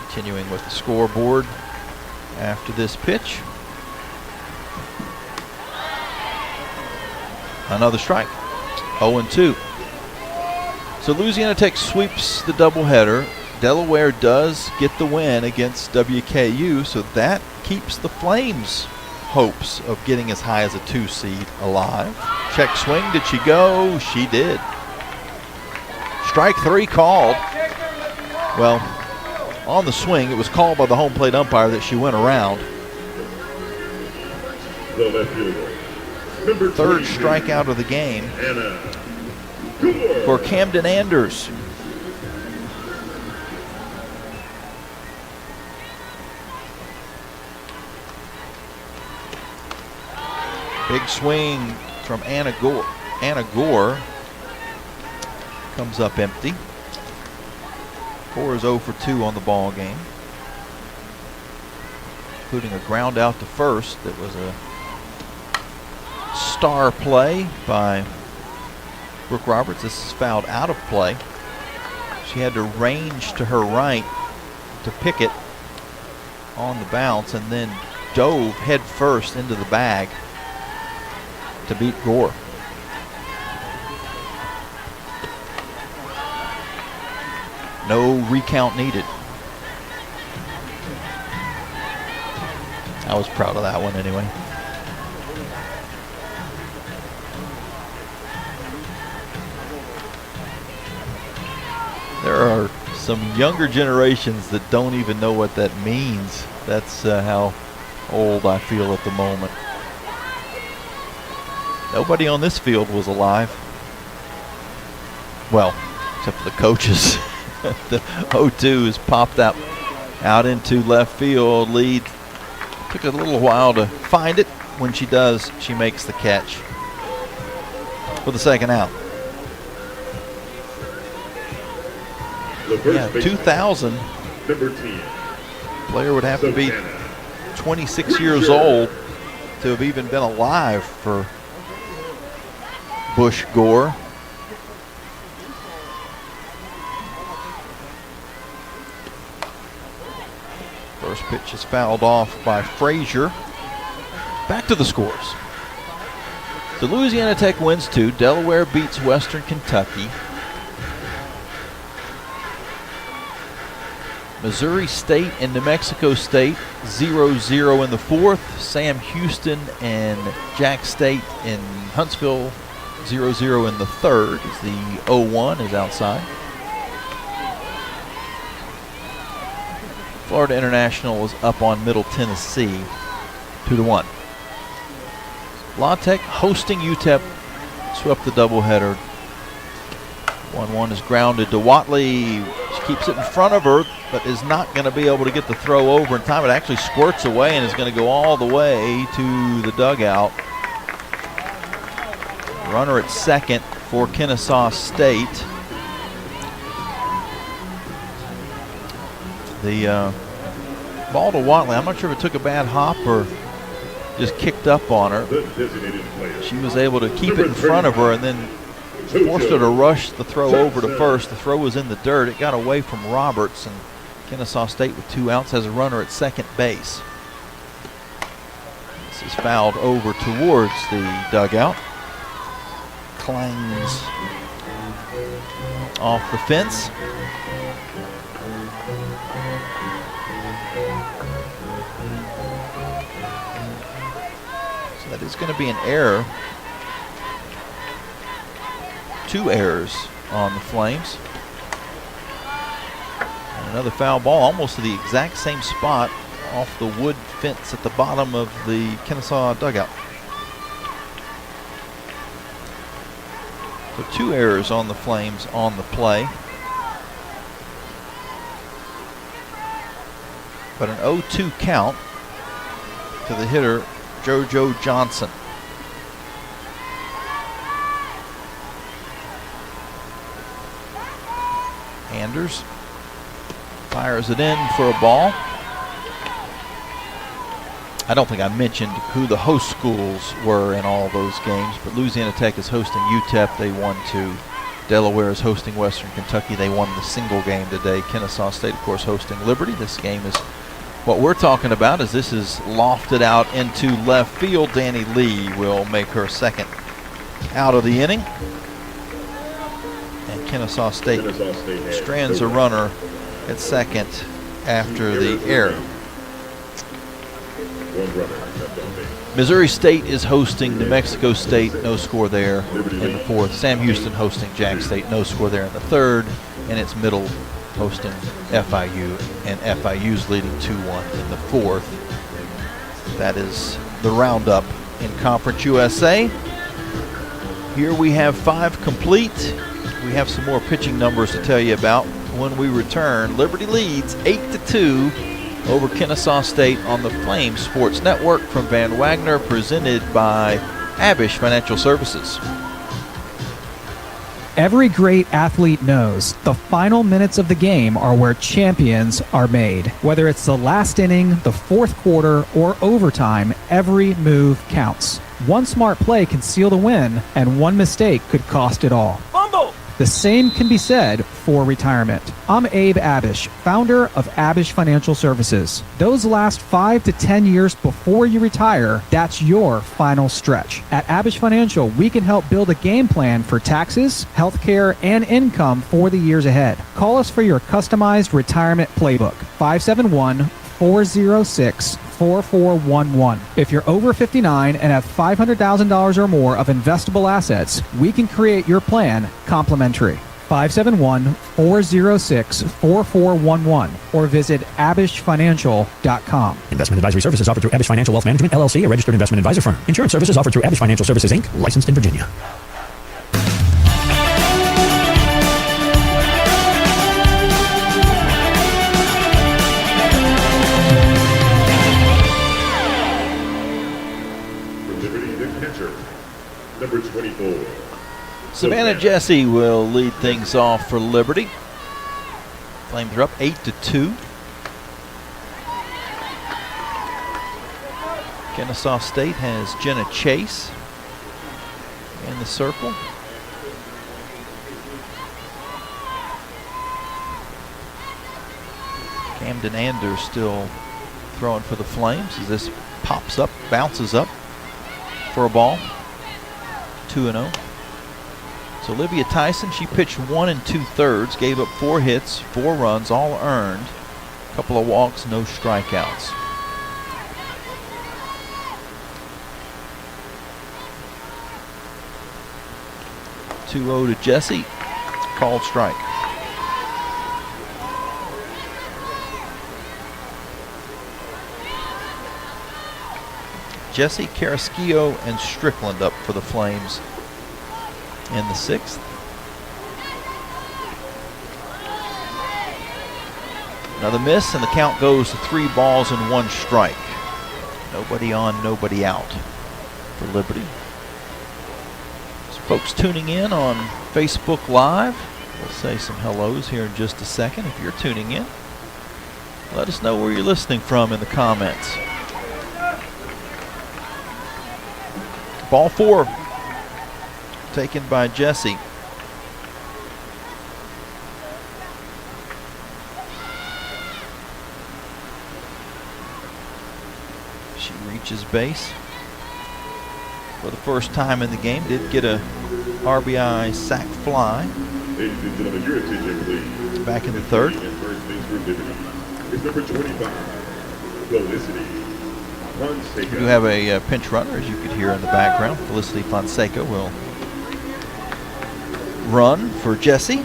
Continuing with the scoreboard after this pitch. Another strike. 0-2. So Louisiana Tech sweeps the doubleheader. Delaware does get the win against WKU, so that keeps the Flames' hopes of getting as high as a 2 seed alive. Check swing, did she go? She did. Strike 3 called. Well, on the swing, it was called by the home plate umpire that she went around. The left fielder. Number Third 23, strikeout of the game Anna for Camden Anders. Big swing from Anna Gore. Anna Gore comes up empty. Gore is 0 for 2 on the ball game, including a ground out to first that was a star play by Brooke Roberts. This is fouled out of play. She had to range to her right to pick it on the bounce and then dove head first into the bag to beat Gore. No recount needed. I was proud of that one anyway. There are some younger generations that don't even know what that means. That's how old I feel at the moment. Nobody on this field was alive. Well, except for the coaches. The 0-2 is popped out into left field. Lead took a little while to find it. When she does, she makes the catch for the second out. Yeah, 2000. Number 10. Player would have to be 26 years old to have even been alive for Bush Gore. First pitch is fouled off by Frazier. Back to the scores. So Louisiana Tech wins 2. Delaware beats Western Kentucky. Missouri State and New Mexico State 0-0 in the fourth. Sam Houston and Jack State in Huntsville 0-0 in the third as the 0-1 is outside. Florida International was up on Middle Tennessee 2-1. La Tech hosting UTEP swept the doubleheader. 1-1 is grounded to Watley. She keeps it in front of her, but is not going to be able to get the throw over in time. It actually squirts away and is going to go all the way to the dugout. Runner at second for Kennesaw State. The ball to Watley, I'm not sure if it took a bad hop or just kicked up on her. She was able to keep it in front of her and then forced her to rush the throw over to first. The throw was in the dirt. It got away from Roberts, and Kennesaw State with 2 outs has a runner at second base. This is fouled over towards the dugout. Clangs off the fence. So that is going to be an error. 2 errors on the Flames. And another foul ball almost to the exact same spot off the wood fence at the bottom of the Kennesaw dugout. So 2 errors on the Flames on the play. But an 0-2 count to the hitter, JoJo Johnson. Anders fires it in for a ball. I don't think I mentioned who the host schools were in all those games, but Louisiana Tech is hosting UTEP. They won 2. Delaware is hosting Western Kentucky. They won the single game today. Kennesaw State, of course, hosting Liberty. This game is what we're talking about, as this is lofted out into left field. Danny Lee will make her second out of the inning. Kennesaw State strands a runner at second after the error. Missouri State is hosting New Mexico State, no score there in the fourth. Sam Houston hosting Jack State, no score there in the third. And it's Middle hosting FIU, and FIU's leading 2-1 in the fourth. That is the roundup in Conference USA. Here we have 5 complete. We have some more pitching numbers to tell you about when we return. Liberty leads 8-2 over Kennesaw State on the Flames Sports Network from Van Wagner, presented by Abish Financial Services. Every great athlete knows the final minutes of the game are where champions are made. Whether it's the last inning, the fourth quarter, or overtime, every move counts. One smart play can seal the win, and one mistake could cost it all. Fumble! The same can be said for retirement. I'm Abe Abish, founder of Abish Financial Services. Those last 5 to 10 years before you retire, that's your final stretch. At Abish Financial, we can help build a game plan for taxes, healthcare, and income for the years ahead. Call us for your customized retirement playbook, 571-406-4411. If you're over 59 and have $500,000 or more of investable assets, we can create your plan complimentary. 571-406-4411 or visit abishfinancial.com. Investment advisory services offered through Abish Financial Wealth Management, LLC, a registered investment advisor firm. Insurance services offered through Abish Financial Services, Inc., licensed in Virginia. Number 24. Savannah Jesse will lead things off for Liberty. Flames are up 8-2. Kennesaw State has Jenna Chase in the circle. Camden Anders still throwing for the Flames as this pops up, bounces up for a ball. 2-0. So Olivia Tyson, she pitched 1 2/3, gave up 4 hits, 4 runs, all earned. A couple of walks, no strikeouts. (2-0) to Jesse, called strike. Jesse, Carrasquillo, and Strickland up for the Flames in the 6th. Another miss, and the count goes to 3 balls and 1 strike. Nobody on, nobody out for Liberty. So folks tuning in on Facebook Live, we'll say some hellos here in just a second. If you're tuning in, let us know where you're listening from in the comments. Ball 4 taken by Jesse. She reaches base for the first time in the game. Did get a RBI sac fly. Ladies and gentlemen, your attention, please. Back in the 3rd. First base for Liberty is number 25, Felicity. We do have a pinch runner, as you could hear in the background. Felicity Fonseca will run for Jesse.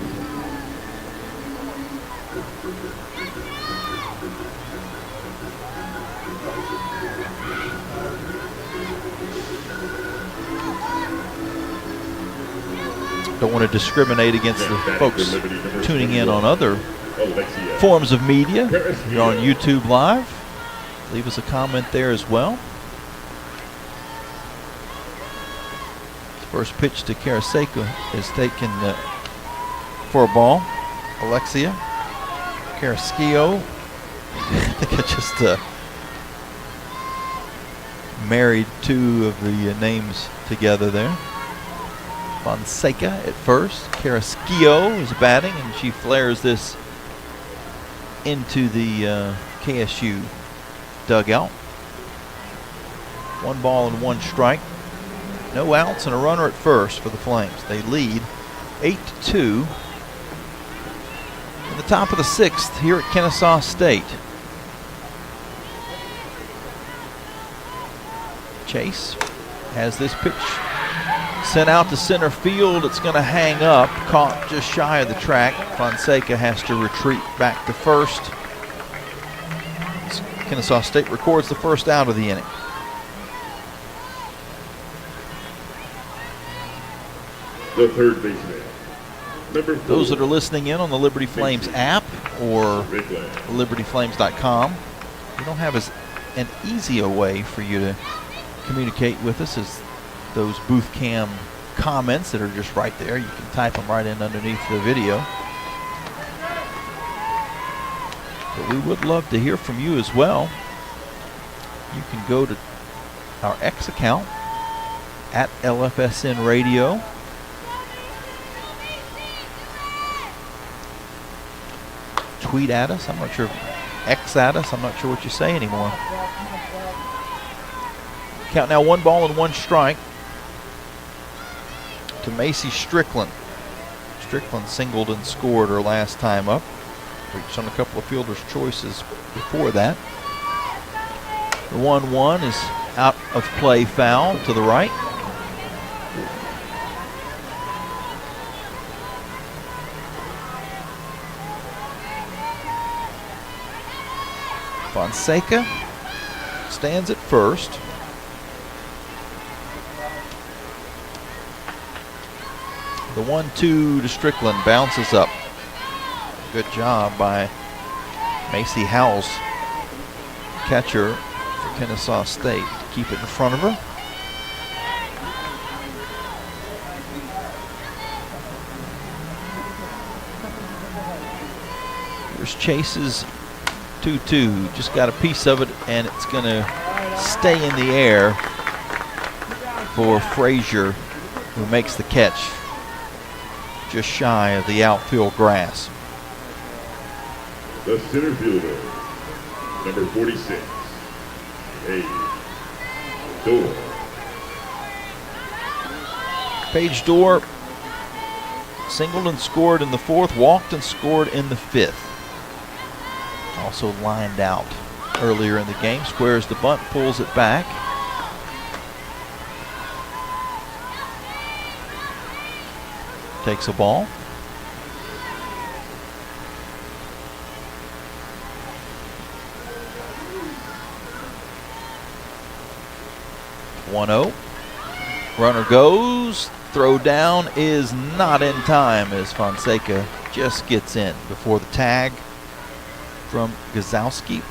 Don't want to discriminate against the folks tuning in on other forms of media. If you're on YouTube Live, leave us a comment there as well. First pitch to Carrasquillo is taken for a ball. Alexia Carrasquillo. I think I just married 2 of the names together there. Fonseca at first. Carrasquillo is batting, and she flares this into the KSU dugout. 1 ball and 1 strike. No outs and a runner at first for the Flames. They lead 8-2 in the top of the 6th here at Kennesaw State. Chase has this pitch sent out to center field. It's going to hang up, caught just shy of the track. Fonseca has to retreat back to first. Kennesaw State records the first out of the inning. The third baseman. Those that are listening in on the Liberty Flames app or libertyflames.com, we don't have an easy a way for you to communicate with us as those booth cam comments that are just right there. You can type them right in underneath the video. But we would love to hear from you as well. You can go to our X account at LFSN Radio. Tweet at us. I'm not sure. X at us. I'm not sure what you say anymore. Count now 1 ball and 1 strike to Macy Strickland. Strickland singled and scored her last time up. Reached on a couple of fielder's choices before that. The 1-1 is out of play, foul to the right. Fonseca stands at first. The 1-2 to Strickland bounces up. Good job by Macy Howells, catcher for Kennesaw State, to keep it in front of her. Here's Chase's 2-2. Just got a piece of it, and it's going to stay in the air for Frazier, who makes the catch just shy of the outfield grass. The center fielder, number 46, Dorr. Paige Dorr singled and scored in the 4th, walked and scored in the 5th. Also lined out earlier in the game. Squares the bunt, pulls it back. Takes a ball. One-0. Runner goes. Throw down is not in time as Fonseca just gets in before the tag from Gazowski.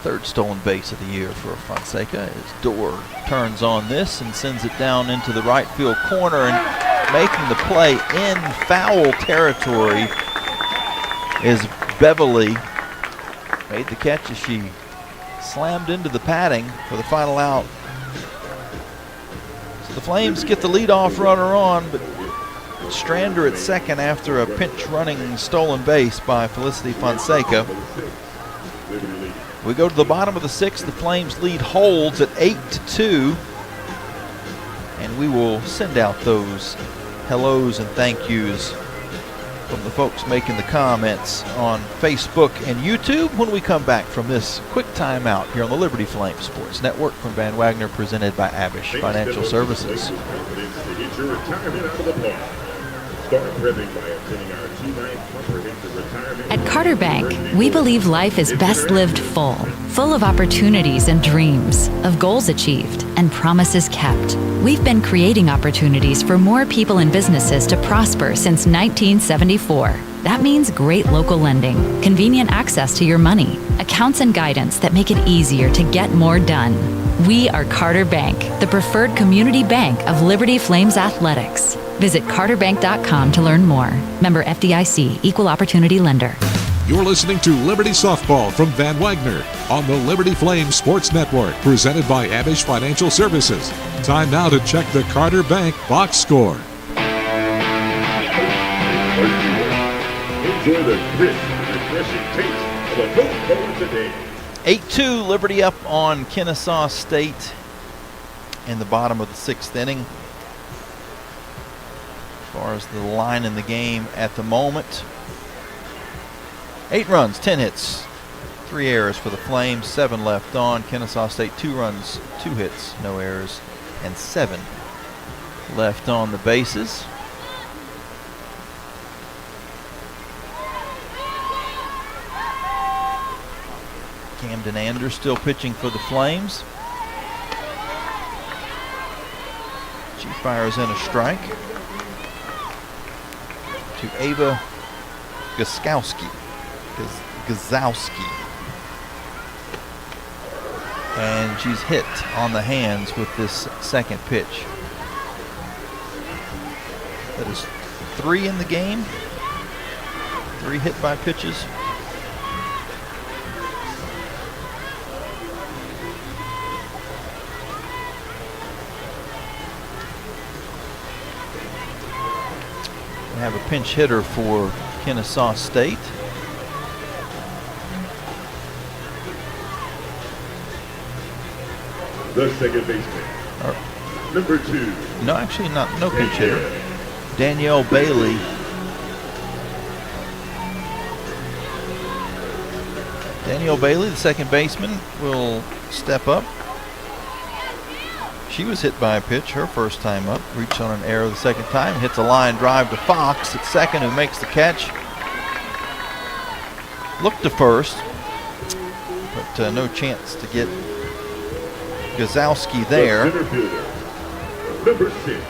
Third stolen base of the year for Fonseca as Dorr turns on this and sends it down into the right field corner, and making the play in foul territory is Beverly. Made the catch as she slammed into the padding for the final out. So the Flames get the leadoff runner on, but Strander at second after a pinch running stolen base by Felicity Fonseca. We go to the bottom of the 6th. The Flames lead holds at 8-2. And we will send out those hellos and thank yous from the folks making the comments on Facebook and YouTube when we come back from this quick timeout here on the Liberty Flames Sports Network from Van Wagner, presented by Abish Financial Services. To get your retirement out of the park. Start prepping by attending our G9 comprehensive retirement. At Carter Bank, we believe life is best lived full of opportunities and dreams, of goals achieved and promises kept. We've been creating opportunities for more people and businesses to prosper since 1974. That means great local lending, convenient access to your money, accounts and guidance that make it easier to get more done. We are Carter Bank, the preferred community bank of Liberty Flames Athletics. Visit carterbank.com to learn more. Member FDIC, Equal Opportunity Lender. You're listening to Liberty Softball from Van Wagner on the Liberty Flames Sports Network, presented by Abish Financial Services. Time now to check the Carter Bank box score. Enjoy the crisp and refreshing taste of a Coca-Cola today. 8-2, Liberty up on Kennesaw State in the bottom of the 6th inning. As far as the line in the game at the moment, 8 runs, 10 hits, 3 errors for the Flames, 7 left on. Kennesaw State 2 runs, 2 hits, no errors, and 7 left on the bases. Camden Anders still pitching for the Flames. She fires in a strike to Ava Gazowski. And she's hit on the hands with this second pitch. That is 3 in the game. 3 hit by pitches. We have a pinch hitter for Kennesaw State. The second baseman, number 2. No, actually no pinch hitter. Danielle Bailey. Danielle Bailey, the second baseman, will step up. She was hit by a pitch her first time up. Reached on an error the second time. Hits a line drive to Fox at second, who makes the catch. Looked to first, but no chance to get Gazowski there. The center fielder, number 6,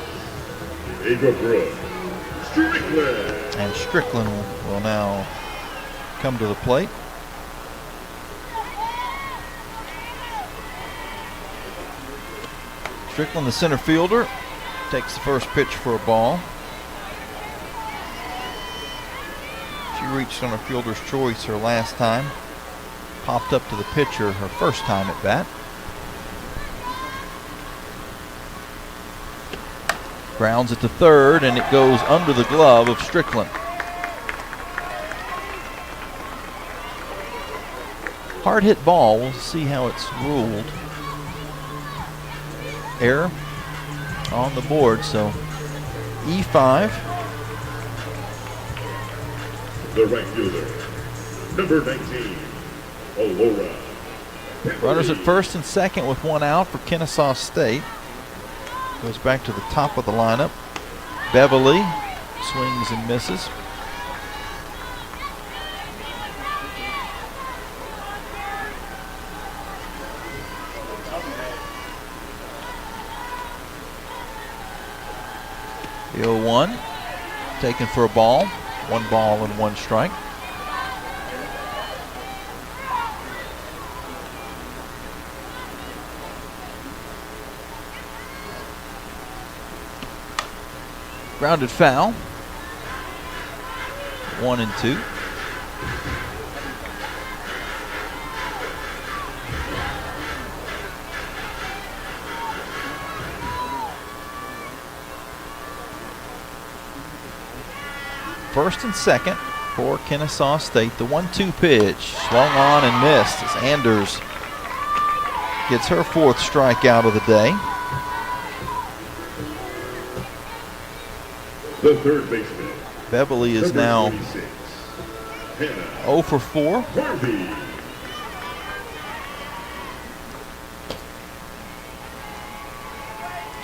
Ava Brooks, Strickland. And Strickland will now come to the plate. Strickland, the center fielder, takes the first pitch for a ball. She reached on a fielder's choice her last time. Popped up to the pitcher her first time at bat. Grounds it to third, and it goes under the glove of Strickland. Hard hit ball. We'll see how it's ruled. Error on the board, so E5. The right fielder, number 19, Alora. Runners at first and second with 1 out for Kennesaw State. Goes back to the top of the lineup. Beverly swings and misses. The 0-1 taken for a ball. 1 ball and 1 strike. Grounded foul. 1 and 2. First and second for Kennesaw State. The 1-2 pitch swung on and missed as Anders gets her 4th strikeout of the day. The third baseman, Beverly is now 0 for 4. Harvey.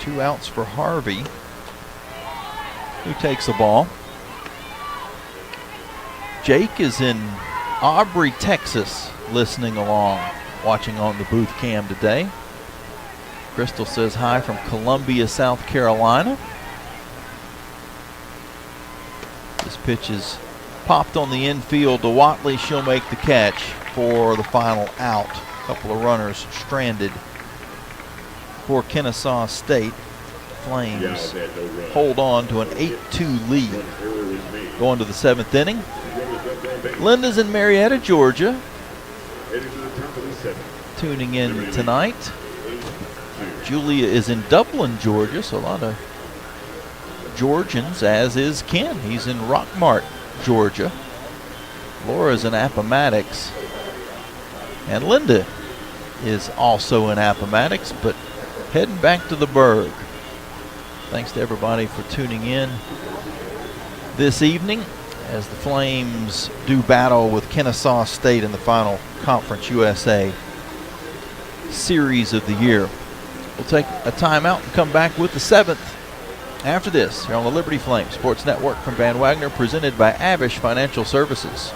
Two outs for Harvey, who takes the ball. Jake is in Aubrey, Texas, listening along, watching on the booth cam today. Crystal says hi from Columbia, South Carolina. This pitch is popped on the infield to Watley. She'll make the catch for the final out. A couple of runners stranded for Kennesaw State. Flames hold on to an 8-2 lead going to the 7th inning. Linda's in Marietta, Georgia, tuning in tonight. Julia is in Dublin, Georgia, so a lot of Georgians, as is Ken. He's in Rockmart, Georgia. Laura's in Appomattox. And Linda is also in Appomattox, but heading back to the Berg. Thanks to everybody for tuning in this evening as the Flames do battle with Kennesaw State in the final Conference USA series of the year. We'll take a timeout and come back with the 7th after this here on the Liberty Flames Sports Network from Van Wagner, presented by Abish Financial Services.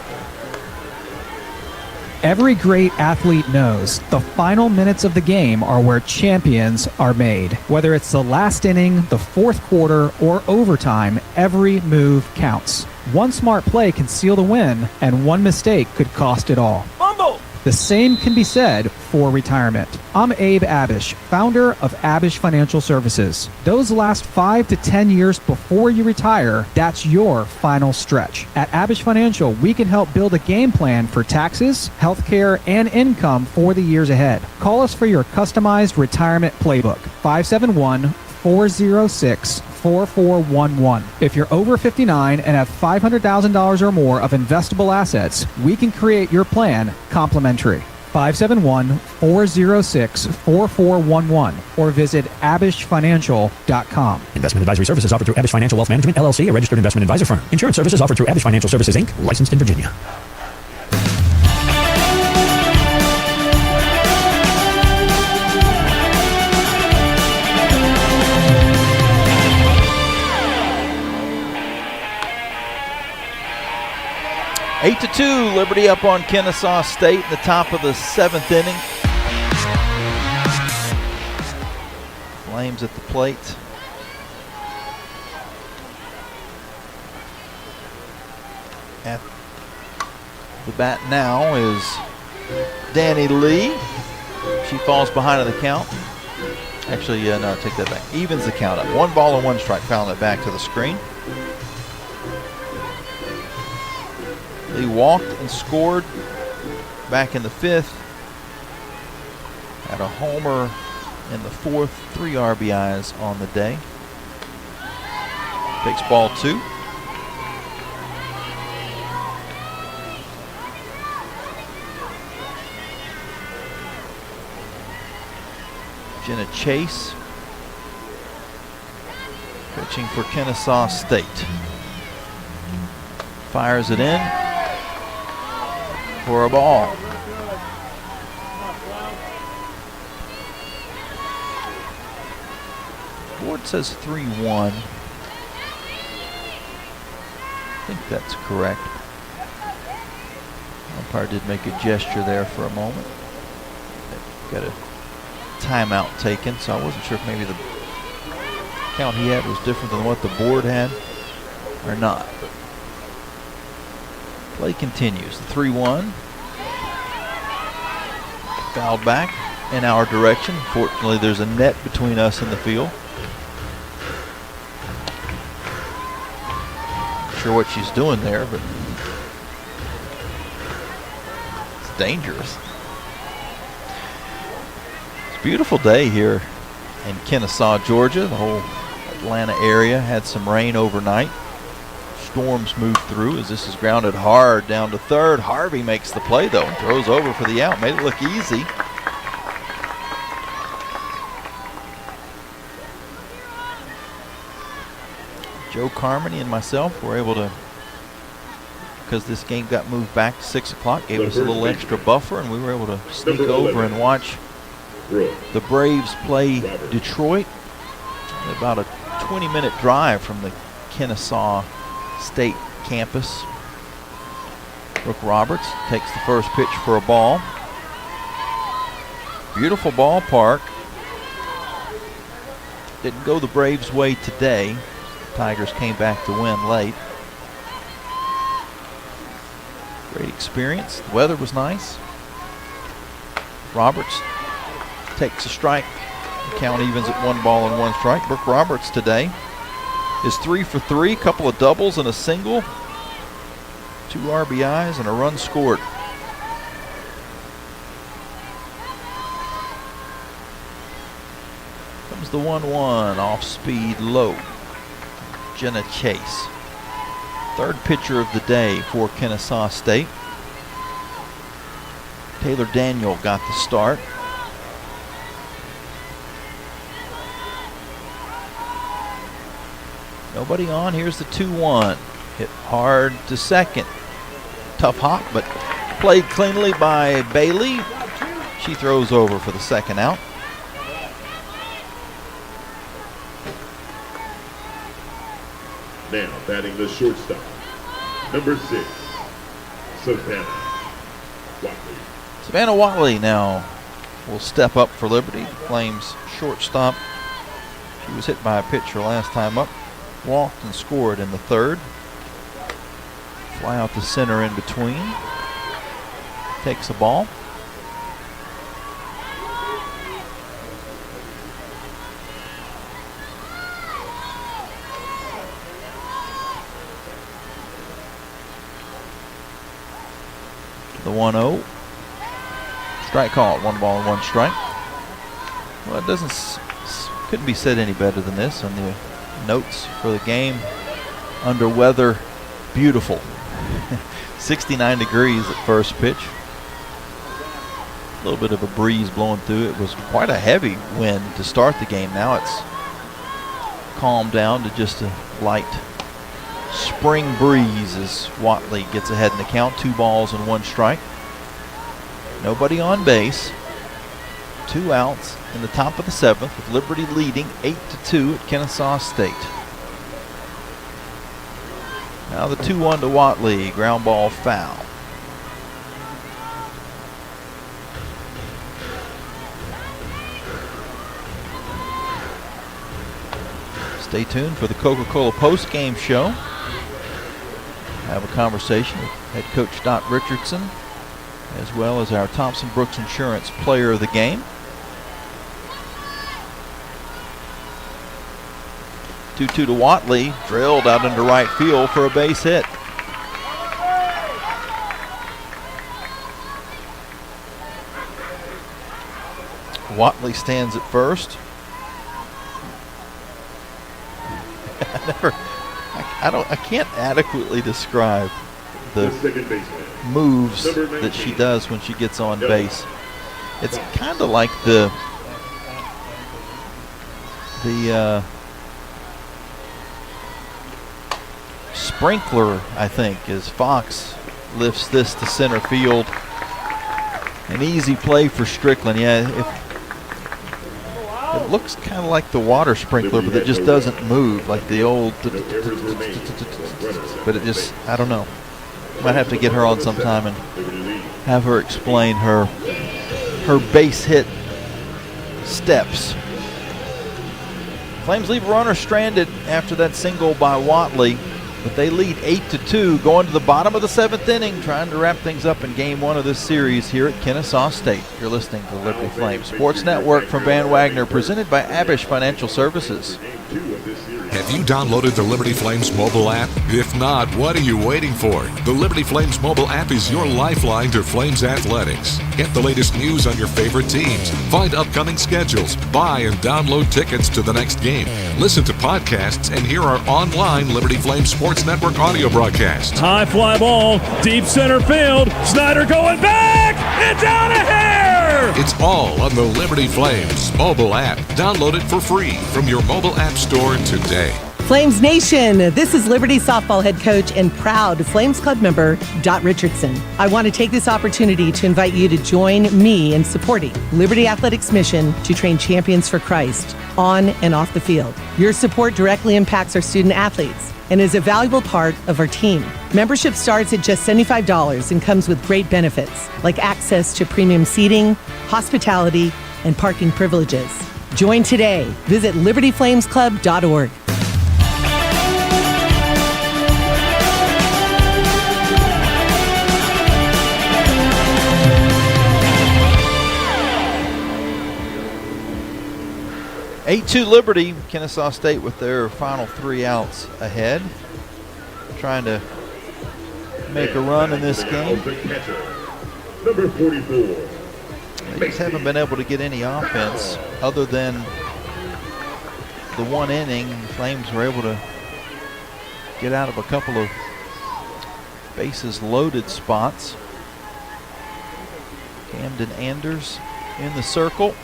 Every great athlete knows the final minutes of the game are where champions are made. Whether it's the last inning, the fourth quarter, or overtime, every move counts. One smart play can seal the win, and one mistake could cost it all. Fumble! The same can be said for retirement. I'm Abe Abish, founder of Abish Financial Services. Those last 5 to 10 years before you retire, that's your final stretch. At Abish Financial, we can help build a game plan for taxes, healthcare, and income for the years ahead. Call us for your customized retirement playbook. 571-406-4411. If you're over 59 and have $500,000 or more of investable assets, we can create your plan complimentary. 571-406-4411 or visit abishfinancial.com. Investment advisory services offered through Abish Financial Wealth Management, LLC, a registered investment advisor firm. Insurance services offered through Abish Financial Services, Inc., licensed in Virginia. Eight to 2, Liberty up on Kennesaw State in the top of the 7th inning. Flames at the plate. At the bat now is Danny Lee. She falls behind on the count. Actually, no, take that back. Evens the count up. 1 ball and 1 strike. Fouling it back to the screen. Lee walked and scored back in the 5th. Had a homer in the 4th, 3 RBIs on the day. Takes ball 2. Jenna Chase pitching for Kennesaw State. Fires it in for a ball. Board says 3-1. I think that's correct. Umpire did make a gesture there for a moment. Got a timeout taken, so I wasn't sure if maybe the count he had was different than what the board had or not. But play continues. The 3-1. Fouled back in our direction. Fortunately, there's a net between us and the field. Not sure what she's doing there, but it's dangerous. It's a beautiful day here in Kennesaw, Georgia. The whole Atlanta area had some rain overnight. Storms moved through as this is grounded hard down to third. Harvey makes the play though and throws over for the out. Made it look easy. Joe Carmody and myself were able to, because this game got moved back to 6 o'clock, gave us a little extra buffer, and we were able to sneak over and watch the Braves play Detroit. About a 20-minute drive from the Kennesaw State campus. Brooke Roberts takes the first pitch for a ball. Beautiful ballpark. Didn't go the Braves' way today. Tigers came back to win late. Great experience. The weather was nice. Roberts takes a strike. The count evens at 1 ball and 1 strike. Brooke Roberts today is 3 for 3, couple of doubles and a single, 2 RBIs and a run scored. Comes the 1-1 off speed low. Jenna Chase. 3rd pitcher of the day for Kennesaw State. Taylor Daniel got the start. Nobody on. Here's the 2-1. Hit hard to second. Tough hop, but played cleanly by Bailey. She throws over for the second out. Now batting the shortstop, number 6, Savannah. Savannah Watley now will step up for Liberty. Flames shortstop. She was hit by a pitcher last time up. Walked and scored in the third. Fly out to center in between. Takes the ball. The 1-0. Strike called. 1 ball and 1 strike. Well, it couldn't be said any better than this on the notes for the game. Under weather, beautiful. 69 degrees at first pitch. A little bit of a breeze blowing through. It was quite a heavy wind to start the game. Now it's calmed down to just a light spring breeze as Watley gets ahead in the count. 2 balls and 1 strike. Nobody on base. 2 outs in the top of the 7th with Liberty leading 8-2 at Kennesaw State. Now the 2-1 to Watley. Ground ball foul. Stay tuned for the Coca-Cola post-game show. Have a conversation with head coach Dot Richardson, as well as our Thompson Brooks Insurance Player of the Game. 2-2 to Watley, drilled out into right field for a base hit. Watley stands at first. I can't adequately describe the moves that she does when she gets on base. It's kind of like the sprinkler, I think, as Fox lifts this to center field. An easy play for Strickland. Yeah, it looks kind of like the water sprinkler, but it just doesn't move like the old. But it just, I don't know. Might have to get her on sometime and have her explain her base hit steps. Flames leave a runner stranded after that single by Watley, but they lead 8-2 going to the bottom of the 7th inning, trying to wrap things up in game 1 of this series here at Kennesaw State. You're listening to Liberty Flames Sports Network from Van Wagner, presented by Abish Financial Services. Have you downloaded the Liberty Flames mobile app? If not, what are you waiting for? The Liberty Flames mobile app is your lifeline to Flames athletics. Get the latest news on your favorite teams, find upcoming schedules, buy and download tickets to the next game, listen to podcasts, and hear our online Liberty Flames Sports Network audio broadcast. High fly ball, deep center field. Snyder going back. It's out of here. It's all on the Liberty Flames mobile app. Download it for free from your mobile app store today. Flames Nation, this is Liberty softball head coach and proud Flames Club member, Dot Richardson. I want to take this opportunity to invite you to join me in supporting Liberty Athletics' mission to train champions for Christ on and off the field. Your support directly impacts our student athletes and is a valuable part of our team. Membership starts at just $75 and comes with great benefits like access to premium seating, hospitality, and parking privileges. Join today. Visit libertyflamesclub.org. (8-2) Liberty. Kennesaw State with their final 3 outs ahead, trying to make a run in this game. Number 44. They just haven't been able to get any offense other than the 1 inning. The Flames were able to get out of a couple of bases loaded spots. Camden Anders in the circle.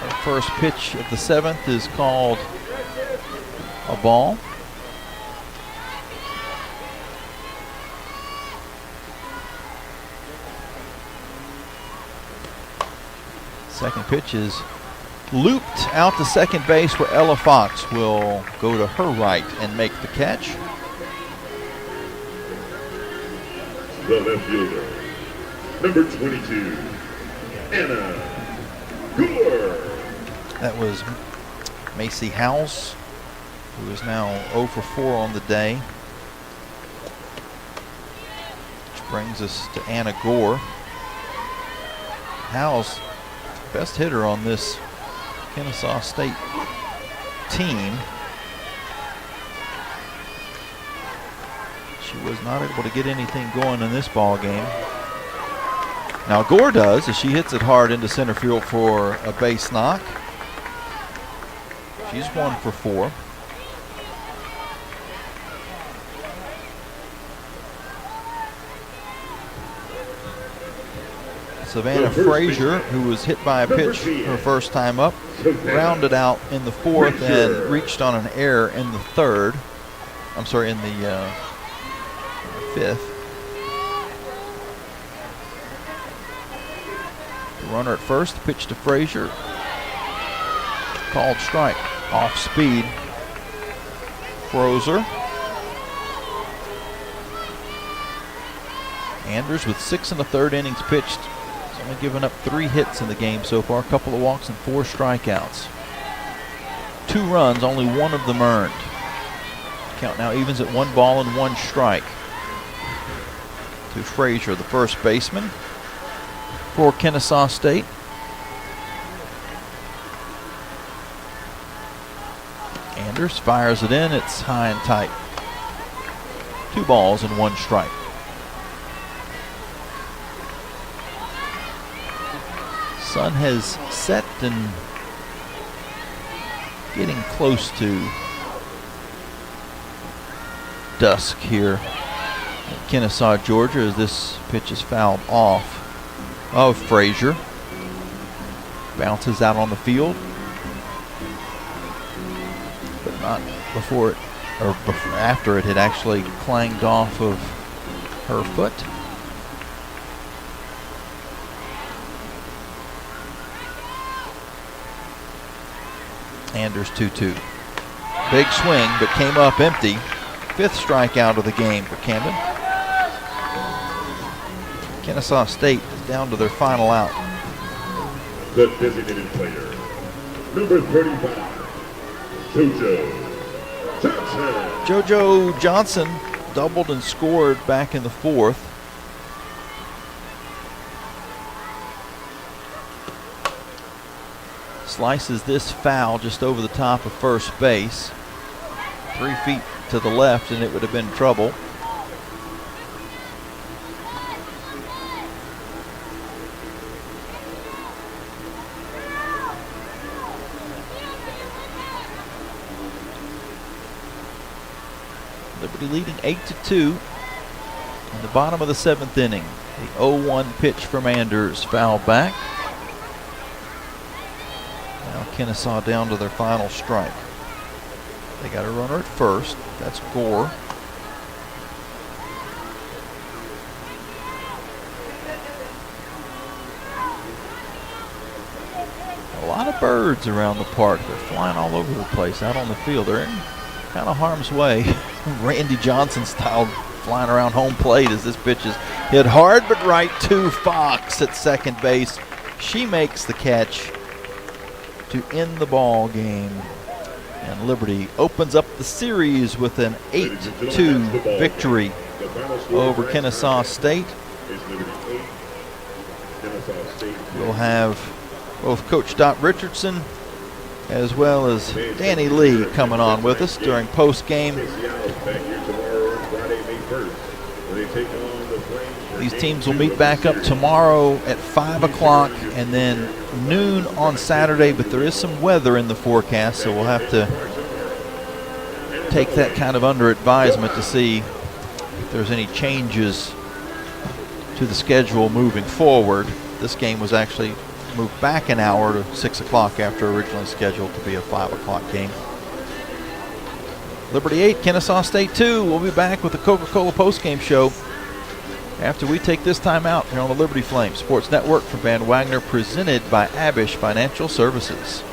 The first pitch of the 7th is called a ball. Second pitch is looped out to second base, where Ella Fox will go to her right and make the catch. the left fielder, number 22, Anna Gore. That was Macy Howes, who is now 0 for 4 on the day. Which brings us to Anna Gore. Howes, best hitter on this Kennesaw State team. She was not able to get anything going in this ball game. Now Gore does, as she hits it hard into center field for a base knock. She's 1 for 4. Savannah Frazier, who was hit by a pitch her first time up, rounded out in the 4th and reached on an error in the 3rd. I'm sorry, in the 5th. The runner at first, pitch to Frazier. Called strike, off speed. Frozer. Anders with 6 1/3 innings pitched. He's only given up 3 hits in the game so far, a couple of walks and 4 strikeouts. 2 runs, only 1 of them earned. Count now evens at 1 ball and 1 strike. To Frazier, the first baseman for Kennesaw State. Anders fires it in, it's high and tight. 2 balls and 1 strike. Sun has set and getting close to dusk here in Kennesaw, Georgia, as this pitch is fouled off of Frazier. Bounces out on the field, but not before it, or before, after it had actually clanged off of her foot. Anders 2-2. Big swing, but came up empty. 5th strikeout of the game for Camden. Kennesaw State is down to their final out. The designated player, number 35, JoJo Johnson. JoJo Johnson doubled and scored back in the 4th. Slices this foul just over the top of first base. 3 feet to the left and it would have been trouble. Liberty leading 8-2 in the bottom of the 7th inning. The 0-1 pitch from Anders fouled back. Now Kennesaw down to their final strike. They got a runner at first. That's Gore. A lot of birds around the park. They're flying all over the place out on the field. They're in kind of harm's way. Randy Johnson style flying around home plate as this pitch is hit hard but right to Fox at second base. She makes the catch to end the ball game. And Liberty opens up the series with an 8-2 victory over Kennesaw State. We'll have both Coach Dot Richardson as well as Danny Lee coming on with us during post-game. These teams will meet back up tomorrow at 5 o'clock and then noon on Saturday, but there is some weather in the forecast, so we'll have to take that kind of under advisement to see if there's any changes to the schedule moving forward. This game was actually moved back an hour to 6 o'clock after originally scheduled to be a 5 o'clock game. Liberty 8, Kennesaw State 2. We'll be back with the Coca-Cola postgame show after we take this time out here on the Liberty Flames Sports Network from Van Wagner, presented by Abish Financial Services.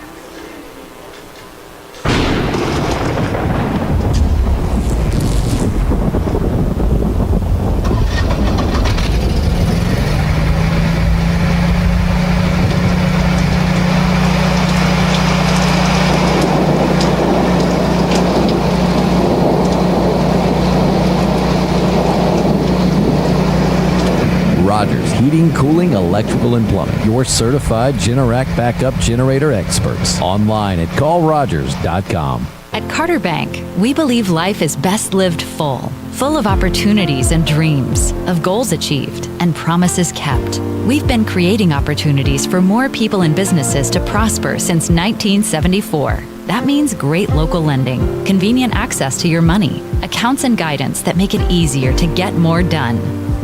Heating, Cooling, Electrical, and Plumbing. Your certified Generac backup generator experts. Online at callrogers.com. At Carter Bank, we believe life is best lived full of opportunities and dreams, of goals achieved and promises kept. We've been creating opportunities for more people and businesses to prosper since 1974. That means great local lending, convenient access to your money, accounts and guidance that make it easier to get more done.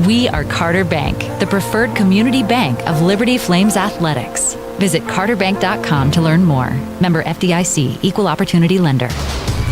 We are Carter Bank, the preferred community bank of Liberty Flames Athletics. Visit carterbank.com to learn more. Member FDIC, Equal Opportunity Lender.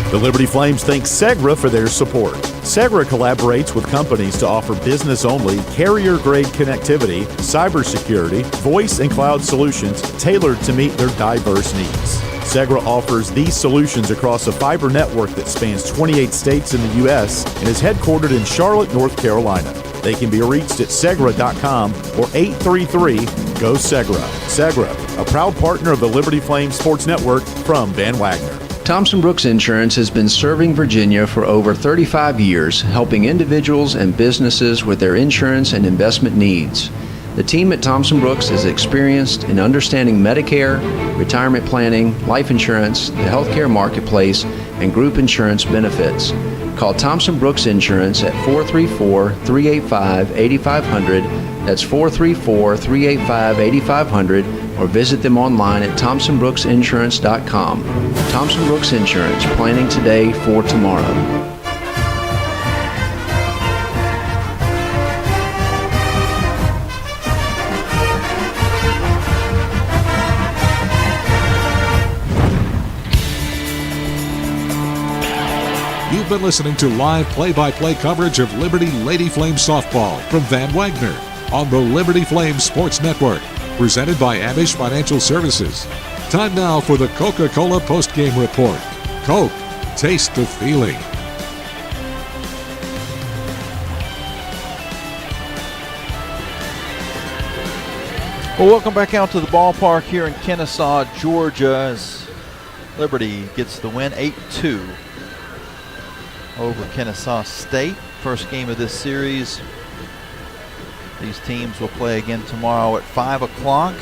The Liberty Flames thanks Segra for their support. Segra collaborates with companies to offer business-only, carrier-grade connectivity, cybersecurity, voice and cloud solutions tailored to meet their diverse needs. Segra offers these solutions across a fiber network that spans 28 states in the U.S. and is headquartered in Charlotte, North Carolina. They can be reached at Segra.com or 833-GO-SEGRA. Segra, a proud partner of the Liberty Flames Sports Network from Van Wagner. Thomson Brooks Insurance has been serving Virginia for over 35 years, helping individuals and businesses with their insurance and investment needs. The team at Thomson Brooks is experienced in understanding Medicare, retirement planning, life insurance, the healthcare marketplace, and group insurance benefits. Call Thomson Brooks Insurance at 434-385-8500. That's 434-385-8500, or visit them online at ThomsonBrooksInsurance.com. Thomson Brooks Insurance, planning today for tomorrow. You've been listening to live play-by-play coverage of Liberty Lady Flames softball from Van Wagner on the Liberty Flames Sports Network, presented by Abish Financial Services. Time now for the Coca-Cola postgame report. Coke, taste the feeling. Well, welcome back out to the ballpark here in Kennesaw, Georgia, as Liberty gets the win 8-2 over Kennesaw State. First game of this series. These teams will play again tomorrow at 5 o'clock.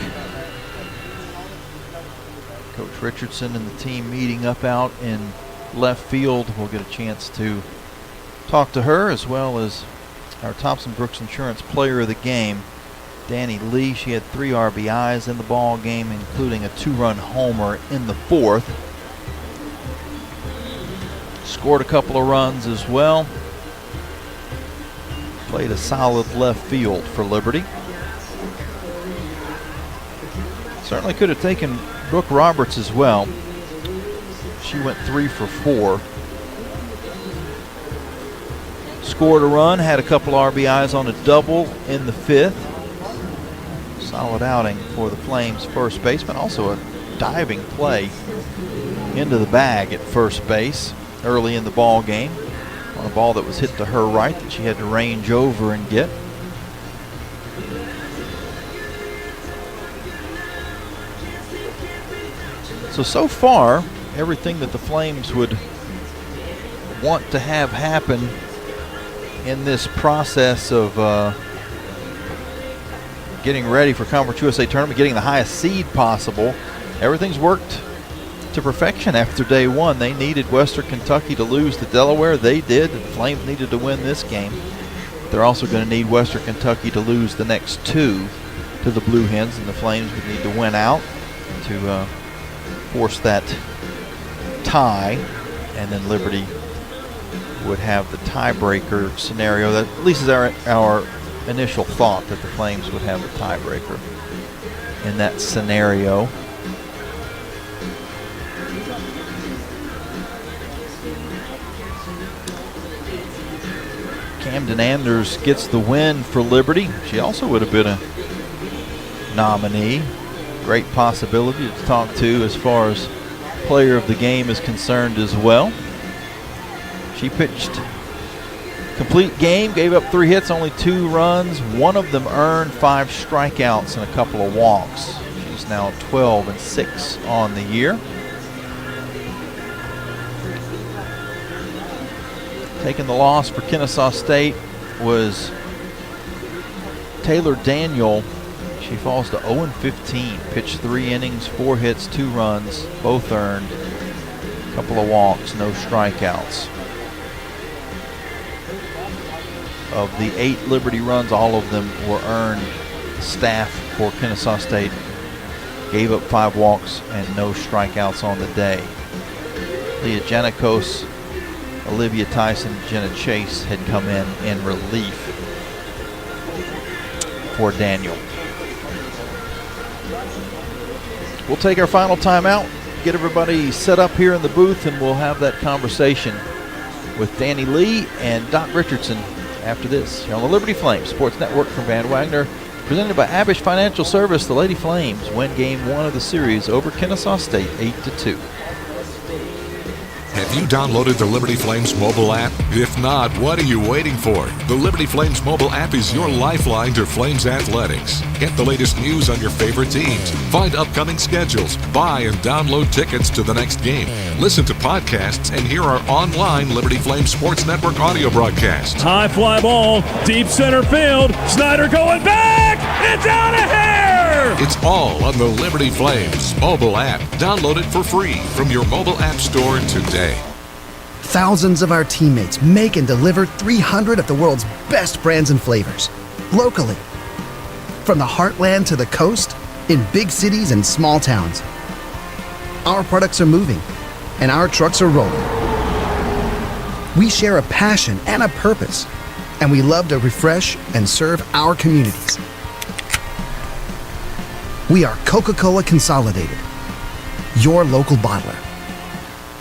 Coach Richardson and the team meeting up out in left field. We'll get a chance to talk to her, as well as our Thomson Brooks Insurance Player of the Game, Danny Lee. She had 3 RBIs in the ball game, including a 2-run homer in the 4th. Scored a couple of runs as well. Played a solid left field for Liberty. Certainly could have taken Brooke Roberts as well. She went 3 for 4. Scored a run, had a couple RBIs on a double in the 5th. Solid outing for the Flames first baseman. Also a diving play into the bag at first base early in the ball game on a ball that was hit to her right that she had to range over and get. So far, everything that the Flames would want to have happen in this process of getting ready for Conference USA tournament, getting the highest seed possible, everything's worked to perfection after day one. They needed Western Kentucky to lose to Delaware. They did. The Flames needed to win this game. They're also going to need Western Kentucky to lose the next 2 to the Blue Hens, and the Flames would need to win out to force that tie, and then Liberty would have the tiebreaker scenario. That at least is our initial thought, that the Flames would have the tiebreaker in that scenario. Camden Anders gets the win for Liberty. She also would have been a nominee. Great possibility to talk to as far as player of the game is concerned as well. She pitched complete game, gave up 3 hits, only 2 runs. 1 of them earned, 5 strikeouts and a couple of walks. She's now 12-6 on the year. Taking the loss for Kennesaw State was Taylor Daniel, she falls to 0-15. Pitched 3 innings, 4 hits, 2 runs, both earned. A couple of walks, no strikeouts. Of the 8 Liberty runs, all of them were earned. The staff for Kennesaw State gave up 5 walks and no strikeouts on the day. Leah Janikos, Olivia Tyson, Jenna Chase had come in relief for Daniel. We'll take our final timeout, get everybody set up here in the booth, and we'll have that conversation with Danny Lee and Doc Richardson after this here on the Liberty Flames Sports Network from Van Wagner, presented by Abish Financial Service. The Lady Flames win Game 1 of the series over Kennesaw State 8-2. Have you downloaded the Liberty Flames mobile app? If not, what are you waiting for? The Liberty Flames mobile app is your lifeline to Flames athletics. Get the latest news on your favorite teams, find upcoming schedules, buy and download tickets to the next game, listen to podcasts, and hear our online Liberty Flames Sports Network audio broadcasts. High fly ball, deep center field. Snyder going back. It's out of here. It's all on the Liberty Flames mobile app. Download it for free from your mobile app store today. Thousands of our teammates make and deliver 300 of the world's best brands and flavors, locally. From the heartland to the coast, in big cities and small towns. Our products are moving, and our trucks are rolling. We share a passion and a purpose, and we love to refresh and serve our communities. We are Coca-Cola Consolidated, your local bottler.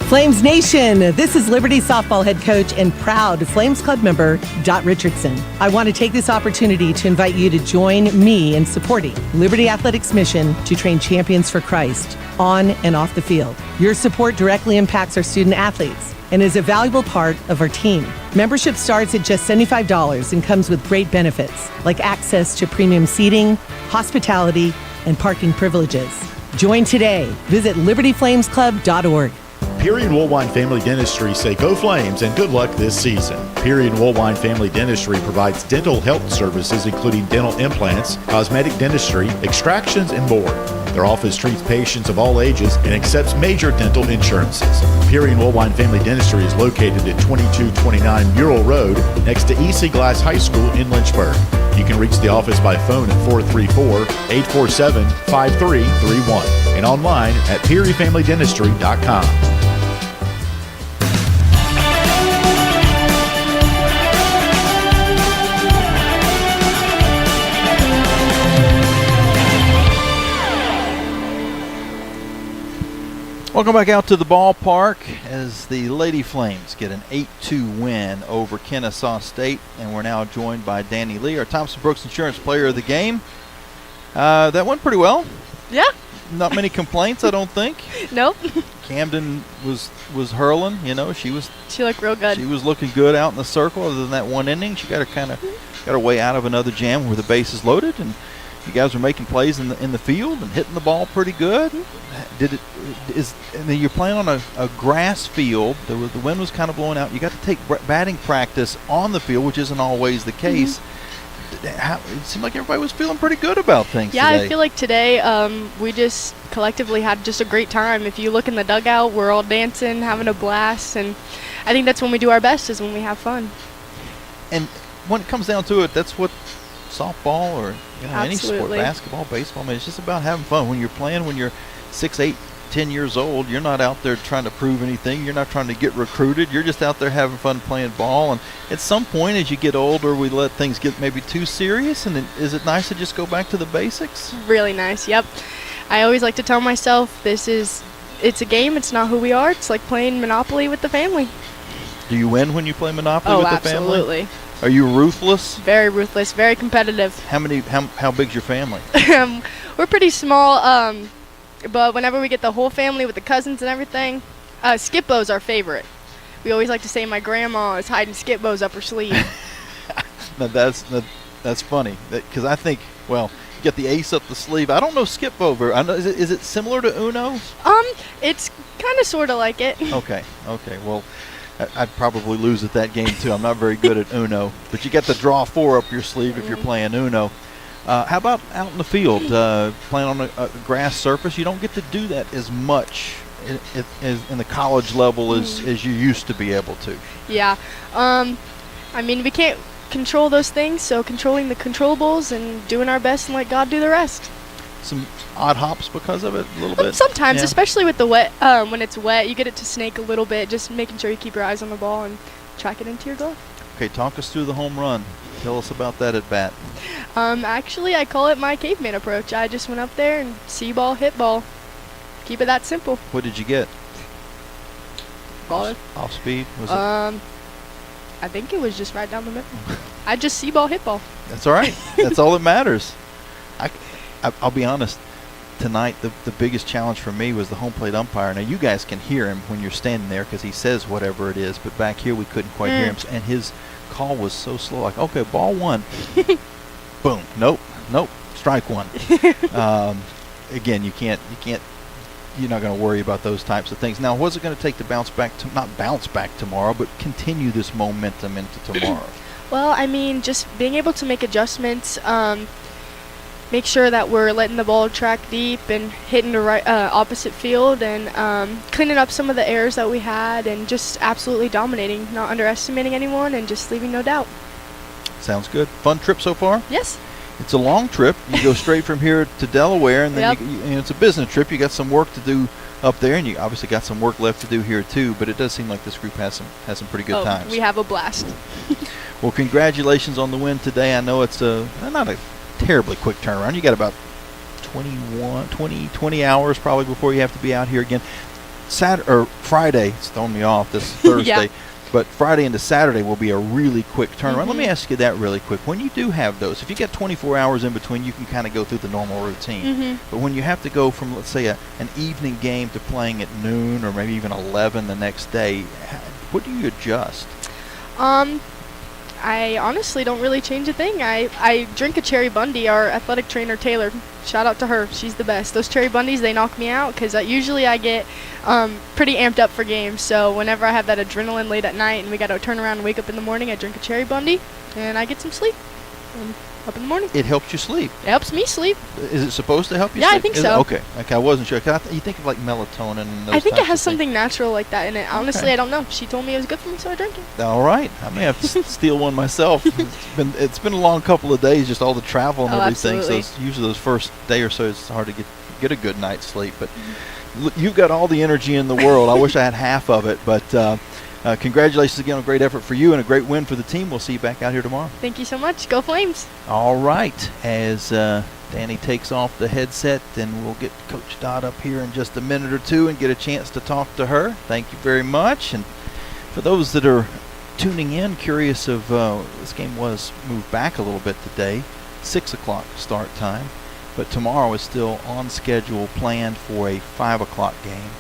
Flames Nation, this is Liberty softball head coach and proud Flames Club member, Dot Richardson. I want to take this opportunity to invite you to join me in supporting Liberty Athletics' mission to train champions for Christ on and off the field. Your support directly impacts our student athletes and is a valuable part of our team. Membership starts at just $75 and comes with great benefits like access to premium seating, hospitality, and parking privileges. Join today. Visit libertyflamesclub.org. Peary and Woolwine Family Dentistry say go Flames and good luck this season. Peary and Woolwine Family Dentistry provides dental health services including dental implants, cosmetic dentistry, extractions, and more. Their office treats patients of all ages and accepts major dental insurances. Peary and Woolwine Family Dentistry is located at 2229 Mural Road next to EC Glass High School in Lynchburg. You can reach the office by phone at 434-847-5331 and online at pearyfamilydentistry.com. Welcome back out to the ballpark as the Lady Flames get an 8-2 win over Kennesaw State, and we're now joined by Danny Lee, our Thompson Brooks Insurance Player of the Game. That went pretty well. Yeah. Not many complaints, I don't think. Nope. Camden was hurling, you know. She looked real good. She was looking good out in the circle. Other than that one inning, she got her way out of another jam where the base is loaded, and you guys are making plays in the field and hitting the ball pretty good. You're playing on a grass field. The wind was kind of blowing out. You got to take batting practice on the field, which isn't always the case. It seemed like everybody was feeling pretty good about things Yeah, today. I feel like today we just collectively had just a great time. If you look in the dugout, we're all dancing, having a blast, and I think that's when we do our best, is when we have fun. And when it comes down to it, that's what softball or any sport, basketball, baseball, it's just about having fun. When you're playing, when you're 6, 8, 10 years old, you're not out there trying to prove anything. You're not trying to get recruited. You're just out there having fun playing ball. And at some point, as you get older, we let things get maybe too serious. And is it nice to just go back to the basics? Really nice, yep. I always like to tell myself it's a game. It's not who we are. It's like playing Monopoly with the family. Do you win when you play Monopoly with the family? Oh, absolutely. Are you ruthless? Very ruthless, very competitive. How big's your family? We're pretty small, but whenever we get the whole family with the cousins and everything, Skip-Bo's our favorite. We always like to say my grandma is hiding Skip-Bo's up her sleeve. Now that's funny, because I think, you get the ace up the sleeve. I don't know Skip-Bo. I know, is it similar to Uno? It's kind of sort of like it. Okay. Well, I'd probably lose at that game too. I'm not very good at Uno, but you get the draw 4 up your sleeve if you're playing Uno. How about out in the field, playing on a grass surface? You don't get to do that as much in the college level as you used to be able to. Yeah. I mean, we can't control those things, so controlling the controllables and doing our best and let God do the rest. Some odd hops because of it a little bit? Sometimes, Yeah. especially with the wet, when it's wet, you get it to snake a little bit, just making sure you keep your eyes on the ball and track it into your glove. Okay, talk us through the home run. Tell us about that at bat. Actually, I call it my caveman approach. I just went up there and see ball, hit ball. Keep it that simple. What did you get? Ball. Off speed? Was it? I think it was just right down the middle. I just see ball, hit ball. That's all right. That's all that matters. I'll be honest. Tonight, the biggest challenge for me was the home plate umpire. Now, you guys can hear him when you're standing there because he says whatever it is, but back here we couldn't quite hear him. And his call was so slow. Like, okay, ball one. Boom. Nope. Strike one. Again, you're not going to worry about those types of things. Now, what's it going to take to not bounce back tomorrow, but continue this momentum into tomorrow? Well, I mean, just being able to make adjustments, make sure that we're letting the ball track deep and hitting the right opposite field, and cleaning up some of the errors that we had, and just absolutely dominating, not underestimating anyone, and just leaving no doubt. Sounds good. Fun trip so far? Yes. It's a long trip. You go straight from here to Delaware, and then it's a business trip. You got some work to do up there, and you obviously got some work left to do here too. But it does seem like this group has some pretty good times. We have a blast. Well, congratulations on the win today. I know it's not a terribly quick turnaround. You got about 20 hours probably before you have to be out here again. Friday, it's throwing me off this Thursday. But Friday into Saturday will be a really quick turnaround. Let me ask you that really quick. When you do have those, if you get 24 hours in between, you can kind of go through the normal routine. But when you have to go from, let's say, an evening game to playing at noon or maybe even 11 the next day, what do you adjust? I honestly don't really change a thing. I drink a Cherry Bundy. Our athletic trainer, Taylor, shout out to her. She's the best. Those Cherry Bundies, they knock me out because usually I get pretty amped up for games. So whenever I have that adrenaline late at night and we got to turn around and wake up in the morning, I drink a Cherry Bundy and I get some sleep. Up in the morning. It helps you sleep. It helps me sleep. Is it supposed to help you sleep? Yeah, I think so. Okay, I wasn't sure. You think of like melatonin and those I think it types has of something things. natural like that in it. Honestly, I don't know. She told me it was good for me, so I drank it. All right. I may have to steal one myself. It's been a long couple of days, just all the travel and everything. Absolutely. So usually those first day or so, it's hard to get a good night's sleep. But you've got all the energy in the world. I wish I had half of it. But congratulations again on a great effort for you and a great win for the team. We'll see you back out here tomorrow. Thank you so much. Go Flames. All right. As Danny takes off the headset, then we'll get Coach Dodd up here in just a minute or two and get a chance to talk to her. Thank you very much. And for those that are tuning in, curious of this game was moved back a little bit today, 6 o'clock start time. But tomorrow is still on schedule, planned for a 5 o'clock game.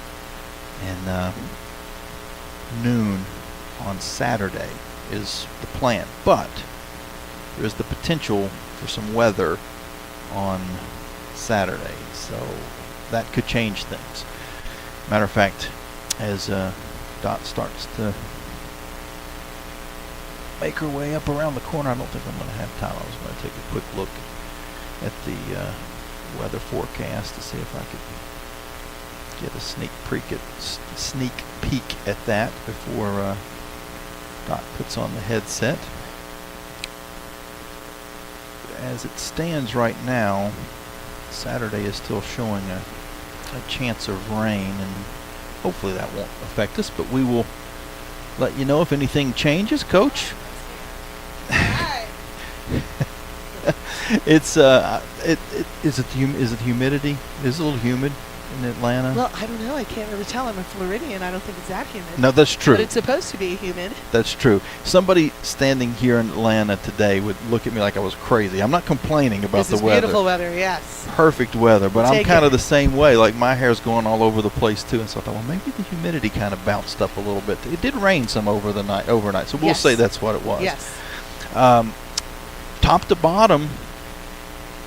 And noon on Saturday is the plan. But there is the potential for some weather on Saturday. So that could change things. Matter of fact, as Dot starts to make her way up around the corner, I don't think I'm going to have time. I was going to take a quick look at the weather forecast to see if I could get a sneak peek at that before Dot puts on the headset. But as it stands right now, Saturday is still showing a chance of rain, and hopefully that won't affect us, but we will let you know if anything changes. Coach? Is it humidity? Is it a little humid in Atlanta? Well, I don't know. I can't really tell. I'm a Floridian. I don't think it's that humid. No, that's true. But it's supposed to be humid. That's true. Somebody standing here in Atlanta today would look at me like I was crazy. I'm not complaining about the weather. This is beautiful weather, yes. Perfect weather, but I'm Take kind it. of the same way. Like my hair's going all over the place too, and so I thought, well, maybe the humidity kind of bounced up a little bit. It did rain some overnight, so we'll say that's what it was. Yes. Top to bottom,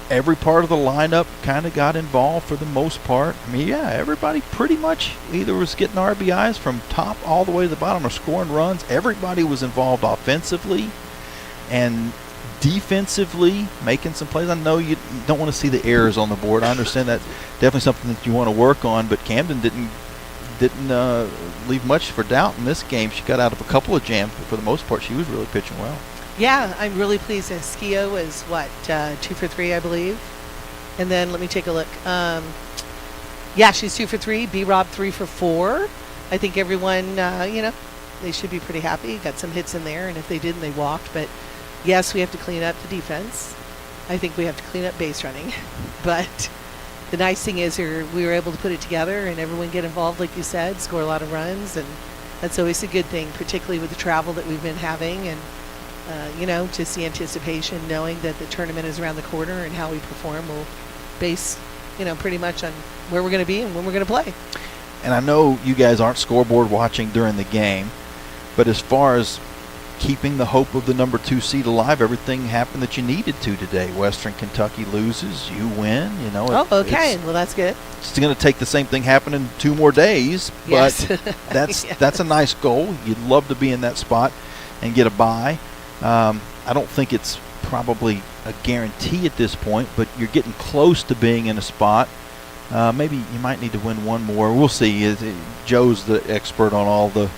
every part of the lineup kind of got involved for the most part. I mean, yeah, everybody pretty much either was getting RBIs from top all the way to the bottom or scoring runs. Everybody was involved offensively. And defensively making some plays. I know you don't want to see the errors on the board. I understand that's definitely something that you want to work on, but Camden didn't leave much for doubt in this game. She got out of a couple of jams, but for the most part, she was really pitching well. Yeah, I'm really pleased. Skio was, 2 for 3, I believe. And then let me take a look. Yeah, she's 2 for 3. B-Rob 3 for 4. I think everyone, they should be pretty happy. Got some hits in there, and if they didn't, they walked. But yes, we have to clean up the defense. I think we have to clean up base running. But the nice thing is we were able to put it together and everyone get involved, like you said, score a lot of runs. And that's always a good thing, particularly with the travel that we've been having. And, just the anticipation, knowing that the tournament is around the corner and how we perform will base, pretty much on where we're going to be and when we're going to play. And I know you guys aren't scoreboard watching during the game, but as far as keeping the hope of the number 2 seed alive, everything happened that you needed to today. Western Kentucky loses, you win. Okay. Well, that's good. It's going to take the same thing happen in 2 more days, but yes. that's a nice goal. You'd love to be in that spot and get a bye. I don't think it's probably a guarantee at this point, but you're getting close to being in a spot. Maybe you might need to win one more. We'll see. Joe's the expert on all the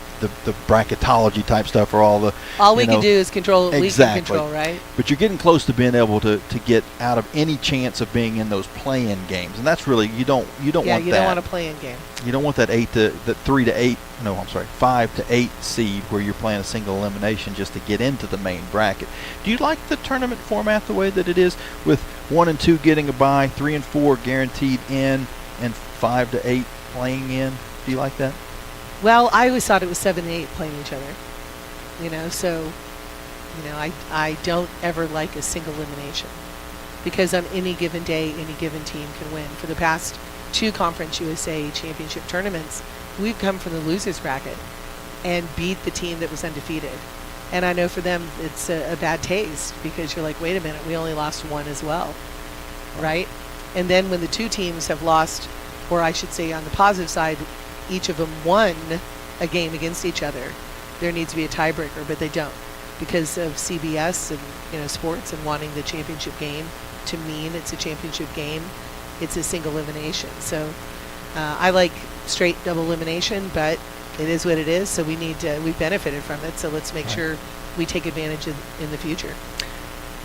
bracketology type stuff, or all we can do is control what we can control, right? But you're getting close to being able to get out of any chance of being in those play-in games, and that's really you don't want that. Yeah, you don't want a play-in game. You don't want that 5 to 8 seed where you're playing a single elimination just to get into the main bracket. Do you like the tournament format the way that it is, with 1 and 2 getting a bye, 3 and 4 guaranteed in, and 5 to 8 playing in? Do you like that? Well, I always thought it was 7 and 8 playing each other. I don't ever like a single elimination, because on any given day, any given team can win. For the past 2 Conference USA championship tournaments, we've come from the losers bracket and beat the team that was undefeated. And I know for them it's a bad taste, because you're like, wait a minute, we only lost 1 as well, right? And then when the 2 teams have lost, or I should say on the positive side, each of them won a game against each other, there needs to be a tiebreaker, but they don't, because of CBS and sports and wanting the championship game to mean it's a championship game. It's a single elimination. So I like straight double elimination, but it is what it is. So we've benefited from it. So let's make sure we take advantage in the future.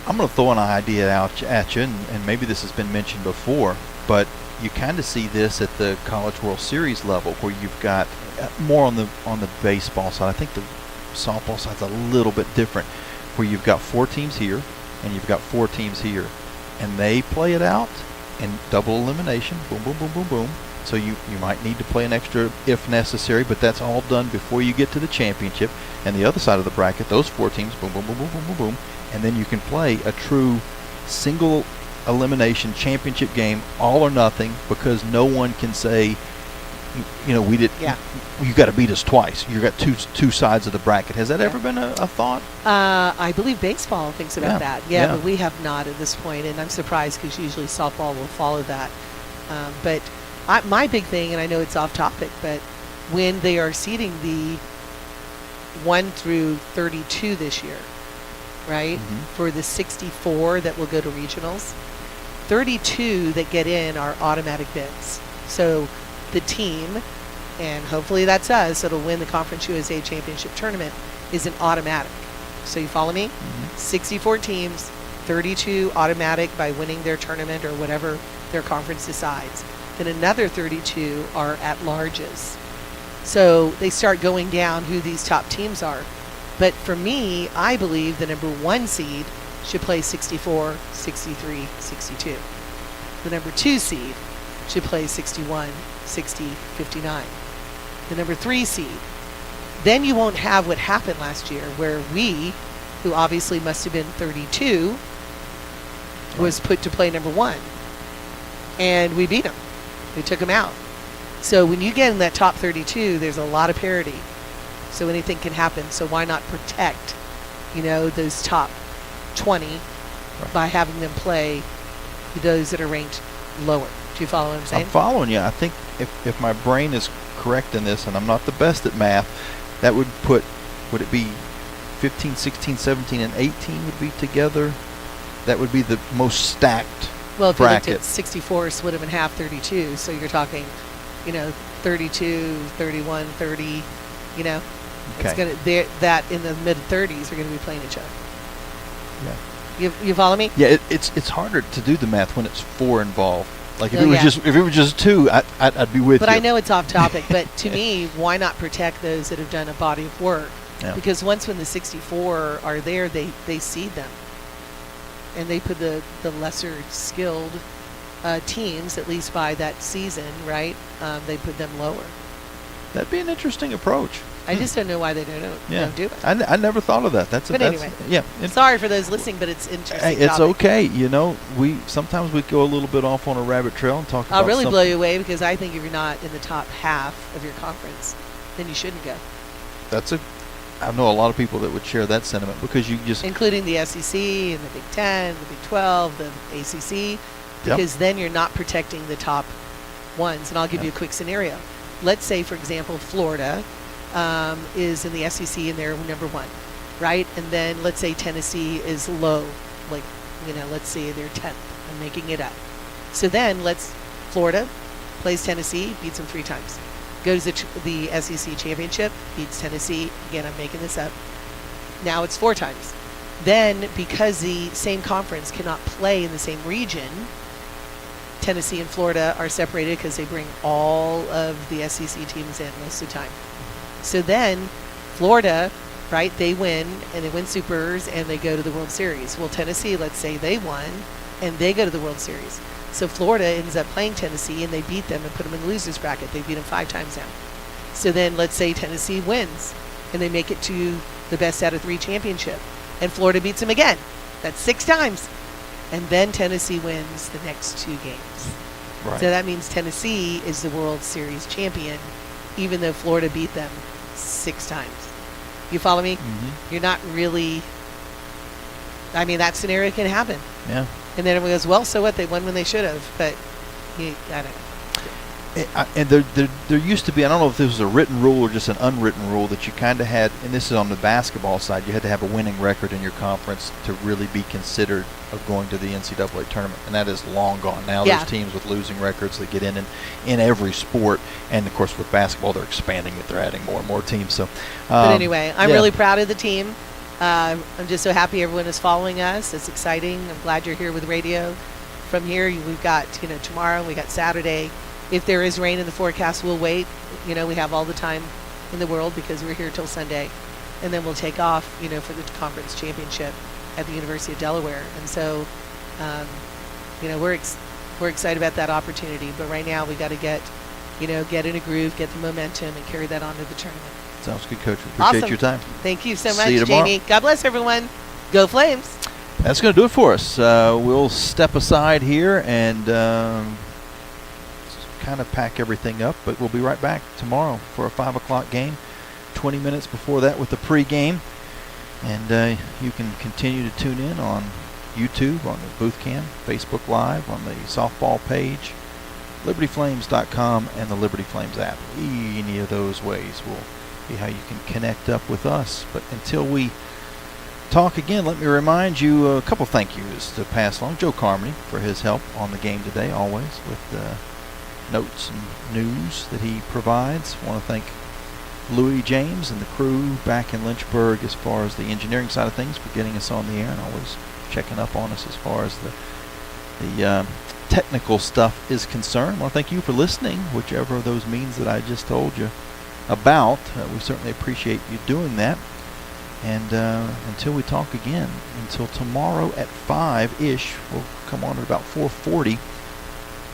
I'm going to throw an idea out at you, and maybe this has been mentioned before, but you kind of see this at the College World Series level, where you've got more on the baseball side. I think the softball side's a little bit different, where you've got 4 teams here and you've got 4 teams here, and they play it out in double elimination. Boom, boom, boom, boom, boom. So you might need to play an extra if necessary, but that's all done before you get to the championship. And the other side of the bracket, those 4 teams, boom, boom, boom, boom, boom, boom, boom, and then you can play a true single elimination championship game, all or nothing, because no one can say, we did. Yeah. You got to beat us twice. You got two sides of the bracket. Has that ever been a thought? I believe baseball thinks about that. Yeah, but we have not at this point, and I'm surprised, because usually softball will follow that. But my big thing, and I know it's off topic, but when they are seeding the 1 through 32 this year, right, for the 64 that will go to regionals, 32 that get in are automatic bids. So the team, and hopefully that's us, that'll win the Conference USA Championship Tournament, is an automatic. So you follow me? 64 teams, 32 automatic by winning their tournament or whatever their conference decides. Then another 32 are at larges. So they start going down who these top teams are. But for me, I believe the number 1 seed should play 64, 63, 62. The number 2 seed should play 61, 60, 59. The number 3 seed. Then you won't have what happened last year, where we, who obviously must have been 32, was put to play number 1. And we beat them. We took them out. So when you get in that top 32, there's a lot of parity. So anything can happen. So why not protect, those top 20 by having them play those that are ranked lower? Do you follow what I'm saying? I'm following you. I think if my brain is correct in this, and I'm not the best at math, that would it be 15, 16, 17, and 18 would be together. That would be the most stacked Well, if bracket. you looked at 64, split them in half, 32. So you're talking, 32, 31, 30. It's Okay. that in the mid 30s are going to be playing each other. Yeah. You follow me? Yeah, it's harder to do the math when it's 4 involved. Like if Oh, it was just 2, I'd be with you. But I know it's off topic. But to me, why not protect those that have done a body of work? Yeah. Because once when the 64 are there, they seed them, and they put the lesser skilled teams, at least by that season, right? They put them lower. That'd be an interesting approach. I just don't know why they don't do it. I never thought of that. Anyway, sorry for those listening, but it's interesting. Hey, it's topic. okay. We sometimes we go a little bit off on a rabbit trail and talk about I'll really something. blow you away because I think if you're not in the top half of your conference, then you shouldn't go. I know a lot of people that would share that sentiment because you just including the SEC and the Big 10, the Big 12, the ACC, because then you're not protecting the top ones. And I'll give you a quick scenario. Let's say, for example, Florida is in the SEC and they're number 1, right? And then let's say Tennessee is low, let's say they're 10th. I'm making it up. So then Florida plays Tennessee, beats them 3 times. Goes to the SEC championship, beats Tennessee. Again, I'm making this up. Now it's 4 times. Then, because the same conference cannot play in the same region, Tennessee and Florida are separated because they bring all of the SEC teams in most of the time. So then, Florida, right, they win, and they win Supers, and they go to the World Series. Well, Tennessee, let's say they won, and they go to the World Series. So Florida ends up playing Tennessee, and they beat them and put them in the losers bracket. They beat them 5 times now. So then let's say Tennessee wins, and they make it to the best out of 3 championship, and Florida beats them again. That's 6 times. And then Tennessee wins the next 2 games. Right. So that means Tennessee is the World Series champion, even though Florida beat them 6 times. You follow me? Mm-hmm. You're not really... that scenario can happen. Yeah. And then everyone goes, well, so what? They won when they should have. But I don't know. And there used to be, I don't know if this was a written rule or just an unwritten rule, that you kind of had, and this is on the basketball side, you had to have a winning record in your conference to really be considered of going to the NCAA tournament. And that is long gone. Now there's teams with losing records that get in every sport. And, of course, with basketball, they're expanding it. They're adding more and more teams. So, but anyway, I'm really proud of the team. I'm just so happy everyone is following us. It's exciting. I'm glad you're here with radio. From here, we've got, tomorrow, we got Saturday. If there is rain in the forecast, we'll wait. We have all the time in the world because we're here till Sunday. And then we'll take off, for the conference championship at the University of Delaware. And so, we're excited about that opportunity. But right now, we got to get in a groove, get the momentum, and carry that on to the tournament. Sounds good, Coach. We appreciate your time. Thank you so See much, you tomorrow. Jamie. God bless everyone. Go Flames. That's going to do it for us. We'll step aside here and kind of pack everything up, but we'll be right back tomorrow for a 5 o'clock game. 20 minutes before that with the pregame. And you can continue to tune in on YouTube, on the Booth Cam, Facebook Live, on the softball page, libertyflames.com, and the Liberty Flames app. Any of those ways will be how you can connect up with us. But until we talk again, let me remind you a couple thank yous to pass along. Joe Carmody for his help on the game today, always with notes and news that he provides. I want to thank Louis James and the crew back in Lynchburg as far as the engineering side of things for getting us on the air and always checking up on us as far as the technical stuff is concerned. I want to thank you for listening, whichever of those means that I just told you about. We certainly appreciate you doing that. And until we talk again, until tomorrow at 5-ish, we'll come on at about 4:40.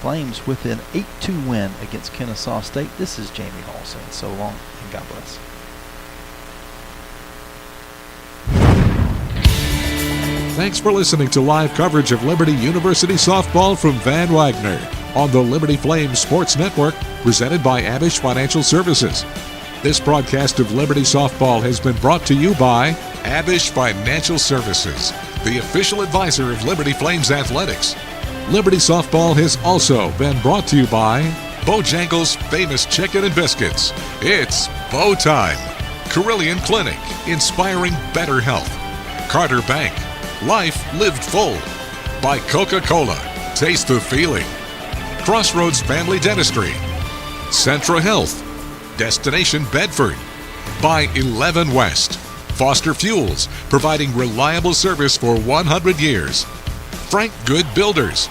Flames with an 8-2 win against Kennesaw State. This is Jamie Hall saying so long and God bless. Thanks for listening to live coverage of Liberty University softball from Van Wagner on the Liberty Flames Sports Network, presented by Abish Financial Services. This broadcast of Liberty softball has been brought to you by Abish Financial Services, the official advisor of Liberty Flames Athletics. Liberty softball has also been brought to you by Bojangles' famous chicken and biscuits. It's Bow time. Carillion Clinic, inspiring better health. Carter Bank, life lived full. By Coca-Cola, taste the feeling. Crossroads Family Dentistry. Centra Health, Destination Bedford. By 11 West, Foster Fuels, providing reliable service for 100 years. Frank Good Builders.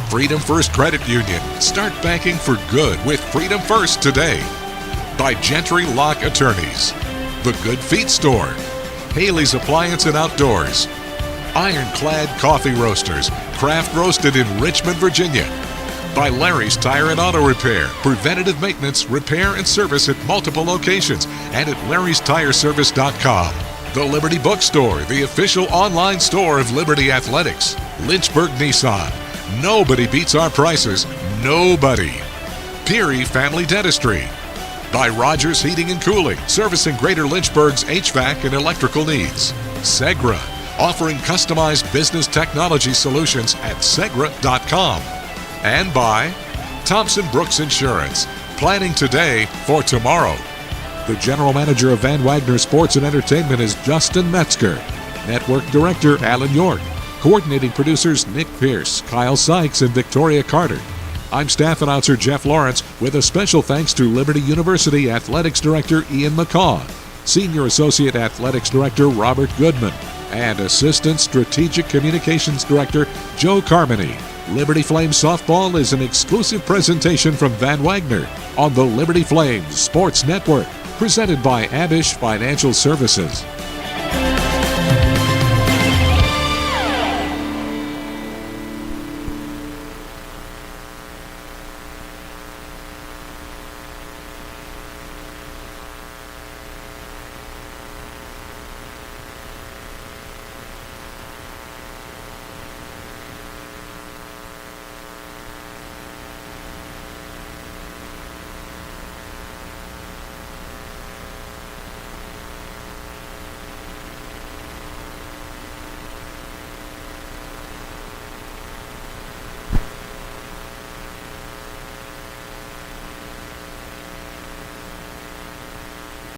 Freedom First Credit Union. Start banking for good with Freedom First today. By Gentry Lock Attorneys. The Good Feet Store. Haley's Appliance and Outdoors. Ironclad Coffee Roasters. Craft roasted in Richmond, Virginia. By Larry's Tire and Auto Repair. Preventative maintenance, repair, and service at multiple locations and at larrystireservice.com. The Liberty Bookstore, the official online store of Liberty Athletics. Lynchburg Nissan. Nobody beats our prices. Nobody. Peary Family Dentistry. By Rogers Heating and Cooling, servicing Greater Lynchburg's HVAC and electrical needs. Segra, offering customized business technology solutions at segra.com. And by Thompson Brooks Insurance, planning today for tomorrow. The General Manager of Van Wagner Sports and Entertainment is Justin Metzger. Network Director Alan York. Coordinating producers Nick Pierce, Kyle Sykes, and Victoria Carter. I'm staff announcer Jeff Lawrence with a special thanks to Liberty University Athletics Director Ian McCaw, Senior Associate Athletics Director Robert Goodman, and Assistant Strategic Communications Director Joe Carmody. Liberty Flames Softball is an exclusive presentation from Van Wagner on the Liberty Flames Sports Network, presented by Abish Financial Services.